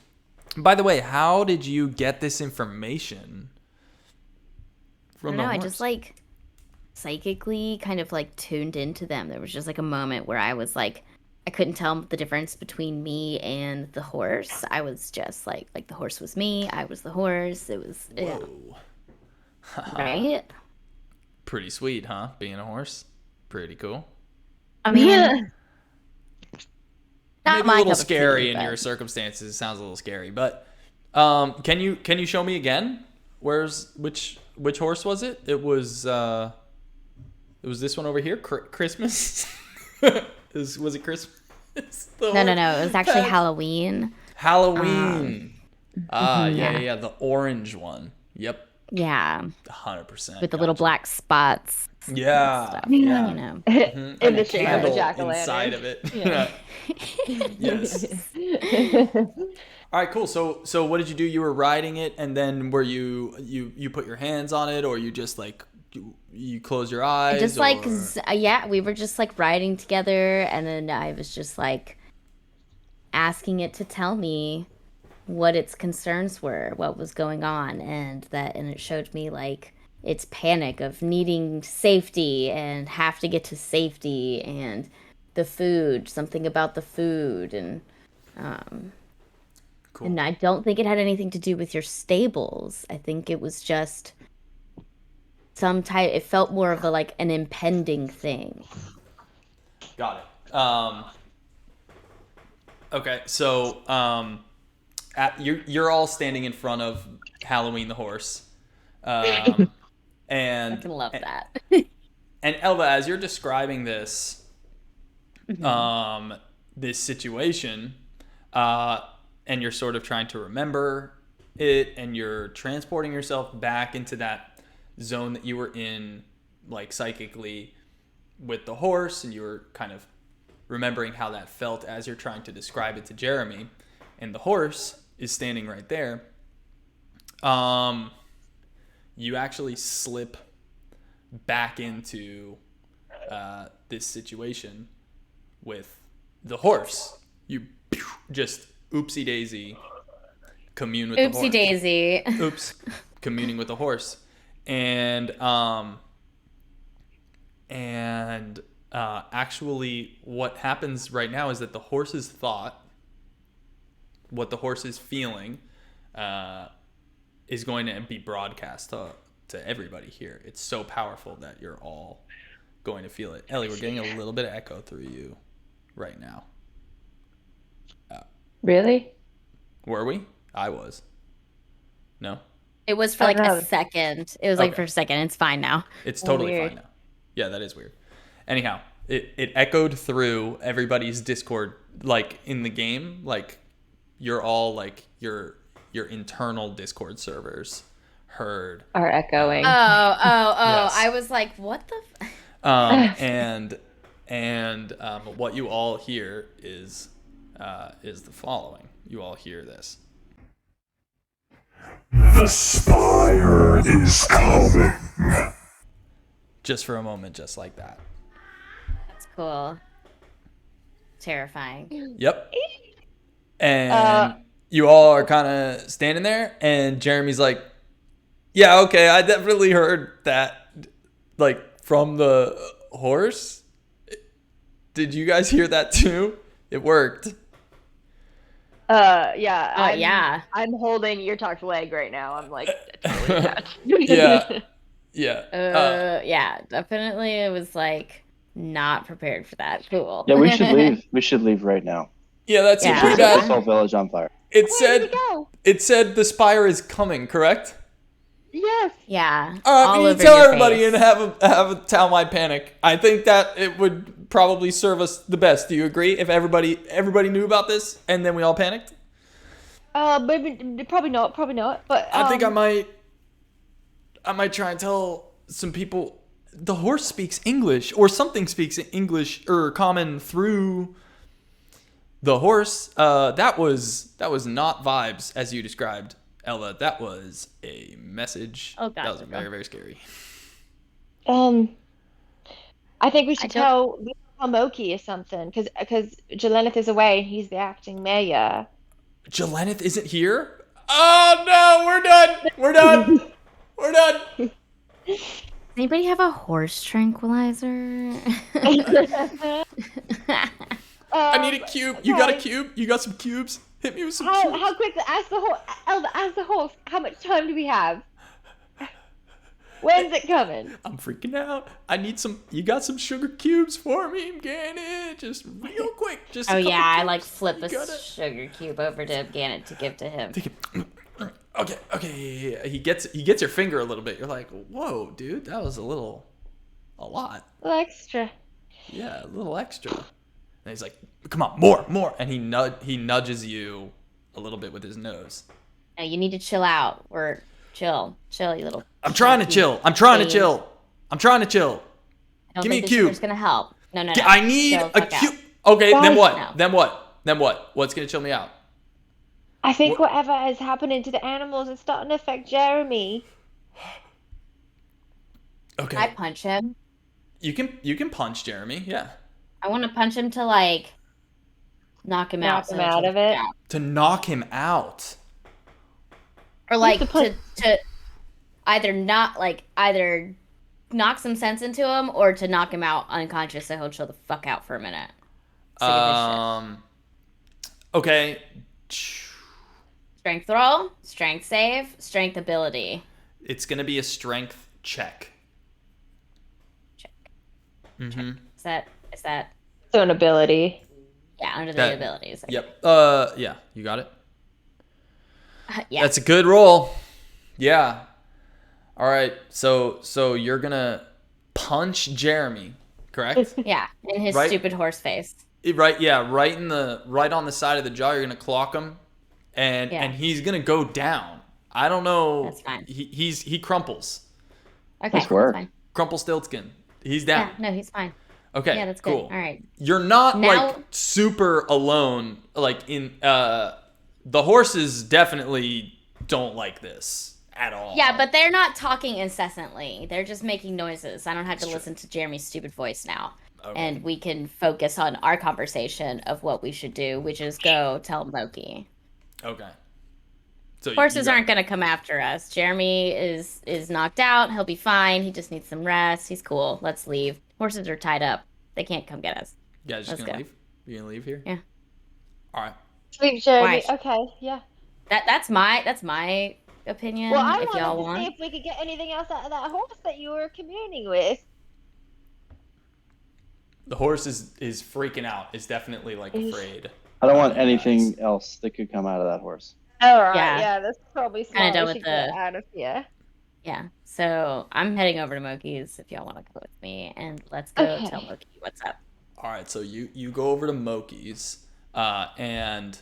By the way, how did you get this information from the horse? I just psychically kind of tuned into them. There was just a moment where I was I couldn't tell the difference between me and the horse. I was just like the horse was me, I was the horse. It was yeah. Right? Pretty sweet, huh? Being a horse. Pretty cool. I mean, maybe a little scary in your circumstances. It sounds a little scary, but can you show me again? Which horse was it? It was this one over here. Christmas. Was it Christmas? No. It was actually Halloween. Halloween. Yeah. The orange one. Yep. Yeah. 100%. With the little black spots. Yeah. Stuff, yeah. Mm-hmm. In the shape of a jack-o'-lantern. Inside of it. Yeah. Yes. All right, cool. So what did you do? You were riding it, and then were you put your hands on it, or you just you close your eyes? Just we were just riding together, and then I was just asking it to tell me what its concerns were, what was going on, and it showed me its panic of needing safety and have to get to safety, and the food, something about the food, and cool. And I don't think it had anything to do with your stables. I think it was just some type. It felt more of an impending thing. Got it. Okay, so you're all standing in front of Halloween the horse, and I can love that. And Elva, as you're describing this, this situation, and you're sort of trying to remember it, and you're transporting yourself back into that zone that you were in, psychically, with the horse, and you were kind of remembering how that felt as you're trying to describe it to Jeremy, and the horse is standing right there. You actually slip back into this situation with the horse. You just oopsie daisy commune with the horse. Oopsie daisy. Oops. Communing with the horse. And actually what happens right now is that the horse's thought, what the horse is feeling, is going to be broadcast to everybody here. It's so powerful that you're all going to feel it. Ellie, we're getting a little bit of echo through you right now. Really? Were we? I was. No? It was for I like don't know. a second. It was like Okay. for a second. It's fine now. It's totally Weird. fine now. Yeah, that is weird. Anyhow, it echoed through everybody's Discord, like in the game. Like you're all like your internal Discord servers heard. Are echoing. Oh. Yes. I was like, what the? And what you all hear is the following. You all hear this. The spire is coming. Just for a moment, just like that. That's cool. Terrifying. Yep. And you all are kind of standing there, and Jeremy's like, yeah, okay, I definitely heard that, like, from the horse. Did you guys hear that too? It worked. Yeah. Yeah. I'm holding your talked leg right now. I'm like totally attached. Yeah. Yeah. Yeah, definitely. It was like not prepared for that. Cool. Yeah, we should leave. We should leave right now. Yeah, that's Yeah. it. Pretty Set bad. this whole village on fire. It Where did said we go? the spire is coming, correct? Yes. Yeah. All all right, over you tell your everybody face. and have a town-wide panic. I think that it would probably serve us the best. Do you agree? If everybody knew about this and then we all panicked? Maybe probably not. But I think I might try and tell some people. The horse speaks English, or something speaks English or common through the horse. That was not vibes as you described, Elva. That was a message. Oh, God. That was very, very scary. I think we should don't- tell Mokey or something because Jelennith is away and he's the acting mayor. Jelennith isn't here? Oh no, we're done. We're done. We're done. Anybody have a horse tranquilizer? I need a cube. You got a cube? You got some cubes? Hit me with some cubes. How quickly? Ask the horse. Elva, ask the horse. How much time do we have? When's it coming? I'm freaking out. I need some. You got some sugar cubes for me, Mgannet? Just real quick. Just. Oh a couple yeah, I cubes. like flip a You got it? sugar cube over to Mgannet to give to him. Take it. Okay. He gets your finger a little bit. You're like, whoa, dude, that was a lot. A little extra. Yeah, a little extra. And he's like, come on, more. And he nudges you a little bit with his nose. No, you need to chill out. Or chill, you little. I'm trying to chill. I'm trying to chill. I don't Give me a think the cube. sugar's gonna help. No. I need Chill the a fuck out. cube. Okay, then Guys, what? no. Then what? What's gonna chill me out? I think whatever is happening to the animals is starting to affect Jeremy. Okay. I punch him. You can punch Jeremy, yeah. I want to punch him to like knock him out. Knock him out of it. To knock him out. Or like You could to either knock some sense into him or to knock him out unconscious so he'll chill the fuck out for a minute. Sick of this shit. Okay. Strength roll, strength save, strength ability. It's gonna be a strength check. Check. Mm-hmm. Is that So an ability. yeah, under the That- abilities. Yep. Yeah, you got it. Yeah. That's a good roll. Yeah. All right. So you're gonna punch Jeremy, correct? Yeah, in his Right? stupid horse face. Right. Yeah. Right on the side of the jaw. You're gonna clock him, and Yeah. he's gonna go down. I don't know. That's fine. He crumples. Okay, Nice work. that's fine. Crumpelstiltskin. He's down. Yeah, no, he's fine. Okay. Yeah, that's good. cool. All right. You're not Now- like super alone. Like in the horses definitely don't like this at all. Yeah, but they're not talking incessantly. They're just making noises. I don't have to That's true. listen to Jeremy's stupid voice now. Okay. And we can focus on our conversation of what we should do, which is go tell Mokey. Okay. So Horses aren't going to come after us. Jeremy is knocked out. He'll be fine. He just needs some rest. He's cool. Let's leave. Horses are tied up. They can't come get us. You guys just Let's gonna go. leave? You gonna leave here? Yeah. All right. Sleep, Jeremy. Why? Okay, yeah. That's my opinion Well, I if y'all wanted to see want. if we could get anything else out of that horse that you were communing with. The horse is freaking out. Is definitely like afraid. I don't of want you anything guys. else that could come out of that horse. All right, Yeah. yeah, that's probably Kinda smart. done We with should get the- out of here. Yeah. So I'm heading over to Mokey's if y'all want to go with me, and let's go Okay. tell Mokey what's up. All right, so you go over to Mokey's, and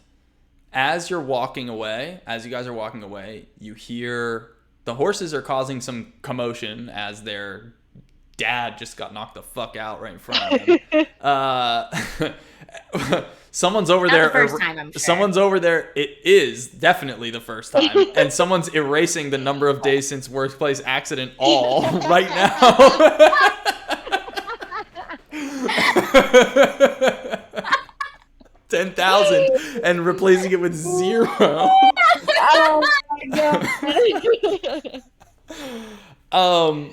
as you guys are walking away, you hear the horses are causing some commotion as their dad just got knocked the fuck out right in front of them. Someone's over Not there. the first time, I'm sure. Someone's over there. It is definitely the first time, and someone's erasing the number of days since workplace accident all right now. 10,000 and replacing it with 0. Oh my god.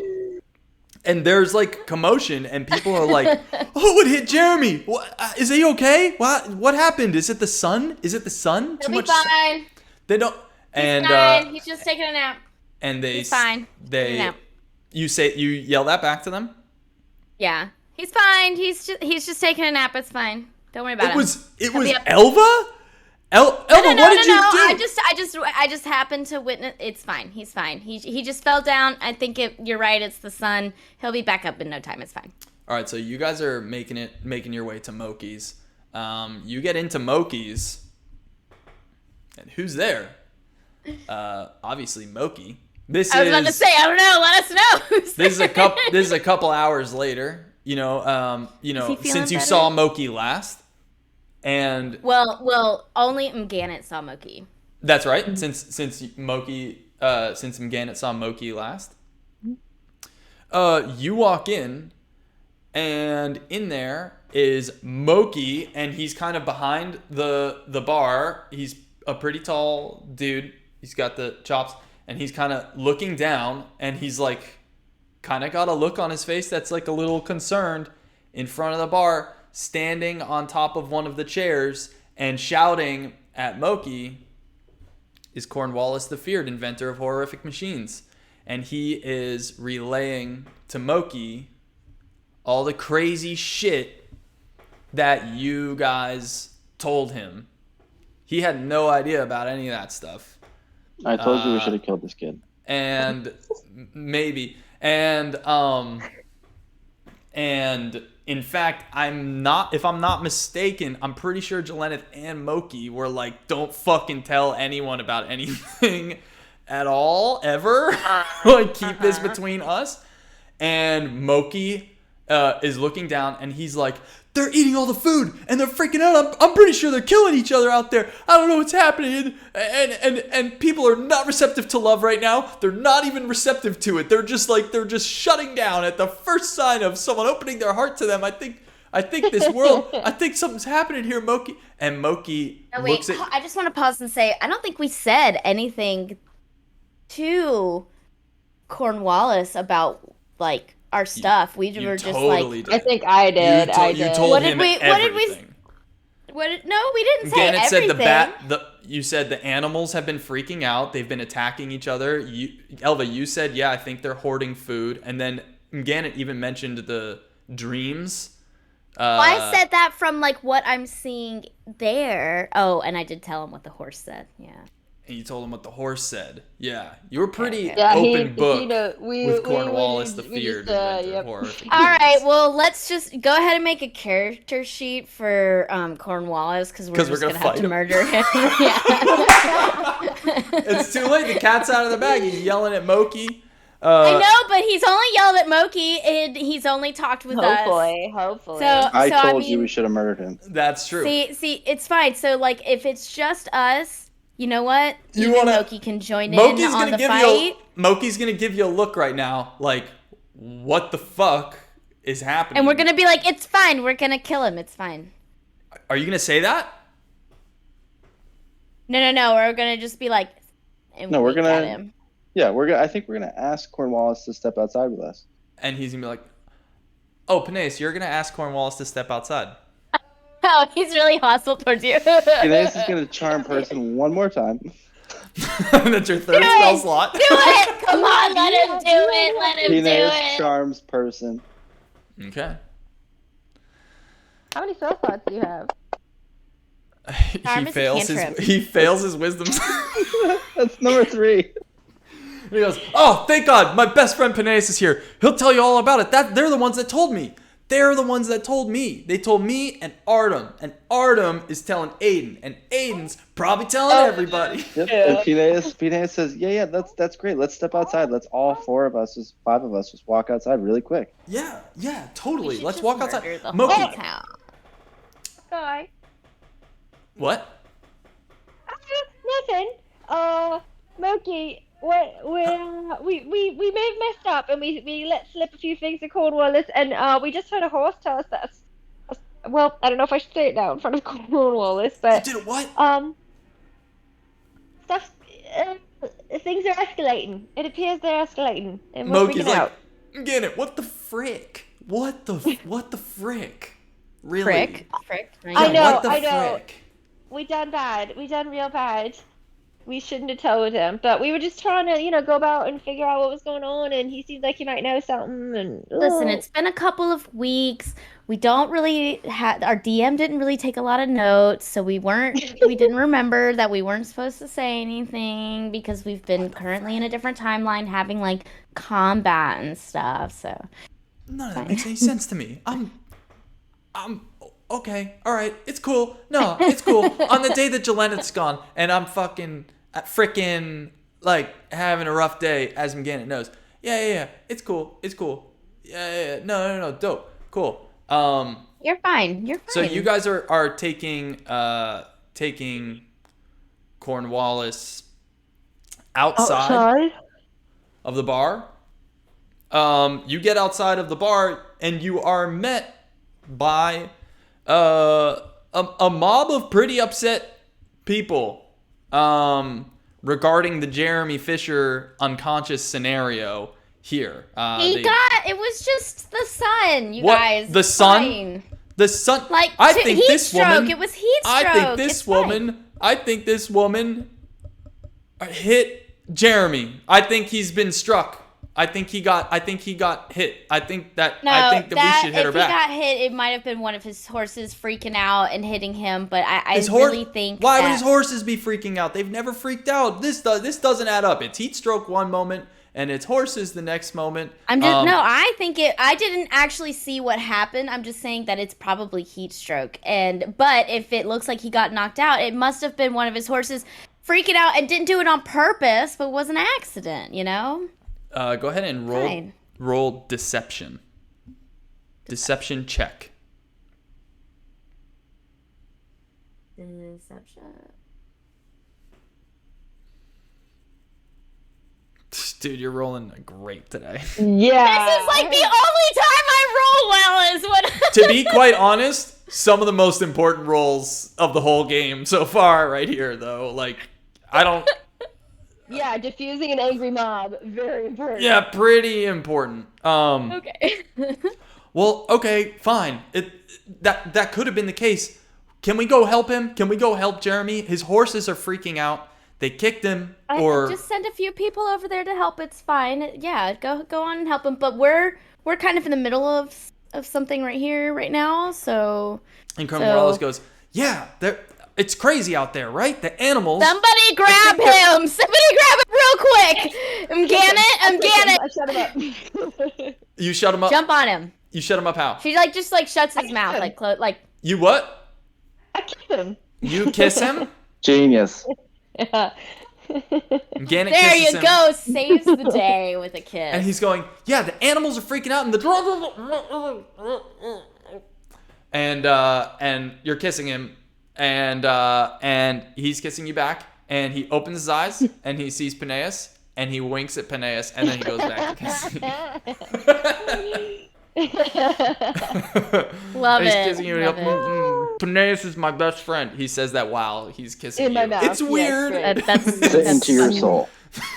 And there's like commotion, and people are like, "Oh, it hit Jeremy. What, is he okay? What happened? Is it the sun? Is it the sun? He'll be fine. They don't. He's And fine. He's just taking a nap. and they He's fine. They nap. you yell that back to them. Yeah, he's fine. He's just taking a nap. It's fine. Don't worry about It him. was be up. Elva. Elva, No, what did you do? I just happened to witness. It's fine. He's fine. He just fell down. I think you're right. It's the sun. He'll be back up in no time. It's fine. All right, so you guys are making your way to Mokey's. You get into Mokey's, and who's there? Obviously Mokey. I was about to say, I don't know. Let us know. Who's This there. is a couple hours later. You know, he feeling since you better? saw Mokey last, and Well, only Mgannet saw Mokey. that's right. Since Mgannet saw Mokey last, you walk in, and in there is Mokey, and he's kind of behind the bar. He's a pretty tall dude. He's got the chops, and he's kind of looking down, and he's like, kind of got a look on his face that's like a little concerned in front of the bar, standing on top of one of the chairs and shouting at Mokey is Cornwallis the Feared, inventor of horrific machines. And he is relaying to Mokey all the crazy shit that you guys told him. He had no idea about any of that stuff. I told you we should have killed this kid. And maybe. And in fact, if I'm not mistaken, I'm pretty sure Jelena and Mokey were like, don't fucking tell anyone about anything at all, ever. Like, keep this between us. And Mokey is looking down, and he's like, they're eating all the food, and they're freaking out. I'm pretty sure they're killing each other out there. I don't know what's happening. And people are not receptive to love right now. They're not even receptive to it. They're just shutting down at the first sign of someone opening their heart to them. I think this world, I think something's happening here, Mokey. And Mokey looks at... I just want to pause and say, I don't think we said anything to Cornwallis about, like, our stuff. We You were just totally like... did. I think I did. You told What him did we- everything. No, we didn't say Mgannet everything. said you said the animals have been freaking out. They've been attacking each other. Elva, you said, yeah, I think they're hoarding food. And then Mgannet even mentioned the dreams. I said that from, like, what I'm seeing there. Oh, and I did tell him what the horse said. Yeah. And you told him what the horse said. Yeah, you were pretty Yeah, open book we with Cornwallis the we Feared, just, inventor of yep. horror. All right, well, let's just go ahead and make a character sheet for Cornwallis because we're just gonna going to have fight to him. murder him. Yeah. It's too late. The cat's out of the bag. He's yelling at Mokey. I know, but he's only yelled at Mokey and he's only talked with us. Hopefully. I So, told you we should have murdered him. That's true. See, it's fine. So, like, if it's just us, you know what? You Even wanna- Mokey can join Mokey's in gonna on the give fight. Mokey's gonna give you a look right now, like, what the fuck is happening? And we're going to be like, it's fine. We're going to kill him. It's fine. Are you gonna say that? No. We're going to just be like, and No, we're wink gonna- at him. Yeah, I think we're gonna ask Cornwallis to step outside with us. And he's gonna be like, "Oh, Penaeus, you're gonna ask Cornwallis to step outside." Oh, he's really hostile towards you. Penaeus is gonna charm person one more time. That's your third spell slot. Do it! Come on, let him do it. Let him do Penaeus it. charms person. Okay. How many spell slots do you have? Charm is a cantrip. He fails his wisdom. That's number 3. And he goes, "Oh, thank God, my best friend Penaeus is here. He'll tell you all about it. They're the ones that told me. They're the ones that told me. They told me and Artem. And Artem is telling Aiden. And Aiden's probably telling everybody." Yep. And Penaeus says, yeah, that's great. Let's step outside. Let's all 5 of us just walk outside really quick. Yeah, totally. We Let's should walk just outside. murder the Mokey. whole town. Guy. What? Nothing. Mokey, we may have messed up and we let slip a few things to Cornwallis, and we just heard a horse tell us that. Well, I don't know if I should say it now in front of Cornwallis, but You did what? stuff. Things are escalating. It appears they're escalating, and we're Mokey's freaking out. like, "Mgannet, what the frick? What the frick? Really? Frick. I know, What the I know. frick? We done bad. We done real bad. We shouldn't have told him, but we were just trying to, go about and figure out what was going on, and he seemed like he might know something. And Listen, it's been a couple of weeks. We don't really our DM didn't really take a lot of notes, so we didn't remember that we weren't supposed to say anything because we've been currently in a different timeline having like combat and stuff. So None of that makes any sense to me. I'm okay. All right. It's cool. No, it's cool. On the day that Jeleneth's gone and I'm frickin' like having a rough day, as Mgannet knows. Yeah. It's cool. Yeah. No. Dope. Cool. you're fine. So you guys are taking Cornwallis outside of the bar. You get outside of the bar and you are met by a mob of pretty upset people regarding the Jeremy Fisher unconscious scenario here. It was just the sun, you guys. The sun? Fine. The sun. Like I think heat this stroke. woman. It was heat stroke. I think this woman hit Jeremy. I think he's been struck. I think he got hit. I think that we should hit her back. If he got hit, it might have been one of his horses freaking out and hitting him. But I His really think why that... would his horses be freaking out? They've never freaked out. This doesn't add up. It's heat stroke one moment and it's horses the next moment. I think I didn't actually see what happened. I'm just saying that it's probably heat stroke. But if it looks like he got knocked out, it must have been one of his horses freaking out and didn't do it on purpose, but was an accident, Go ahead and roll deception. Deception check. Deception. Dude, you're rolling great today. Yeah. This is like the only time I roll well is when... To be quite honest, some of the most important rolls of the whole game so far right here, though. Like, I don't... Yeah, diffusing an angry mob, very important. Yeah, pretty important. Okay. Well, okay, fine. That could have been the case. Can we go help him? Can we go help Jeremy? His horses are freaking out. They kicked him, or just send a few people over there to help. It's fine. Yeah, go on and help him. But we're kind of in the middle of something right here, right now. So. And Cornwallis goes, "Yeah, it's crazy out there, right? The animals." Somebody grab him! Somebody grab him real quick! Mgannet! I shut him up. You shut him up. Jump on him. You shut him up how? She just shuts his mouth like. You what? I kiss him. You kiss him? Genius. Yeah. Mgannet There kisses you him. go, saves the day with a kiss. And he's going, "Yeah, the animals are freaking out, and you're kissing him, and he's kissing you back, and he opens his eyes and he sees Penaeus, and he winks at Penaeus, and then he goes back to kissing you. Love And he's it. kissing you, and Love he it. goes, Penaeus is my best friend. He says that while he's kissing In my you. mouth. It's Yes, weird. great. That's Sit into your soul.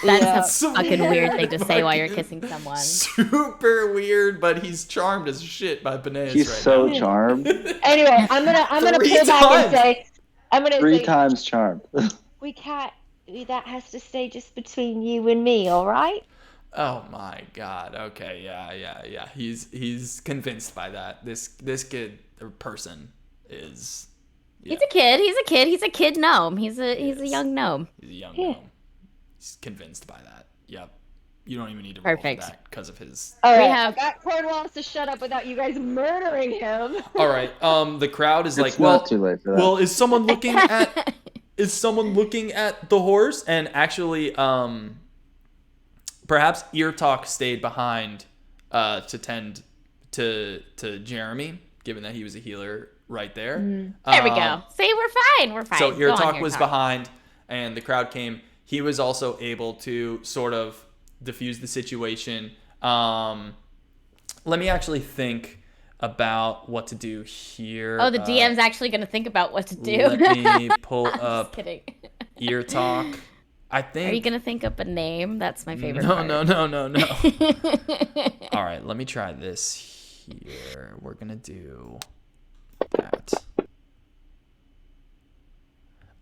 That's Yeah. a fucking weird thing to say while you're kissing someone. Super weird, but he's charmed as shit by Penaeus He's right so now. charmed. Anyway, I'm gonna Three pull back times. and say, I'm gonna 3 say, times charmed. we can't that has to stay just between you and me, all right? Oh my God. Okay. Yeah. He's convinced by that. This kid or person is. Yeah, He's a kid. He's a kid. He's a kid gnome. He's a is. young gnome. He's a young Yeah. gnome. He's convinced by that. Yep. You don't even need to roll for Perfect. that because of his. All right, have- I got Cornwallis to shut up without you guys murdering him. All right. The crowd is like, It's well, not too late for that. well, is someone looking at the horse? And actually, perhaps Ear Talk stayed behind to tend to Jeremy, given that he was a healer right there. There we go. See, we're fine. We're fine. So Go Ear on, Talk Ear was Talk. behind, and the crowd came. He was also able to sort of diffuse the situation. Let me actually think about what to do here. Oh, the DM's actually going to think about what to do. Let me pull Just up kidding. Ear Talk. I think. Are you going to think up a name? That's my favorite No, part. no. All right, let me try this here. We're gonna do that.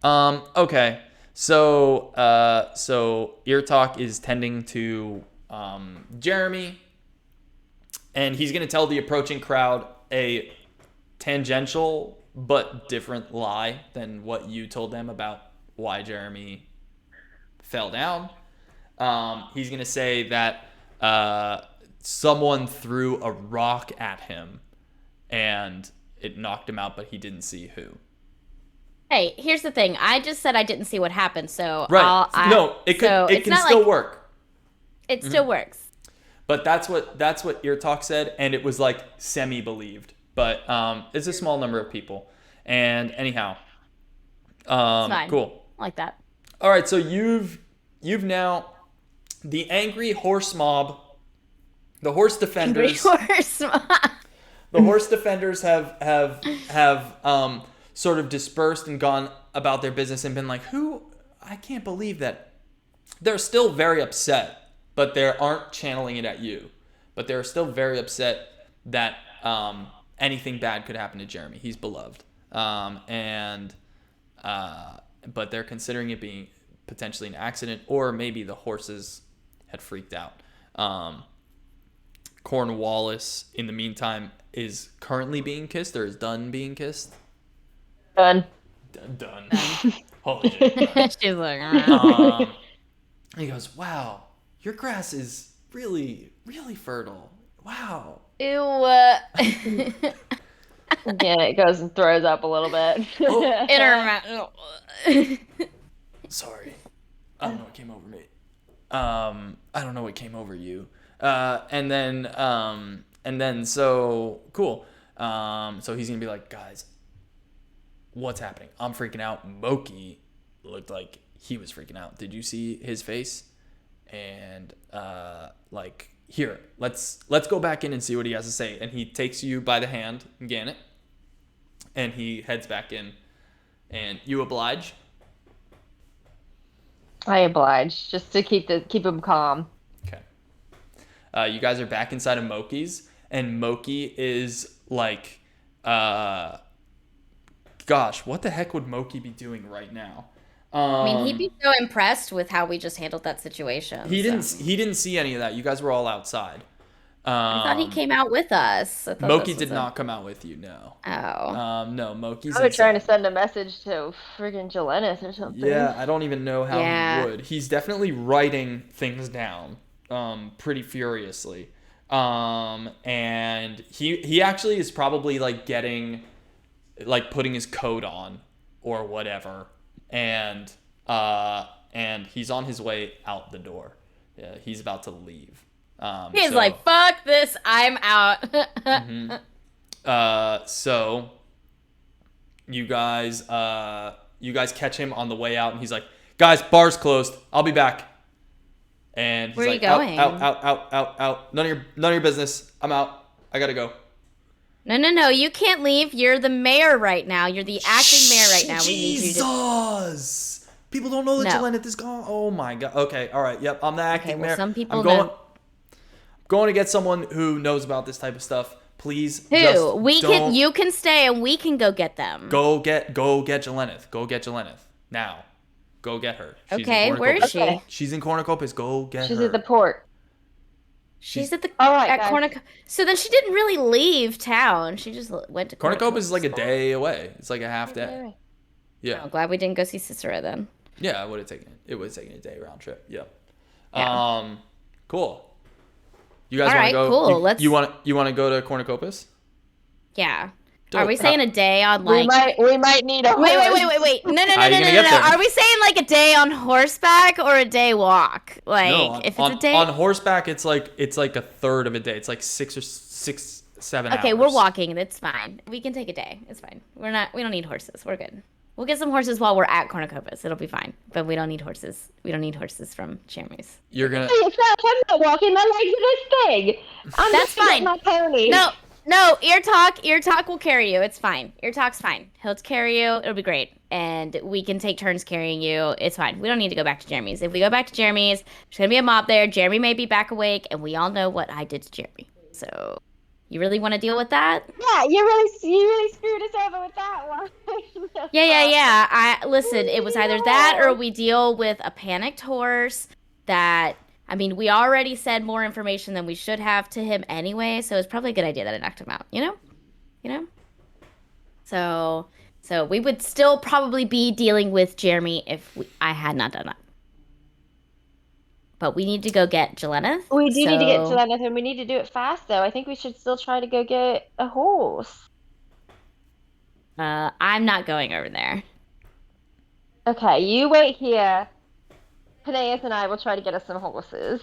Okay. So Ear Talk is tending to Jeremy, and he's gonna tell the approaching crowd a tangential but different lie than what you told them about why Jeremy fell down. He's gonna say that someone threw a rock at him and it knocked him out, but he didn't see who. Hey, here's the thing. I just said I didn't see what happened, so Right. It can not still like- work. It still works. But that's what Ear Talk said, and it was like semi-believed. But it's a small number of people. And anyhow, It's fine. cool. I like that. All right, so you've now the angry horse mob, the horse defenders. The horse defenders have sort of dispersed and gone about their business and been like, I can't believe that. They're still very upset, but they aren't channeling it at you. But they're still very upset that anything bad could happen to Jeremy. He's beloved. But they're considering it being potentially an accident, or maybe the horses had freaked out. Cornwallis, in the meantime, is currently being kissed, or is done being kissed. Done. Done. Holy shit. She's like, He goes, wow, your grass is really, really fertile. Wow. ew. Yeah, it goes and throws up a little bit. Oh. In her mouth. Sorry. I don't know what came over me. I don't know what came over you. And then so cool. So he's gonna be like, guys, what's happening? I'm freaking out. Mokey looked like he was freaking out. Did you see his face? And like, here, let's go back in and see what he has to say. And he takes you by the hand, Mgannet, and he heads back in. And you oblige. I oblige, just to keep him calm. Okay. You guys are back inside of Mokey's, and Mokey is like, gosh, what the heck would Mokey be doing right now? I mean, he'd be so impressed with how we just handled that situation. He so. didn't see any of that. You guys were all outside. I thought he came out with us. I thought Mokey this did was not come out with you. No. Oh. No, Mokey's. I was trying to inside. send a message to friggin' Jelennis or something. Yeah, I don't even know how Yeah. he would. He's definitely writing things down, pretty furiously. And he actually is probably like putting his coat on or whatever, and he's on his way out the door. Yeah, he's about to leave. He's like, fuck this, I'm out. So you guys catch him on the way out, and he's like, guys, bar's closed. I'll be back. And he's Where are like, you going? out. None of your business. I'm out. I gotta go. No, you can't leave. You're the mayor right now. You're the acting mayor right now. We need you to... Jesus! People don't know that No. Jelenith is gone. Oh my god. Okay, all right. Yep, I'm the acting well, mayor. some people I'm going, know. going to get someone who knows about this type of stuff. Please. Who? Don't You can stay and we can go get them. Go get Jelenith. Go get Jelenith now. Go get her. Okay, where is she? Okay. She's in Cornucopis. Go get her. She's at the port. She's at the All right, guys. Cornucopis. So then she didn't really leave town. She just went to Cornucopis is like a day away. It's like a half day. Yeah. I'm glad we didn't go see Cicero then. Yeah, it would have taken a day round trip. Yep. Yeah. Cool. You guys All want to right, go? cool. You want to go to Cornucopis? Yeah. Dope. Are we saying a day on like? We might need a horse. Wait. No. How are you gonna get there? Are we saying like a day on horseback or a day walk? Like No, if it's a day on horseback, it's like a third of a day. It's like 7 hours. Okay, we're walking. It's fine. We can take a day. It's fine. We don't need horses. We're good. We'll get some horses while we're at Cornucopis. It'll be fine. But we don't need horses. We don't need horses from Jeremy's. You're gonna. I'm not walking. My legs are this big. That's fine. My pony. No, ear talk will carry you. It's fine. Ear talk's fine. He'll carry you. It'll be great. And we can take turns carrying you. It's fine. We don't need to go back to Jeremy's. If we go back to Jeremy's, there's going to be a mob there. Jeremy may be back awake, and we all know what I did to Jeremy. So, you really want to deal with that? Yeah, you really screwed us over with that one. Yeah. Listen, it was either that or we deal with a panicked horse that... I mean, we already said more information than we should have to him anyway, so it's probably a good idea that I knocked him out, you know? So we would still probably be dealing with Jeremy if I had not done that. But we need to go get Jelenith. We do need to get Jelenith, and we need to do it fast, though. I think we should still try to go get a horse. I'm not going over there. Okay, you wait here. Penaeus and I will try to get us some horses.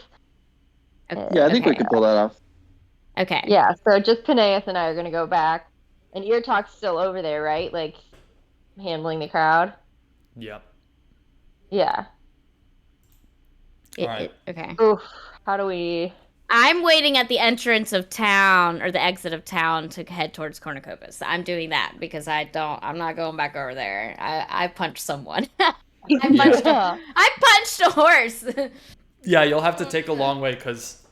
Yeah, I think we could pull that off. Okay. Yeah, so just Penaeus and I are going to go back. And Ear Talk's still over there, right? Like, handling the crowd? Yep. Yeah. Alright. Okay. Oof, how do we... I'm waiting at the entrance of town, or the exit of town, to head towards Cornucopis. I'm doing that because I'm not going back over there. I punched someone. I punched a horse. Yeah, you'll have to take a long way because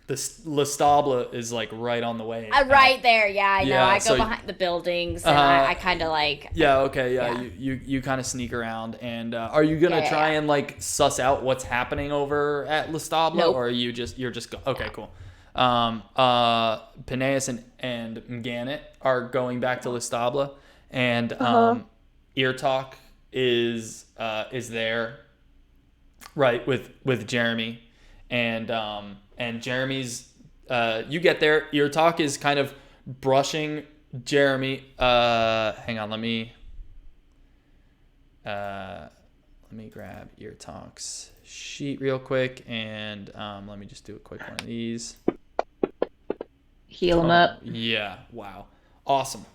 the Lestable is like right on the way. Right there, yeah, I know. Yeah, I go so behind the buildings, and I kind of like. Yeah. Okay. Yeah. You kind of sneak around, and are you gonna try and like suss out what's happening over at Lestable, Nope. or are you're just okay, cool. Penaeus and Mgannet are going back to Lestable, and Ear Talk is there, right, with Jeremy, and Jeremy's you get there. Ear Talk is kind of brushing Jeremy. Hang on, let me grab Ear Talk's sheet real quick, and let me just do a quick one of these. Heal him up. Yeah, wow, awesome.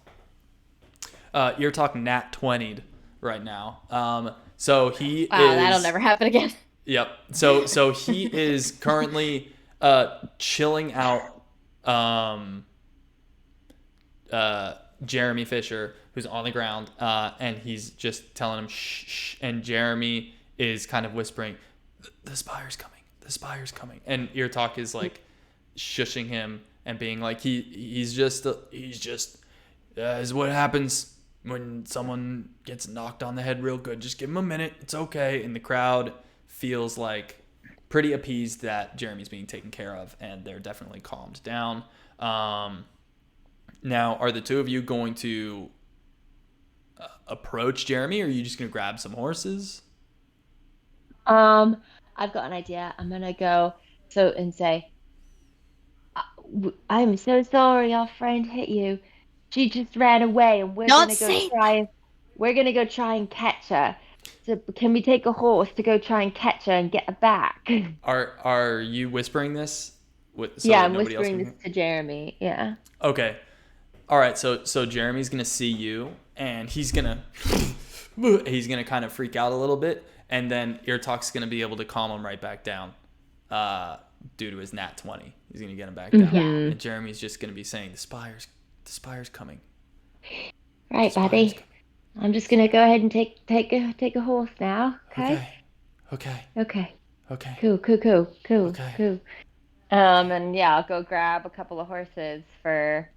Ear Talk nat 20'd right now. So he is. That'll never happen again. Yep. So he is currently chilling out Jeremy Fisher, who's on the ground, and he's just telling him shh, shh, and Jeremy is kind of whispering, the spire's coming, the spire's coming, and Ear Talk is like shushing him and being like, he's just is what happens when someone gets knocked on the head real good. Just give him a minute, it's okay. And the crowd feels like pretty appeased that Jeremy's being taken care of, and they're definitely calmed down. Now, are the two of you going to approach Jeremy, or are you just going to grab some horses? I've got an idea. I'm gonna go and say, I'm so sorry our friend hit you. She just ran away, and we're gonna go try and catch her. So can we take a horse to go try and catch her and get her back? Are you whispering this? I'm whispering this to Jeremy. Yeah. Okay. All right. So Jeremy's gonna see you, and he's gonna kind of freak out a little bit, and then Ear Talk's gonna be able to calm him right back down, due to his nat 20. He's gonna get him back down, and Jeremy's just gonna be saying, the spire's coming. Right, buddy. I'm just gonna go ahead and take a horse now. Okay. Okay. Cool. Okay. Cool. And yeah, I'll go grab a couple of horses for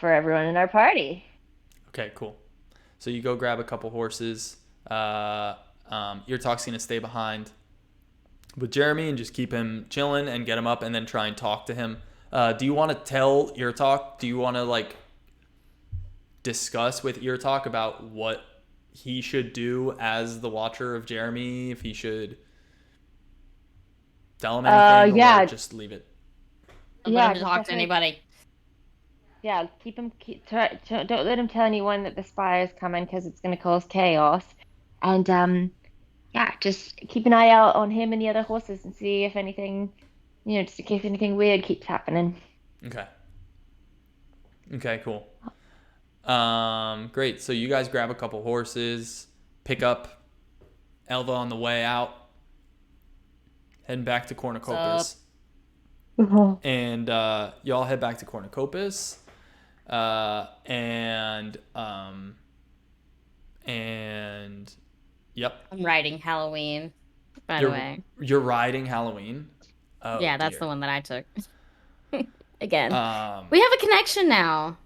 everyone in our party. Okay, cool. So you go grab a couple horses. Eartalk's gonna stay behind with Jeremy and just keep him chilling and get him up and then try and talk to him. Do you want to tell Eartalk? Do you want to like discuss with Eartalk about what he should do as the watcher of Jeremy? If he should tell him anything or just leave it? Don't let him talk to anybody. Yeah, don't let him tell anyone that the spire is coming because it's going to cause chaos. And just keep an eye out on him and the other horses and see if anything, just in case anything weird keeps happening. Okay, cool. Great. So you guys grab a couple horses, pick up Elva on the way out, heading back to Cornucopis. And y'all head back to Cornucopis. And yep. I'm riding Halloween, by the way. You're riding Halloween? Oh, yeah, that's the one that I took. Again. We have a connection now.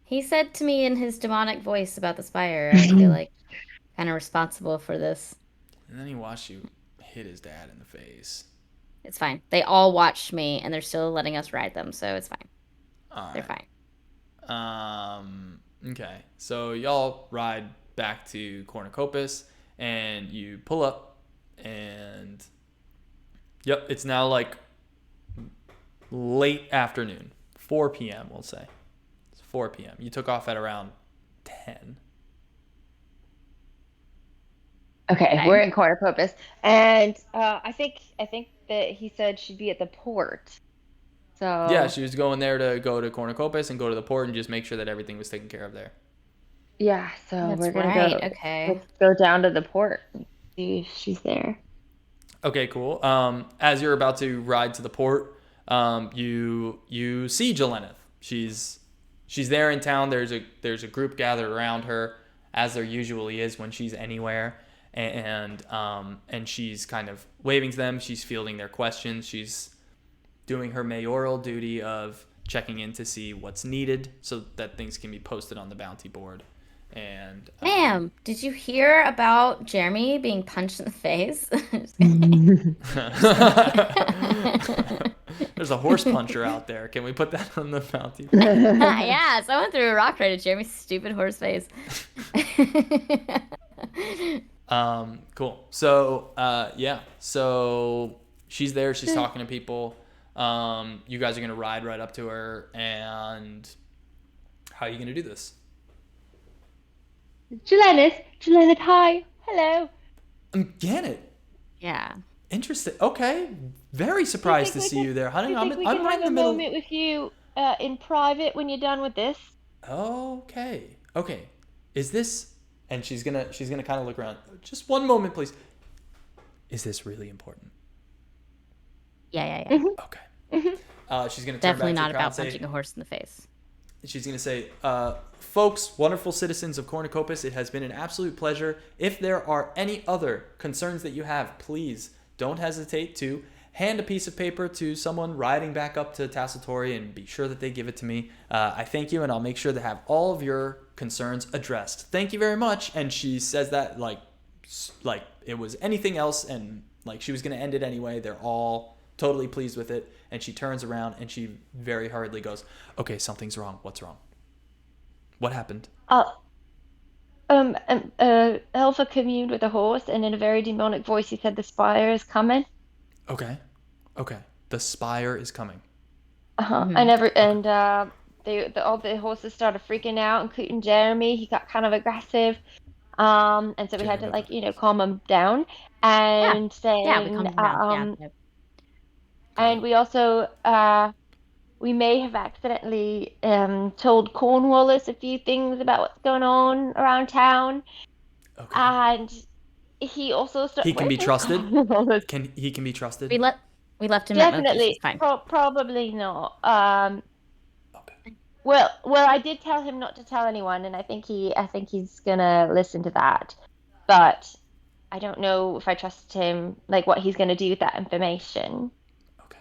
He said to me in his demonic voice about the spire, I feel like kind of responsible for this. And then he watched you hit his dad in the face. It's fine. They all watched me, and they're still letting us ride them, so it's fine. They're fine. Okay. So y'all ride back to Cornucopis, and you pull up, and yep, it's now like late afternoon, 4 p.m. we'll say. It's 4 p.m. You took off at around 10. Okay, we're in Cornucopis, and I think that he said she'd be at the port. So yeah, she was going there to go to Cornucopis and go to the port and just make sure that everything was taken care of there. Yeah, so That's we're gonna right. go. Okay. Let's go down to the port and see if she's there. Okay, cool. As you're about to ride to the port, you see Jelennith. She's there in town. There's a group gathered around her, as there usually is when she's anywhere, and she's kind of waving to them. She's fielding their questions. She's doing her mayoral duty of checking in to see what's needed so that things can be posted on the bounty board. And Ma'am, did you hear about Jeremy being punched in the face? there's a horse puncher out there. Can we put that on the bounty board? Yeah, someone threw a rock right at Jeremy's stupid horse face. Cool. So so she's there. She's talking to people. You guys are gonna ride right up to her, and how are you gonna do this? Jelennith, hi, hello. Mgannet. Yeah. Interesting. Okay. Very surprised to see you there, honey. I'm we right can in have the a middle. moment with you in private when you're done with this? Okay. Is this? And she's gonna kind of look around. Just one moment, please. Is this really important? Yeah. Okay. She's gonna turn Definitely back not to the crowd about and say, punching a horse in the face. she's going to say, folks, wonderful citizens of Cornucopis, it has been an absolute pleasure. If there are any other concerns that you have, please don't hesitate to hand a piece of paper to someone riding back up to Tasseltori and be sure that they give it to me. I thank you, and I'll make sure to have all of your concerns addressed. Thank you very much. And she says that like it was anything else, and like she was going to end it anyway. They're all totally pleased with it. And she turns around and she very hurriedly goes, okay, something's wrong. What's wrong? What happened? Elva communed with a horse, and in a very demonic voice, he said, "The spire is coming." Okay. The spire is coming. And all the horses started freaking out, including Jeremy. He got kind of aggressive, and so we had to calm him down. And we calmed him down. And we also we may have accidentally told Cornwallis a few things about what's going on around town. Okay. And he also started. He can be trusted. He can be trusted. We left him Definitely. at Mokey's. Probably not. Okay. Well, I did tell him not to tell anyone, and I think he's gonna listen to that. But I don't know if I trust him, like what he's gonna do with that information. Okay.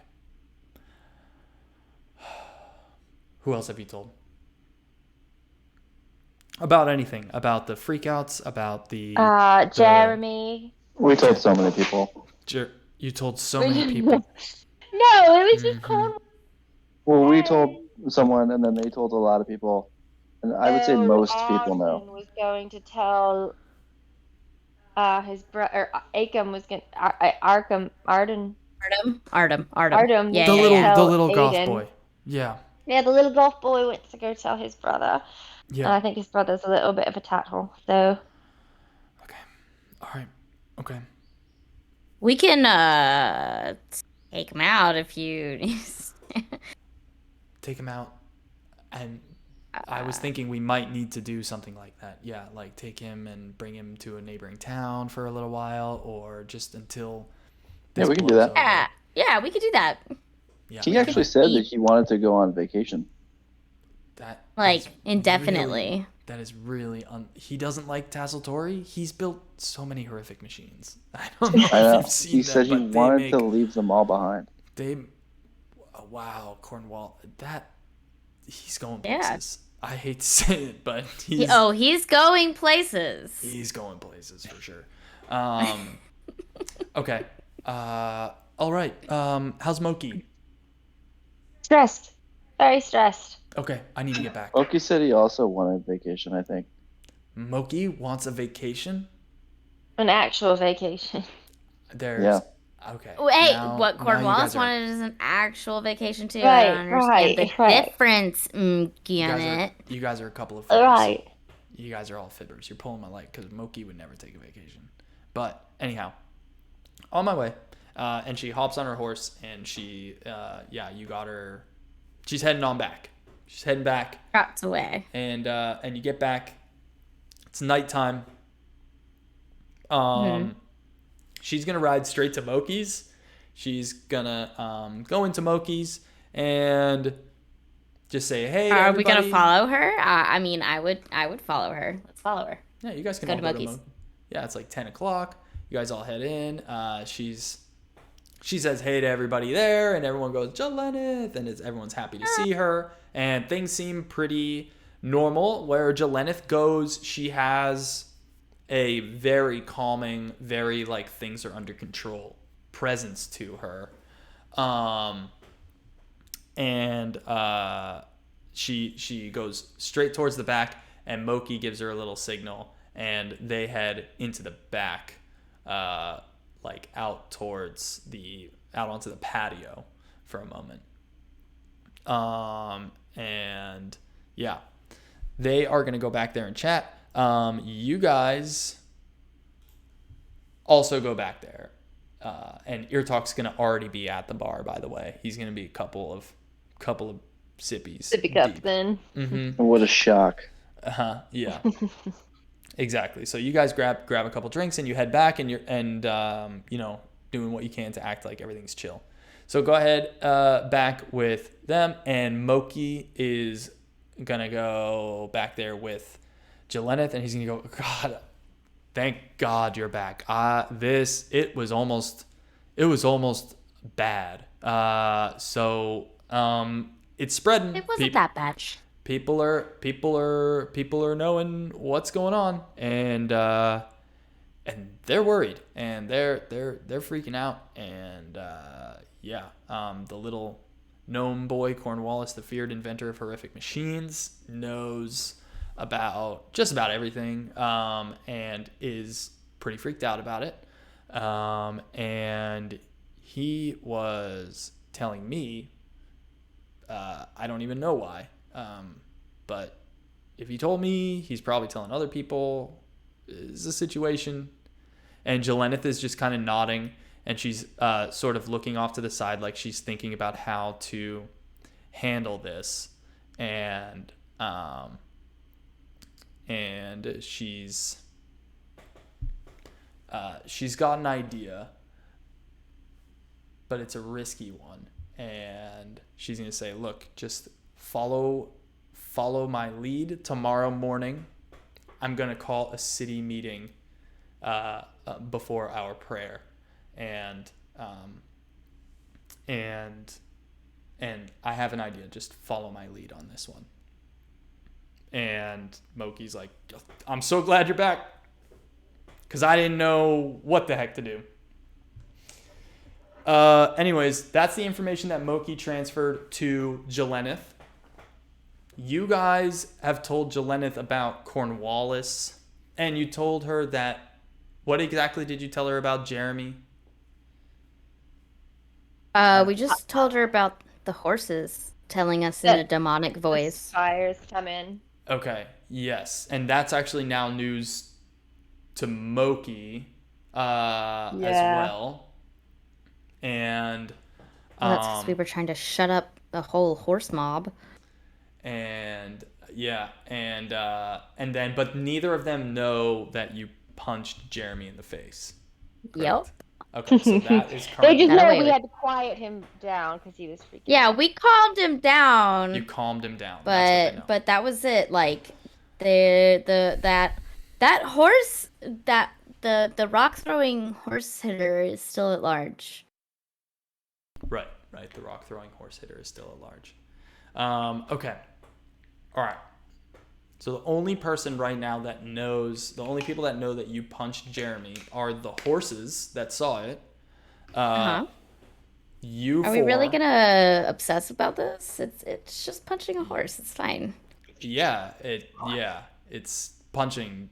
Who else have you told? About anything, about the freakouts, about the Jeremy. We told so many people. You told so many people. No, it was just Mhm. Cornwallis. Well, we told someone, and then they told a lot of people, and I would say most people know. Arden was going to tell his brother. Acom was going. Arkham. Arden. Artem. Artem Yeah, was The going to yeah, yeah. tell little goth Aiden. boy. Yeah. Yeah, the little golf boy went to go tell his brother. And Yeah. I think his brother's a little bit of a tathole. So Okay. All right. Okay. We can take him out if you. Take him out. And I was thinking we might need to do something like that. Yeah, like take him and bring him to a neighboring town for a little while, or just until. Yeah, we can do that. Yeah, we could do that. Yeah. He actually said that he wanted to go on vacation. Like indefinitely. That is really he doesn't like Tasseltori. He's built so many horrific machines. I don't know I know. if you've seen He that, said he but wanted to leave them all behind. Wow, Cornwall. He's going Yeah. places. I hate to say it, but He's going places. He's going places for sure. Okay. All right. How's Mokey? stressed, very stressed. Okay, I need to get back. Oki said he also wanted vacation, I think. Mokey wants a vacation? An actual vacation. Yeah. Okay. Wait, now what you Cornwallis guys are- wanted is an actual vacation too. Right, I don't understand the right. difference, You Mgannet. guys are a couple of fibbers. Right. You guys are all fibbers. You're pulling my leg because Mokey would never take a vacation. But anyhow, on my way, and she hops on her horse and she, you got her. She's heading on back. She's heading back. Trots away. And you get back. It's nighttime. She's gonna ride straight to Mokey's. She's gonna go into Mokey's and just say, "Hey, Are we everybody." gonna follow her? I mean, I would follow her. Let's follow her. Yeah, you guys can Go all to go to Mokey's. Mokey. Yeah, it's like 10 o'clock. You guys all head in. She says hey to everybody there, and everyone goes, Jelennith, and everyone's happy to see her. And things seem pretty normal. Where Jelennith goes, she has a very calming, very like things are under control presence to her. She goes straight towards the back, and Mokey gives her a little signal, and they head into the back, like out onto the patio for a moment. And yeah, they are gonna go back there and chat. You guys also go back there, and Eartalk's gonna already be at the bar. By the way, he's gonna be a couple of sippies. Sippy cups deep. then. Mm-hmm. What a shock. Yeah. Exactly. So you guys grab a couple drinks and you head back, and you're doing what you can to act like everything's chill. So go ahead back with them, and Mokey is gonna go back there with Jelennith, and he's gonna go, God, thank God you're back. It was almost bad. It's spreading. It wasn't that bad. People are knowing what's going on, and they're worried, and they're freaking out, and the little gnome boy Cornwallis, the feared inventor of horrific machines, knows about just about everything, and is pretty freaked out about it, and he was telling me, I don't even know why. But if he told me, he's probably telling other people. Is a situation, and Jelennith is just kind of nodding, and she's sort of looking off to the side, like she's thinking about how to handle this, and she's got an idea, but it's a risky one, and she's gonna say, "Look, just follow my lead. Tomorrow morning, I'm going to call a city meeting before our prayer. And I have an idea. Just follow my lead on this one." And Mokey's like, I'm so glad you're back. Because I didn't know what the heck to do. Anyways, that's the information that Mokey transferred to Jelennith. You guys have told Jelennith about Cornwallis. And you told her that... What exactly did you tell her about Jeremy? We just told her about the horses telling us in a demonic voice. Spires come in. Okay, yes. And that's actually now news to Mokey as well. And Well, that's because we were trying to shut up the whole horse mob. And yeah, and then but neither of them know that you punched Jeremy in the face. Yep. Okay, so that is They current. just Got know away we with- had to quiet him down because he was freaking Yeah, out. we calmed him down. You calmed him down. That's what they know. But that was it. Like that horse, the rock throwing horse hitter is still at large. Right. The rock throwing horse hitter is still at large. Okay. All right. So the only person right now that knows, the only people that know that you punched Jeremy are the horses that saw it. You Are we really gonna obsess about this? It's just punching a horse. It's fine. Yeah, it's punching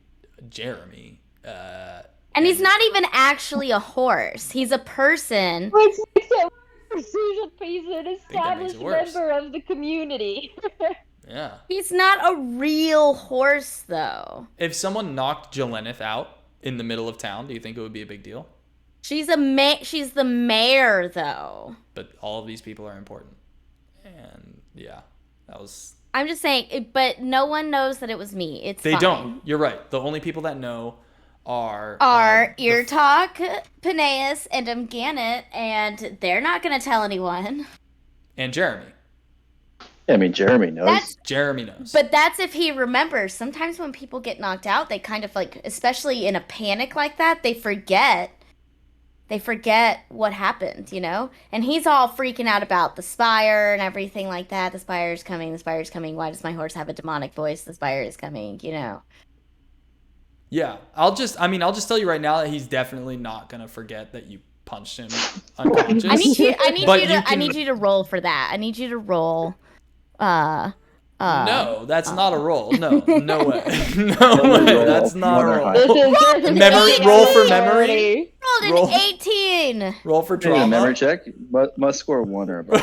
Jeremy. And he's not even actually a horse. He's a person. Which makes it worse. He's an makes established it worse. member of the community. Yeah. He's not a real horse, though. If someone knocked Jelennith out in the middle of town, do you think it would be a big deal? She's the mayor, though. But all of these people are important. And yeah, that was... I'm just saying, but no one knows that it was me. It's They fine. don't. You're right. The only people that know are Ear Talk, Penaeus, and Mgannet, and they're not going to tell anyone. and Jeremy. I mean, Jeremy knows. Jeremy knows. But that's if he remembers. Sometimes when people get knocked out, they kind of like, especially in a panic like that, they forget what happened, you know? And he's all freaking out about the spire and everything like that. The spire's coming. Why does my horse have a demonic voice? The spire is coming, you know? Yeah, I'll just tell you right now that he's definitely not gonna forget that you punched him unconscious. I need you to roll for that. I need you to roll. No, that's not a roll. No way. No way. That's not a roll. This is Memory roll for memory. Rolled an 18. Roll for Maybe a trauma. memory check. Must score 1 or above.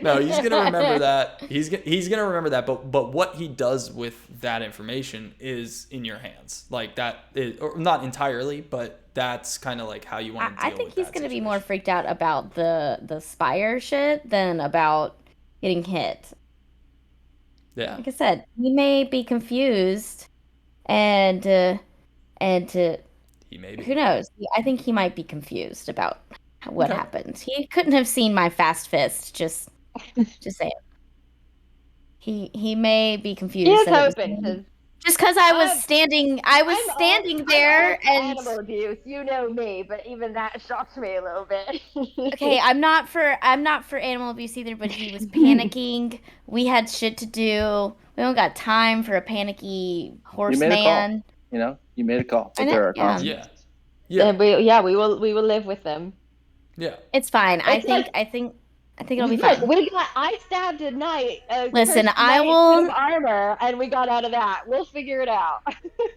No, he's gonna remember that. He's gonna remember that. But what he does with that information is in your hands. Like that is, or not entirely, but that's kind of like how you want to deal I with think he's that gonna be situation. more freaked out about the spire shit than about getting hit. Yeah. Like I said, he may be confused, and He may be. who knows? I think he might be confused about what Okay. happened. He couldn't have seen my fast fist. Just saying. He may be confused. Here's that it was hoping, me. 'cause Just because I was I'm- standing I'm there, all and animal abuse. You know me, but even that shocked me a little bit. okay, I'm not for animal abuse either. But he was panicking. We had shit to do. We don't got time for a panicky horseman. You know, you made a call, but I know, there are yeah. consequences. Yeah. we will live with them. Yeah. It's fine. I It's think it'll be Look, fine. I stabbed a knight. Listen, cursed I knight will- with armor, and we got out of that. We'll figure it out.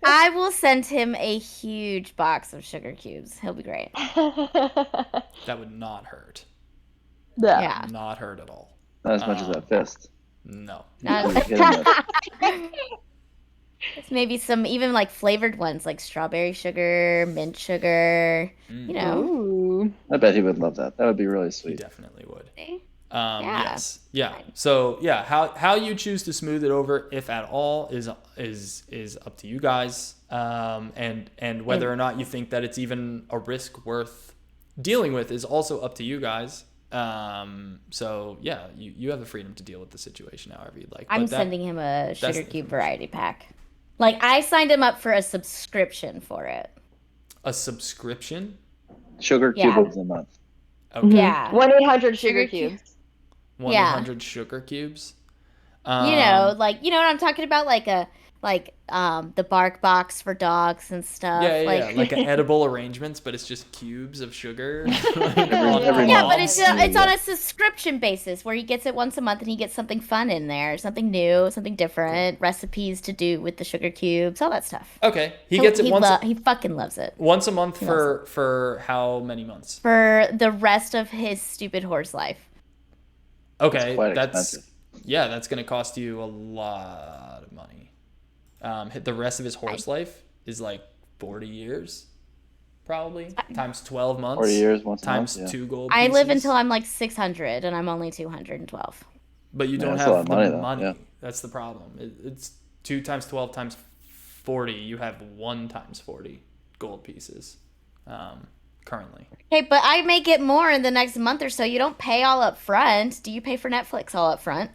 I will send him a huge box of sugar cubes. He'll be great. That would not hurt. Yeah. Not hurt at all. Not as much as that fist. No. Not- You hit him with. It's maybe some even like flavored ones like strawberry sugar, mint sugar. Mm. You know. Ooh. I bet he would love that. That would be really He sweet. definitely would. Yeah. Yes. Yeah. So yeah, how you choose to smooth it over, if at all, is up to you guys. And whether or not you think that it's even a risk worth dealing with is also up to you guys. So yeah, you have the freedom to deal with the situation however you'd like. I'm But that- sending him a that's sugar the cube information. variety pack. Like I signed him up for a subscription for it. a subscription. Sugar Yeah. cubes a month. Okay. Yeah. 1-800 sugar Sugar cubes. 1-800 sugar cubes. Like you know what I'm talking about, like the bark box for dogs and stuff. Yeah, like an edible arrangements, but it's just cubes of sugar. Every Yeah, month. but it's on a subscription basis where he gets it once a month and he gets something fun in there, something new, something different, recipes to do with the sugar cubes, all that stuff. Okay, he gets it once. He fucking loves it. Once a month for how many months? For the rest of his stupid horse life. Okay, quite expensive. That's gonna cost you a lot of money. The rest of his horse life is like 40 years, probably times 12 months. 40 years, once a times month, yeah. 2 gold. I pieces. live until I'm like 600, and I'm only 212. But you don't that's a lot have of the money, money. though. Yeah. That's the problem. It's 2 times 12 times 40. You have 1 times 40 gold pieces currently. Hey, but I may get more in the next month or so. You don't pay all up front. Do you pay for Netflix all up front?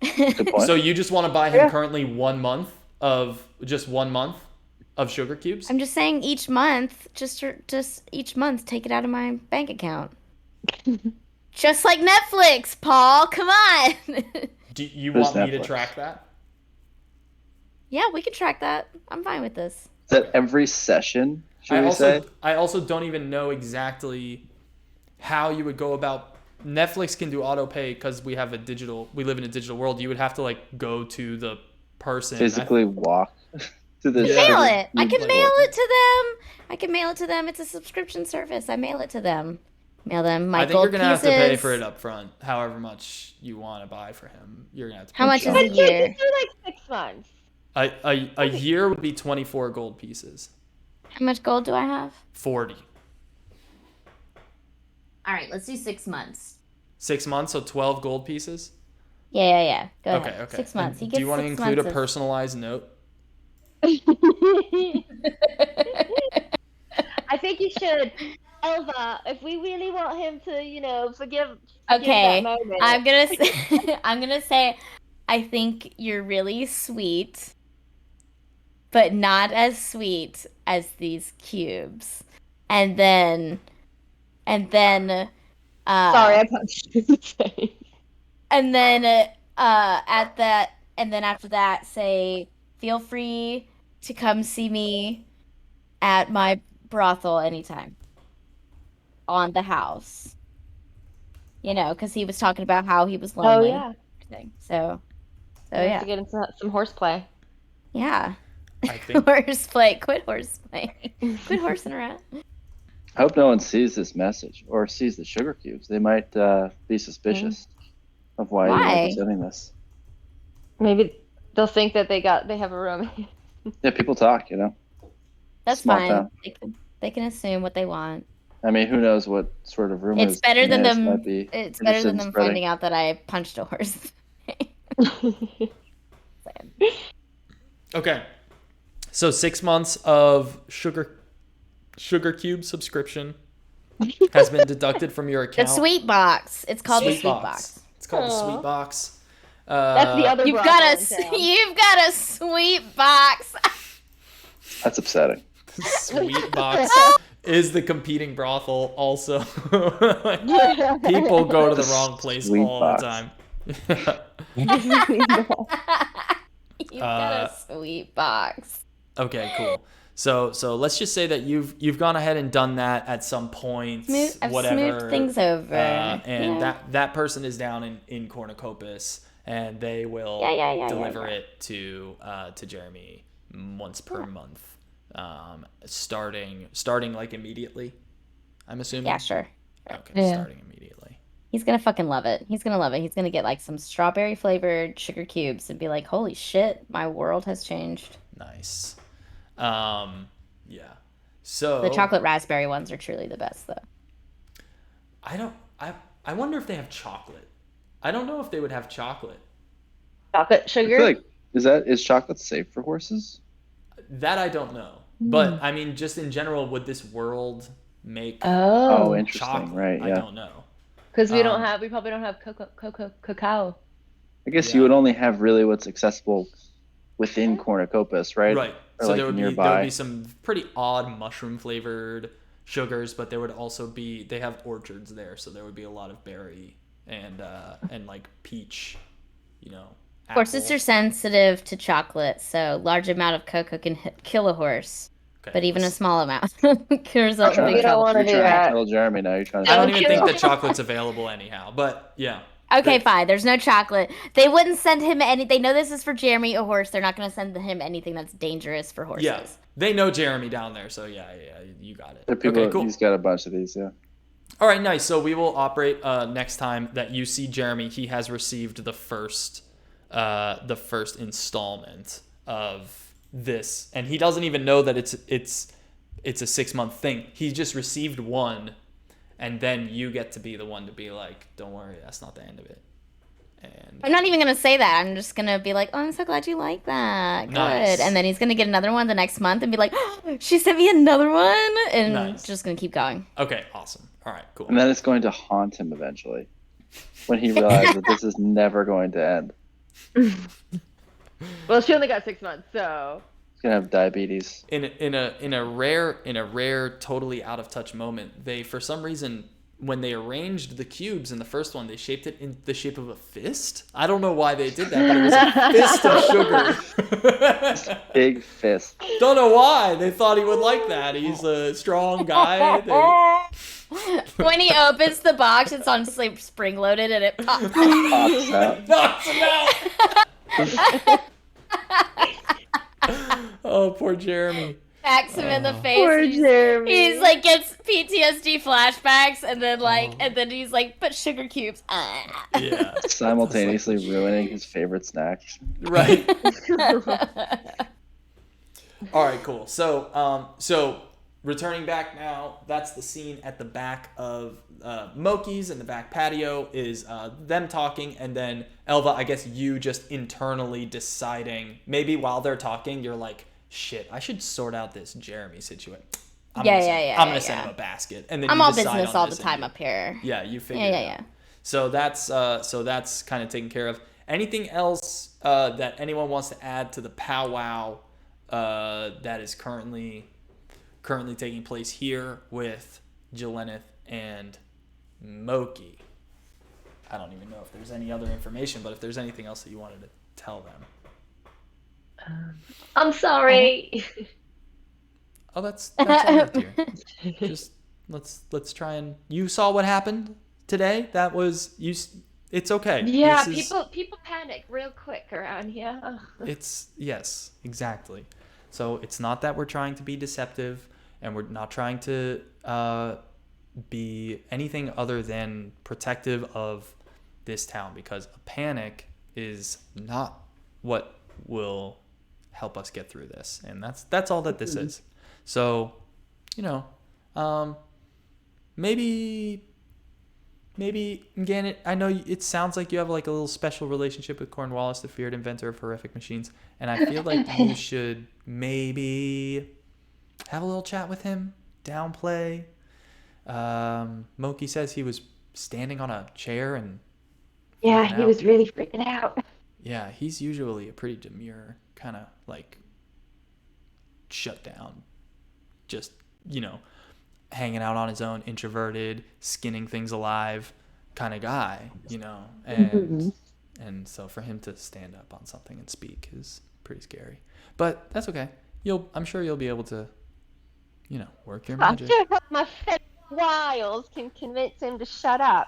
Good point. So you just want to buy him currently 1 month of sugar cubes? I'm just saying each month, just each month, take it out of my bank account. Just like Netflix, Paul. Come on. Do you Who's want me to Netflix? track that? Yeah, we can track that. I'm fine with this. Is that every session, should we say? I also don't even know exactly how you would go about. Netflix can do auto pay because we live in a digital world. You would have to like go to the person. Physically walk to the Mail it. I can Like, mail it to them. It's a subscription service. I mail it to them. Mail them my I think gold you're gonna have to pay pieces. for it up front. However much you want to buy for him, you're gonna have to. How pay much for is it. a year? Just do like 6 months. A year would be 24 gold pieces. How much gold do I have? 40. All right, let's do 6 months. 6 months, so 12 gold pieces. Yeah. Go Okay, ahead. okay. 6 months. He And gets do you want to 6 include a months of- personalized note? I think you should. Elva, if we really want him to, forgive Okay, that moment. I'm gonna say, I think you're really sweet, but not as sweet as these cubes. And then, Sorry, I punched you in the face. and then, and then after that, say, feel free to come see me at my brothel anytime on the house. Because he was talking about how he was Oh lonely. yeah. Everything. So We have yeah. to get into some horseplay. Yeah. I think. Horseplay. Quit horseplay. Quit horsing around. I hope no one sees this message or sees the sugar cubes. They might be suspicious of why you might be sending this. Maybe they'll think that they have a romance. Yeah, people talk, That's Small fine. town. They can assume what they want. I mean, who knows what sort of rumors It's better than Penaeus them. might be It's better interested than in them spreading. finding out that I punched a horse. Okay. So 6 months of sugar cube subscription has been deducted from your account. The sweet box. It's called the Sweet sweet box. box. It's called the sweet box. That's the other You've brothel got in town. you've got a sweet box. That's upsetting. Sweet box is the competing brothel. Also, people go to the wrong place Sweet all box. the time. You've got a sweet box. Okay, cool. So let's just say that you've gone ahead and done that at some point. I've whatever, smoothed things over. and that person is down in Cornucopis, and they will deliver it to Jeremy once per month, starting like immediately. I'm assuming. Yeah, sure. Okay, starting immediately. He's gonna fucking love it. He's gonna love it. He's gonna get like some strawberry flavored sugar cubes and be like, "Holy shit, my world has changed." Nice. Yeah. So The chocolate raspberry ones are truly the best, though. I wonder if they have chocolate. I don't know if they would have chocolate. Chocolate I sugar. feel like is chocolate safe for horses? That I don't know. But I mean, just in general, would this world make Oh, interesting. chocolate? Right, I yeah. don't know. Because we probably don't have cacao. I guess Yeah. you would only have really what's accessible within Cornucopis, right? Right. Or So like there would nearby. be some pretty odd mushroom flavored sugars, but there would also be they have orchards there, so there would be a lot of berry and like peach, Horses apple. are sensitive to chocolate, so large amount of cocoa can kill a horse. Okay, But even a let's- small amount can result in You big don't trouble. wanna You're do trying that. to kill Jeremy now. You're trying to I don't Don't even think kill- the chocolate's available anyhow. But yeah. Okay, They- fine. There's no chocolate. They wouldn't send him any. They know this is for Jeremy, a horse. They're not going to send him anything that's dangerous for horses. Yeah, they know Jeremy down there, so yeah, you got it. There are people, Okay, cool. He's got a bunch of these, yeah. All right, nice. So we will operate next time that you see Jeremy. He has received the first installment of this, and he doesn't even know that it's a 6-month thing. He just received one, and then you get to be the one to be like, "Don't worry, that's not the end of it." And I'm not even going to say that. I'm just going to be like, oh, I'm so glad you like that. Good. Nice. And then he's going to get another one the next month and be like, oh, she sent me another one. And Nice. just going to keep going. okay, awesome. All right, cool. And then it's going to haunt him eventually when he realizes that this is never going to end. Well, she only got 6 months, so. He's going to have diabetes. In a rare totally out of touch moment, they for some reason when they arranged the cubes in the first one, they shaped it in the shape of a fist. I don't know why they did that, but it was a fist of sugar. Big fist. Don't know why they thought he would like that. He's a strong guy. When he opens the box, it's on spring loaded and it pops. Pops out. Knocks him out. Oh, poor Jeremy. Smacks him in the face. Poor and Jeremy. He's like gets PTSD flashbacks, and then he's like, but sugar cubes. Ah. Yeah. Simultaneously ruining his favorite snack. Right. All right, cool. So returning back now, that's the scene at the back of Mokey's in the back patio is them talking, and then Elva, I guess you just internally deciding, maybe while they're talking, you're like, shit, I should sort out this Jeremy situation. I'm gonna send him a basket, and then I'm you all decide business on all the this and time you- up here. Yeah, you figure. Yeah. it out. So that's kind of taken care of. Anything else that anyone wants to add to the powwow that is currently taking place here with Jelennith and Mokey? I don't even know if there's any other information, but if there's anything else that you wanted to tell them. I'm sorry. Oh, that's all right, dear. Just let's try and. You saw what happened today. That was you. It's okay. Yeah, This is- people panic real quick around here. Ugh. It's yes, exactly. So it's not that we're trying to be deceptive, and we're not trying to be anything other than protective of this town, because a panic is not what will help us get through this, and that's all that this is. So, maybe Mgannet, I know it sounds like you have like a little special relationship with Cornwallis, the feared inventor of horrific machines, and I feel like you should maybe have a little chat with him, downplay. Mokey says he was standing on a chair and Yeah, freaking he out. was really freaking out. Yeah, he's usually a pretty demure, kind of like shut down, just, hanging out on his own, introverted, skinning things alive kind of guy, and so for him to stand up on something and speak is pretty scary. But that's okay. I'm sure you'll be able to, work your I'm magic. sure my friend Wiles can convince him to shut up.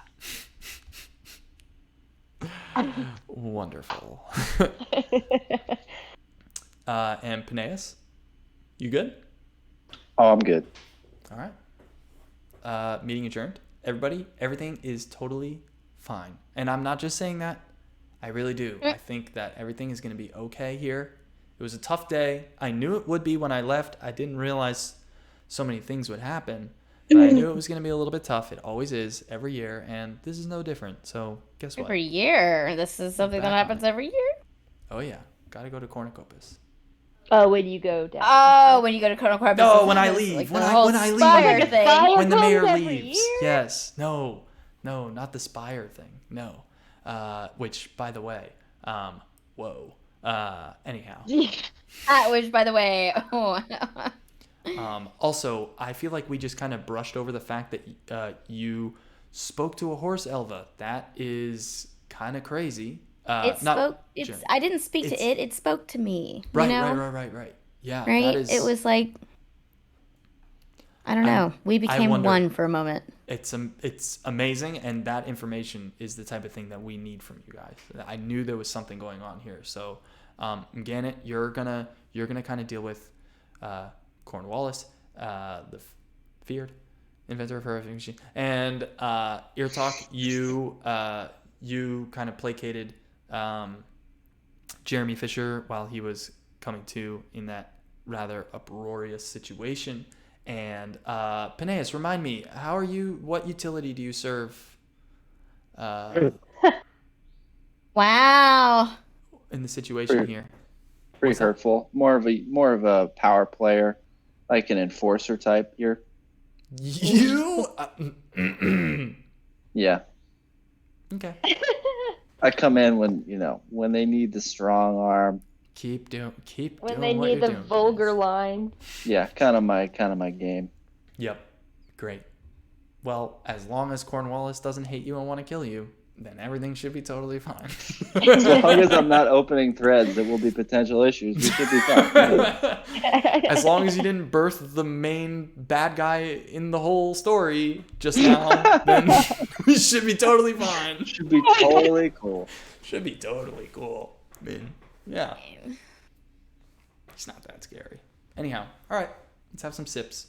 Wonderful. And Penaeus, you good? Oh, I'm good. All right. Meeting adjourned. Everybody, everything is totally fine. And I'm not just saying that. I really do. I think that everything is going to be okay here. It was a tough day. I knew it would be when I left. I didn't realize so many things would happen. But I knew it was going to be a little bit tough. It always is every year. And this is no different. So guess what? Every year. This is something that Back on happens it. every year. Oh, yeah. Got to go to Cornucopis. Oh, when you go down. Oh, when you go to Cornwallis. No, when I leave. When I leave. Spire thing. Spire When the comes mayor every leaves. year? Yes. No, not the Spire thing. No. Which, by the way, whoa. Anyhow. Which, by the way, Also, I feel like we just kind of brushed over the fact that you spoke to a horse, Elva. That is kind of crazy. It not spoke. Jeremy. I didn't speak to It's- it. It spoke to me. Right, you know? right. Yeah, Right? that is. It was like, I don't know. We became wonder- one for a moment. It's amazing, and that information is the type of thing that we need from you guys. I knew there was something going on here. So, Mgannet, you're gonna kind of deal with Cornwallis, the feared inventor of her machine, and Eartalk. You kind of placated Jeremy Fisher while he was coming to in that rather uproarious situation. And Penaeus, remind me, how are you? What utility do you serve? Wow. In the situation here. Pretty What's that? hurtful. More of a power player, like an enforcer type. You? Yeah. Okay. I come in when they need the strong arm. Keep doing When they what need you're the doing, vulgar Penaeus. line. Yeah, kind of my game. Yep. Great. Well, as long as Cornwallis doesn't hate you and want to kill you, then everything should be totally fine. As long as I'm not opening threads, there will be potential issues. We should be fine. As long as you didn't birth the main bad guy in the whole story just now, then we should be totally fine. Should be totally cool. Should be totally cool. I mean, yeah. It's not that scary. Anyhow, all right. Let's have some sips.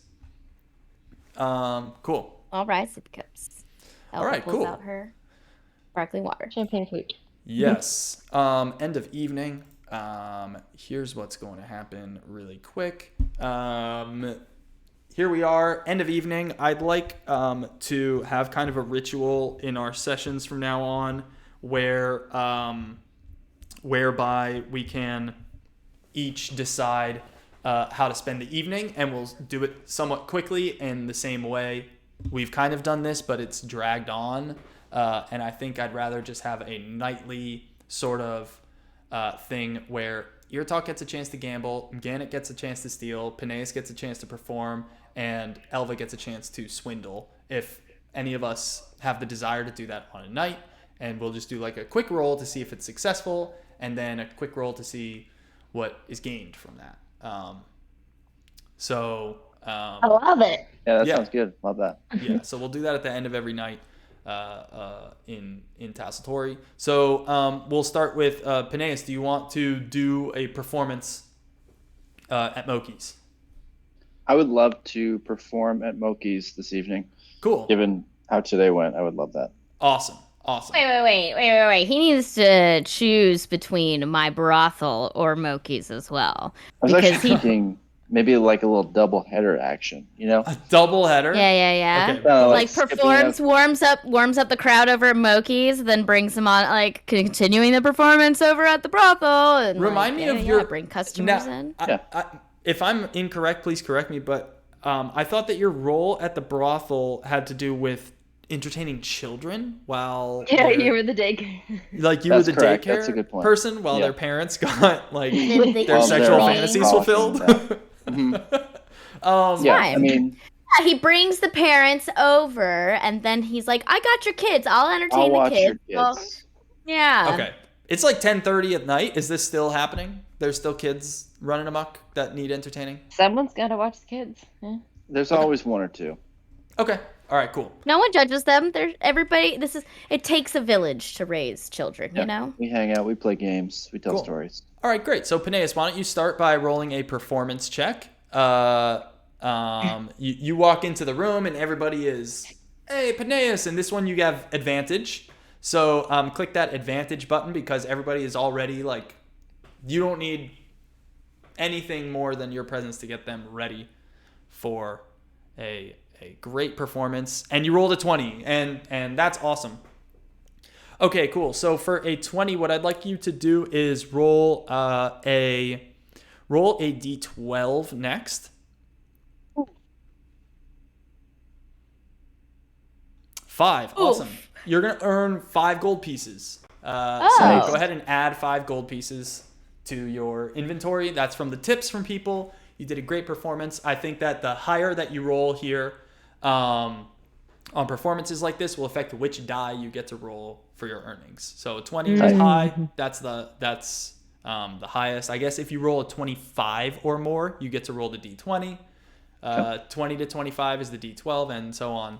Cool. All right, sip cups. All right, pulls cool. out her sparkling water. Champagne flute. Yes. End of evening. Here's what's going to happen really quick. Here we are, end of evening. I'd like to have kind of a ritual in our sessions from now on where whereby we can each decide how to spend the evening, and we'll do it somewhat quickly in the same way. We've kind of done this, but it's dragged on. And I think I'd rather just have a nightly sort of thing where Eartalk gets a chance to gamble, Mgannet gets a chance to steal, Penaeus gets a chance to perform, and Elva gets a chance to swindle. If any of us have the desire to do that on a night, and we'll just do like a quick roll to see if it's successful, and then a quick roll to see what is gained from that. I love it. Yeah, that Yeah. sounds good. Love that. Yeah, so we'll do that at the end of every night in Tassatori. So we'll start with Penaeus. Do you want to do a performance at Mokey's? I would love to perform at Mokey's this evening. Cool. Given how today went, I would love that. Awesome. Wait. He needs to choose between my brothel or Mokey's as well. I was Because actually he- thinking maybe like a little double header action, you know? A double header? Yeah. Okay. Like skipping performs, up. warms up the crowd over at Mokey's, then brings them on, like continuing the performance over at the brothel. And Remind like, me of your bring customers in. If I'm incorrect, please correct me, but I thought that your role at the brothel had to do with entertaining children while Yeah, they're- you were the daycare. like you That's were the correct. daycare That's a good point. person while Yeah. their parents got like Then they their eat sexual the fantasies thing. fulfilled. Yeah, Fine. I mean, Yeah, he brings the parents over, and then he's like, "I got your kids. I'll entertain I'll the watch kids." your Well, kids. yeah. Okay. It's like 10:30 at night. Is this still happening? There's still kids running amok that need entertaining? Someone's got to watch the kids. Yeah. There's always one or two. Okay. All right, cool. No one judges them. They're everybody. It takes a village to raise children. Yeah. You know. We hang out, we play games, we tell Cool. stories. All right, great. So, Penaeus, why don't you start by rolling a performance check? You walk into the room and everybody is, "Hey, Penaeus," and this one you have advantage. So click that advantage button because everybody is already like, you don't need anything more than your presence to get them ready for a great performance. And you rolled a 20, and that's awesome. Okay, cool. So for a 20, what I'd like you to do is roll a d12 next. 5. Awesome. You're going to earn 5 gold pieces. So go ahead and add 5 gold pieces to your inventory. That's from the tips from people. You did a great performance. I think that the higher that you roll here, on performances like this will affect which die you get to roll for your earnings. So 20 is high. That's the highest. I guess if you roll a 25 or more, you get to roll the D20. 20 to 25 is the D12, and so on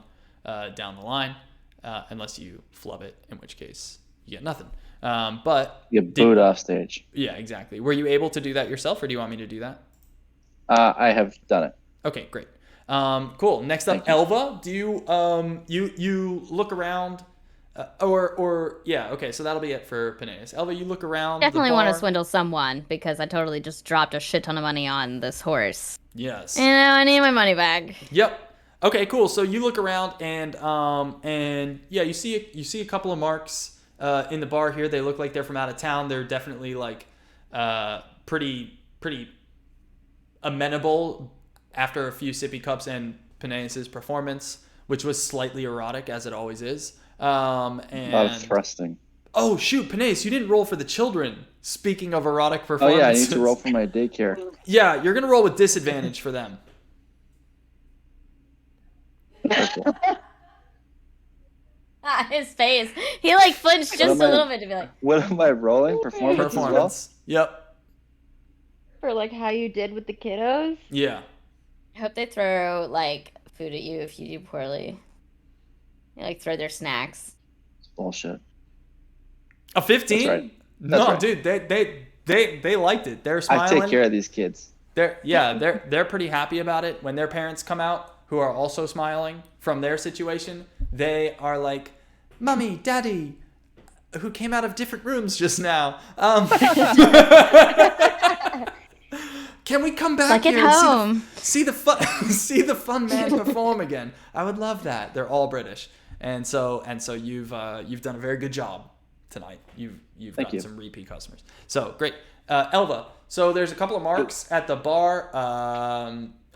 down the line, unless you flub it, in which case you get nothing. But You get booed off stage. Yeah, exactly. Were you able to do that yourself, or do you want me to do that? I have done it. Okay, great. Cool. Next up, Elva. Do you you look around, okay, so that'll be it for Penaeus. Elva, you look around. Definitely the bar. want to swindle someone because I totally just dropped a shit ton of money on this horse. Yes. And now I need my money back. Yep. Okay, cool. So you look around and yeah, you see a couple of marks in the bar here. They look like they're from out of town. They're definitely like pretty amenable after a few sippy cups and Penaeus' performance, which was slightly erotic as it always is. And A lot of thrusting. oh shoot, Penaeus, you didn't roll for the children. Speaking of erotic performances. Oh yeah, I need to roll for my daycare. Yeah, you're gonna roll with disadvantage for them. His face. He like flinched just a am I- little bit to be like, What am I rolling? Performance as well? Performance. Yep. For like how you did with the kiddos. Yeah. I hope they throw like food at you if you do poorly. They like throw their snacks. It's bullshit. A 15? That's right. No, That's right. dude, they liked it. They're I smiling. take care of these kids. They're pretty happy about it. When their parents come out, who are also smiling from their situation, they are like, "Mommy, Daddy," who came out of different rooms just now. Can we come back Like at here and home. see the fun see the fun man perform again? I would love that. They're all British, and so you've done a very good job tonight. You've Thank gotten you. some repeat customers. So great, Elva. So there's a couple of marks at the bar.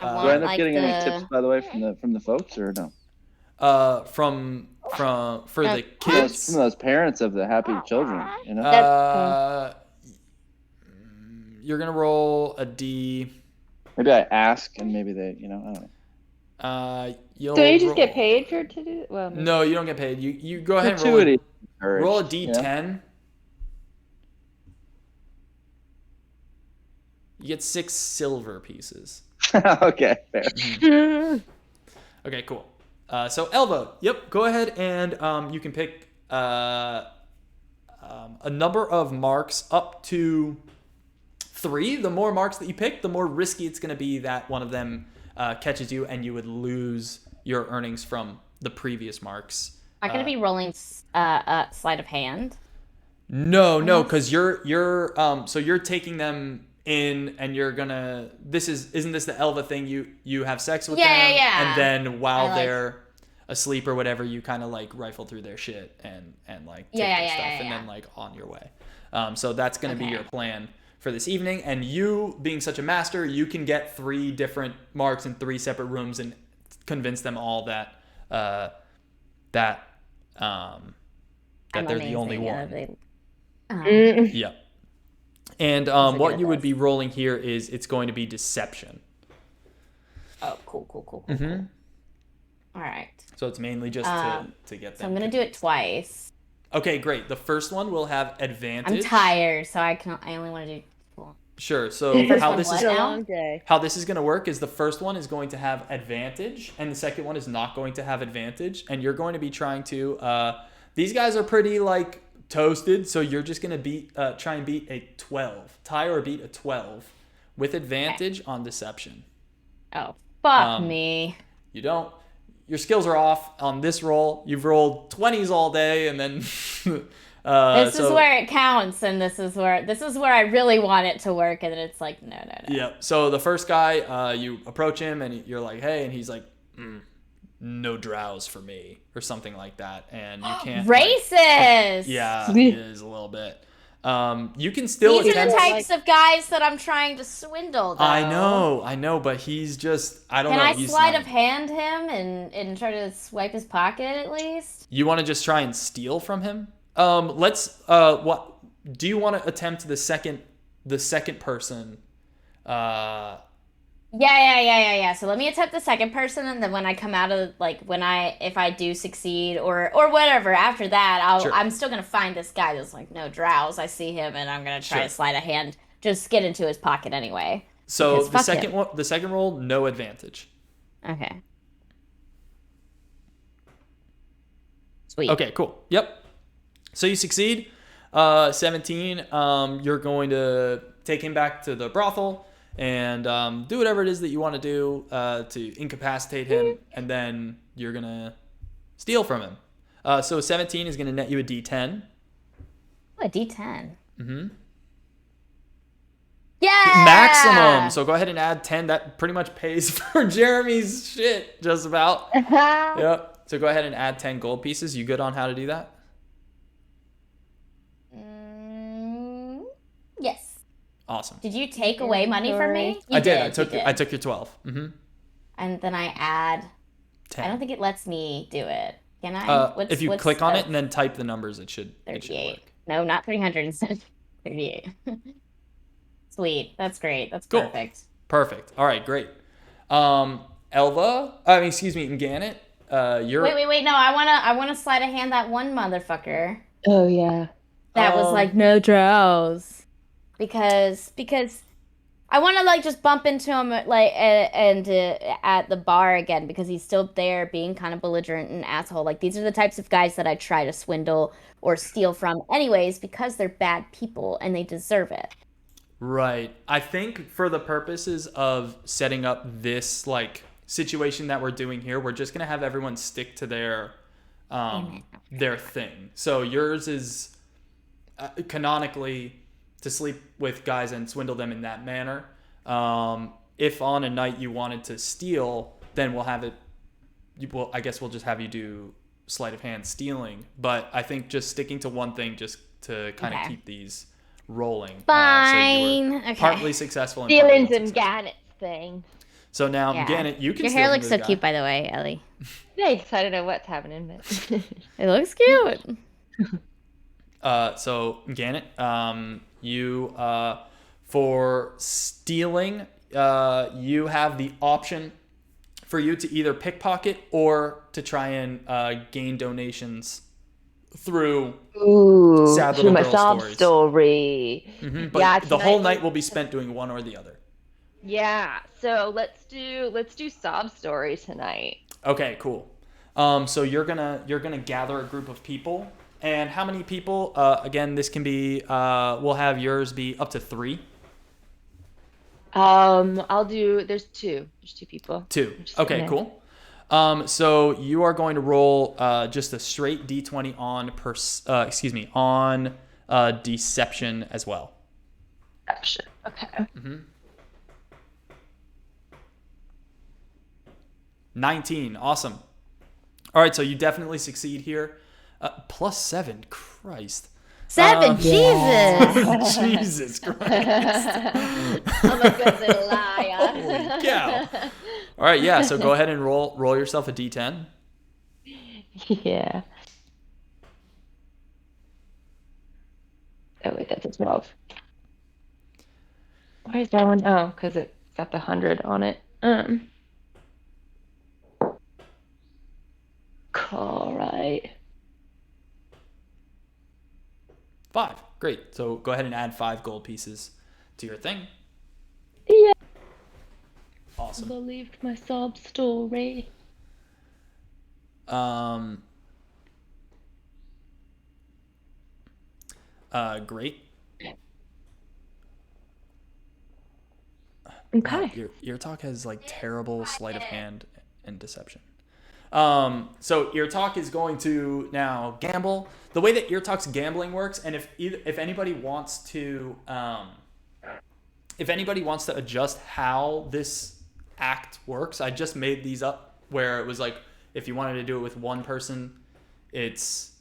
Do I end up Like getting any the- tips, by the way, from the folks, or no? For the From kids. those parents of the happy children, you know? You're gonna roll a D. Maybe I ask, and maybe they, I don't know. You'll So you just roll- get paid for to do? Well, No, you don't get paid. You go ahead and roll a, Gratuity. roll a you know? D10. You get 6 silver pieces. Okay, fair. Okay, cool. So Elva, yep, go ahead and you can pick a number of marks up to 3. The more marks that you pick, the more risky it's going to be that one of them catches you and you would lose your earnings from the previous marks. Am I gonna be rolling sleight of hand? No, because you're taking them in and you're gonna isn't this the Elva thing, you have sex with them Yeah. and then while I like- they're asleep or whatever you kind of like rifle through their shit and like take their stuff and then like on your way. So that's gonna be your plan for this evening, and you being such a master, you can get 3 different marks in 3 separate rooms and convince them all that they're the only one. Yep. And what you would be rolling here is it's going to be deception. Oh, cool. Mm-hmm. All right. So it's mainly just to get them. So I'm gonna do it twice. Okay, great. The first one will have advantage. I'm tired, so I only want to do. Sure. So First how one this what is It's a now? long day. how this is going to work is the first one is going to have advantage and the second one is not going to have advantage, and you're going to be trying to these guys are pretty like toasted, so you're just going to try and beat a 12. Tie or beat a 12 with advantage on deception. Oh, fuck Um, me. You don't. Your skills are off on this roll. You've rolled 20s all day, and then This is where it counts, and this is where I really want it to work, and then it's like no. Yep. So the first guy, you approach him, and you're like, "Hey," and he's like, "No drows for me," or something like that, and you can't. Racist. Yeah, he is a little bit. You can still These are the attempt. types of guys that I'm trying to swindle. Though. I know, but he's just. I don't Can know. I he's sleight not- of hand him and try to swipe his pocket at least? You want to just try and steal from him? Let's. What do you want to attempt the second person? Yeah. So let me attempt the second person, and then when I come out of like if I do succeed or whatever after that, Sure. I'm still gonna find this guy that's like no drows. I see him, and I'm gonna try Sure. to slide a hand, just get into his pocket anyway. So Because the fuck second him. one, the second roll, no advantage. Okay. Sweet. Okay, cool. Yep. So you succeed. 17. You're going to take him back to the brothel and do whatever it is that you want to do to incapacitate him, and then you're gonna steal from him. So 17 is gonna net you a D10. Oh, a D10. Mm-hmm. Yeah. Maximum. So go ahead and add 10. That pretty much pays for Jeremy's shit, just about. Yep. So go ahead and add 10 gold pieces. You good on how to do that? Yes. Awesome. Did you take away money from me? I did. You I took your 12. Mm-hmm. And then I add 10. I don't think it lets me do it. Can I? If you click on it and then type the numbers, it should 38. work. No, not 300 instead of 38. Sweet. That's great. That's Cool. perfect. All right, great. Excuse me, Mgannet. You're Wait. No, I wanna slide a hand that one motherfucker. Oh yeah. That was like no drows. Because I want to like just bump into him like and at the bar again because he's still there being kind of belligerent and asshole. Like these are the types of guys that I try to swindle or steal from anyways because they're bad people and they deserve it. right. I think for the purposes of setting up this like situation that we're doing here, we're just gonna have everyone stick to their thing. So yours is canonically to sleep with guys and swindle them in that manner. If on a night you wanted to steal, then we'll have it. Well, I guess we'll just have you do sleight of hand stealing. But I think just sticking to one thing just to kind of keep these rolling. Fine. So you were partly successful. And Stealing's partly and Gannett's thing. So now, Yeah. Mgannet, you can Your steal hair from looks this so guy. cute, by the way, Ellie. Thanks. I don't know what's happening, but It looks cute. So Mgannet, you for stealing, you have the option for you to either pickpocket or to try and gain donations through sad through little my girl sob stories. story. But Yeah, the whole tonight- night will be spent doing one or the other. Yeah. So let's do sob story tonight. Okay, cool. So you're gonna gather a group of people, and how many people? Again, this can be. We'll have yours be up to 3. I'll do. There's 2. There's 2 people. 2. Just Okay, gonna- cool. So you are going to roll just a straight D20 on deception as well. Deception. Okay. 19. Awesome. All right, so you definitely succeed here. +7. Christ. 7. Jesus. Jesus Christ. I'm a good little liar. Holy cow. All right, yeah. So go ahead and roll yourself a D10. Yeah. Oh wait, that's a 12. Why is that one? Oh, because it got the 100 on it. All right. 5. Great. So go ahead and add 5 gold pieces to your thing. Yeah. Awesome. Believed my sob story. Great. Okay. Your talk has like terrible sleight of hand and deception. So Ear Talk is going to now gamble. The way that Ear Talk's gambling works, and if anybody wants to adjust how this act works, I just made these up where it was like if you wanted to do it with one person, it's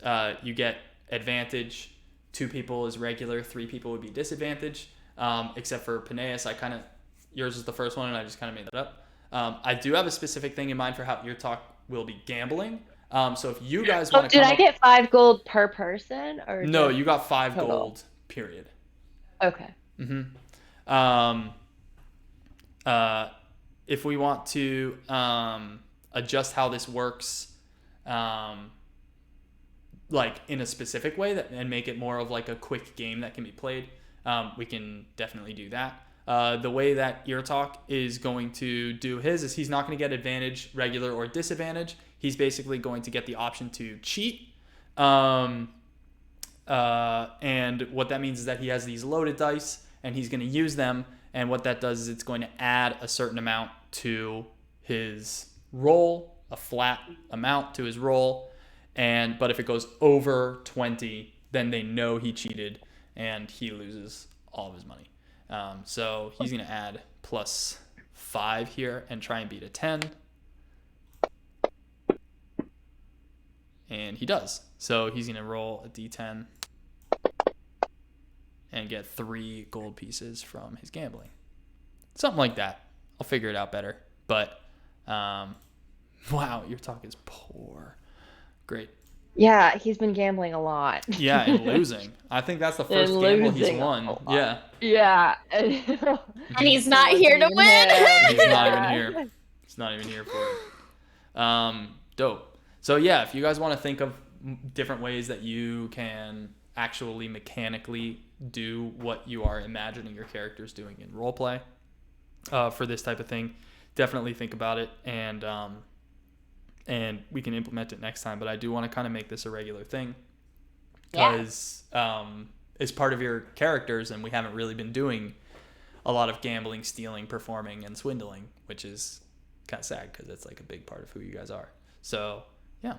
you get advantage. 2 people is regular. 3 people would be disadvantage. Except for Penaeus, yours is the first one, and I just kind of made that up. I do have a specific thing in mind for how Ear Talk will be gambling. So if you guys want to did I get 5 gold per person or No, just you got 5 total? gold, period. Okay. if we want to adjust how this works, like in a specific way and make it more of like a quick game that can be played, we can definitely do that. The way that Ear Talk is going to do his is he's not going to get advantage, regular, or disadvantage. He's basically going to get the option to cheat. And what that means is that he has these loaded dice and he's going to use them. And what that does is it's going to add a certain amount to his roll, a flat amount to his roll. But if it goes over 20, then they know he cheated and he loses all of his money. So he's going to add +5 here and try and beat a 10. And he does. So he's going to roll a d10 and get 3 gold pieces from his gambling. Something like that. I'll figure it out better. But, wow, your talk is poor. Great. Yeah, he's been gambling a lot. Yeah, and losing. I think that's the first gamble he's won. Yeah. Yeah. And he's not here to win. He's not even here. He's not even here for it. Dope. So yeah, if you guys want to think of different ways that you can actually mechanically do what you are imagining your characters doing in roleplay for this type of thing, definitely think about it, and we can implement it next time. But I do want to kind of make this a regular thing because it's part of your characters, and we haven't really been doing a lot of gambling, stealing, performing, and swindling, which is kind of sad because it's like a big part of who you guys are. So yeah.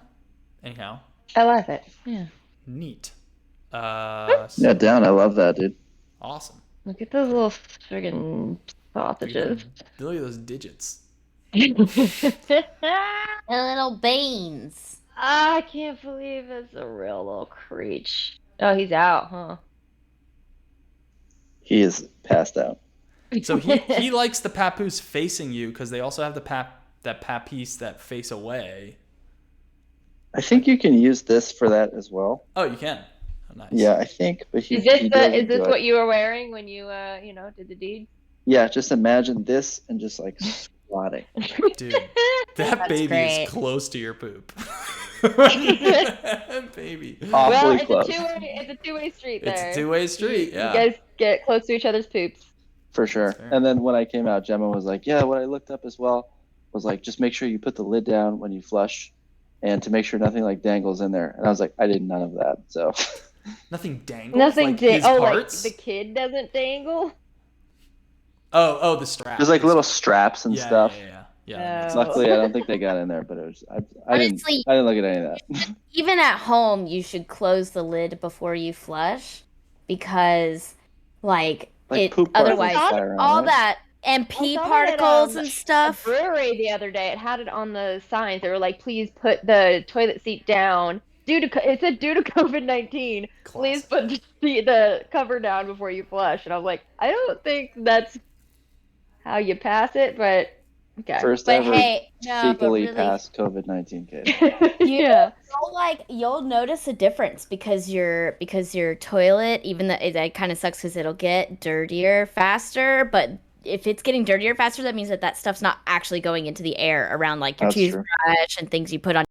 Anyhow. I love it. Yeah. Neat. Yeah, down. I love that, dude. Awesome. Look at those little friggin' sausages. Look at those digits. The little beans. I can't believe it's a real little creature. Oh, he's out, huh? He is passed out. So he likes the papoose facing you because they also have that papoose that face away. I think you can use this for that as well. Oh, you can. Oh, nice. Yeah, I think. But Is this what you were wearing when you did the deed? Yeah, just imagine this and just like squatting. Dude, that baby great. is close to your poop. Baby. Awfully Well, close. It's a two-way street there. It's a two-way street, yeah. You guys get close to each other's poops. For sure. Fair. And then when I came out, Gemma was like, yeah, what I looked up as well was like, just make sure you put the lid down when you flush and to make sure nothing like dangles in there. And I was like, I did none of that. So Nothing dangles? Nothing like his parts? like the kid doesn't dangle? Oh, the strap. there's like little straps and stuff. Yeah, that makes Oh. Luckily, I don't think they got in there, but it was. I didn't look at any of that. Even at home, you should close the lid before you flush because, Like it poop particles otherwise fly around, all right? that I MP saw it particles at, and stuff. A brewery the other day. It had it on the signs. They were like, "Please put the toilet seat down." It said due to COVID-19, please put the cover down before you flush. And I was like, I don't think that's how you pass it, but okay. First But ever hey, no, but fecally really, passed COVID-19 case. Yeah. you'll notice a difference because your toilet, even though it kind of sucks because it'll get dirtier faster, but if it's getting dirtier faster, that means that stuff's not actually going into the air around like your That's true. toothbrush and things you put on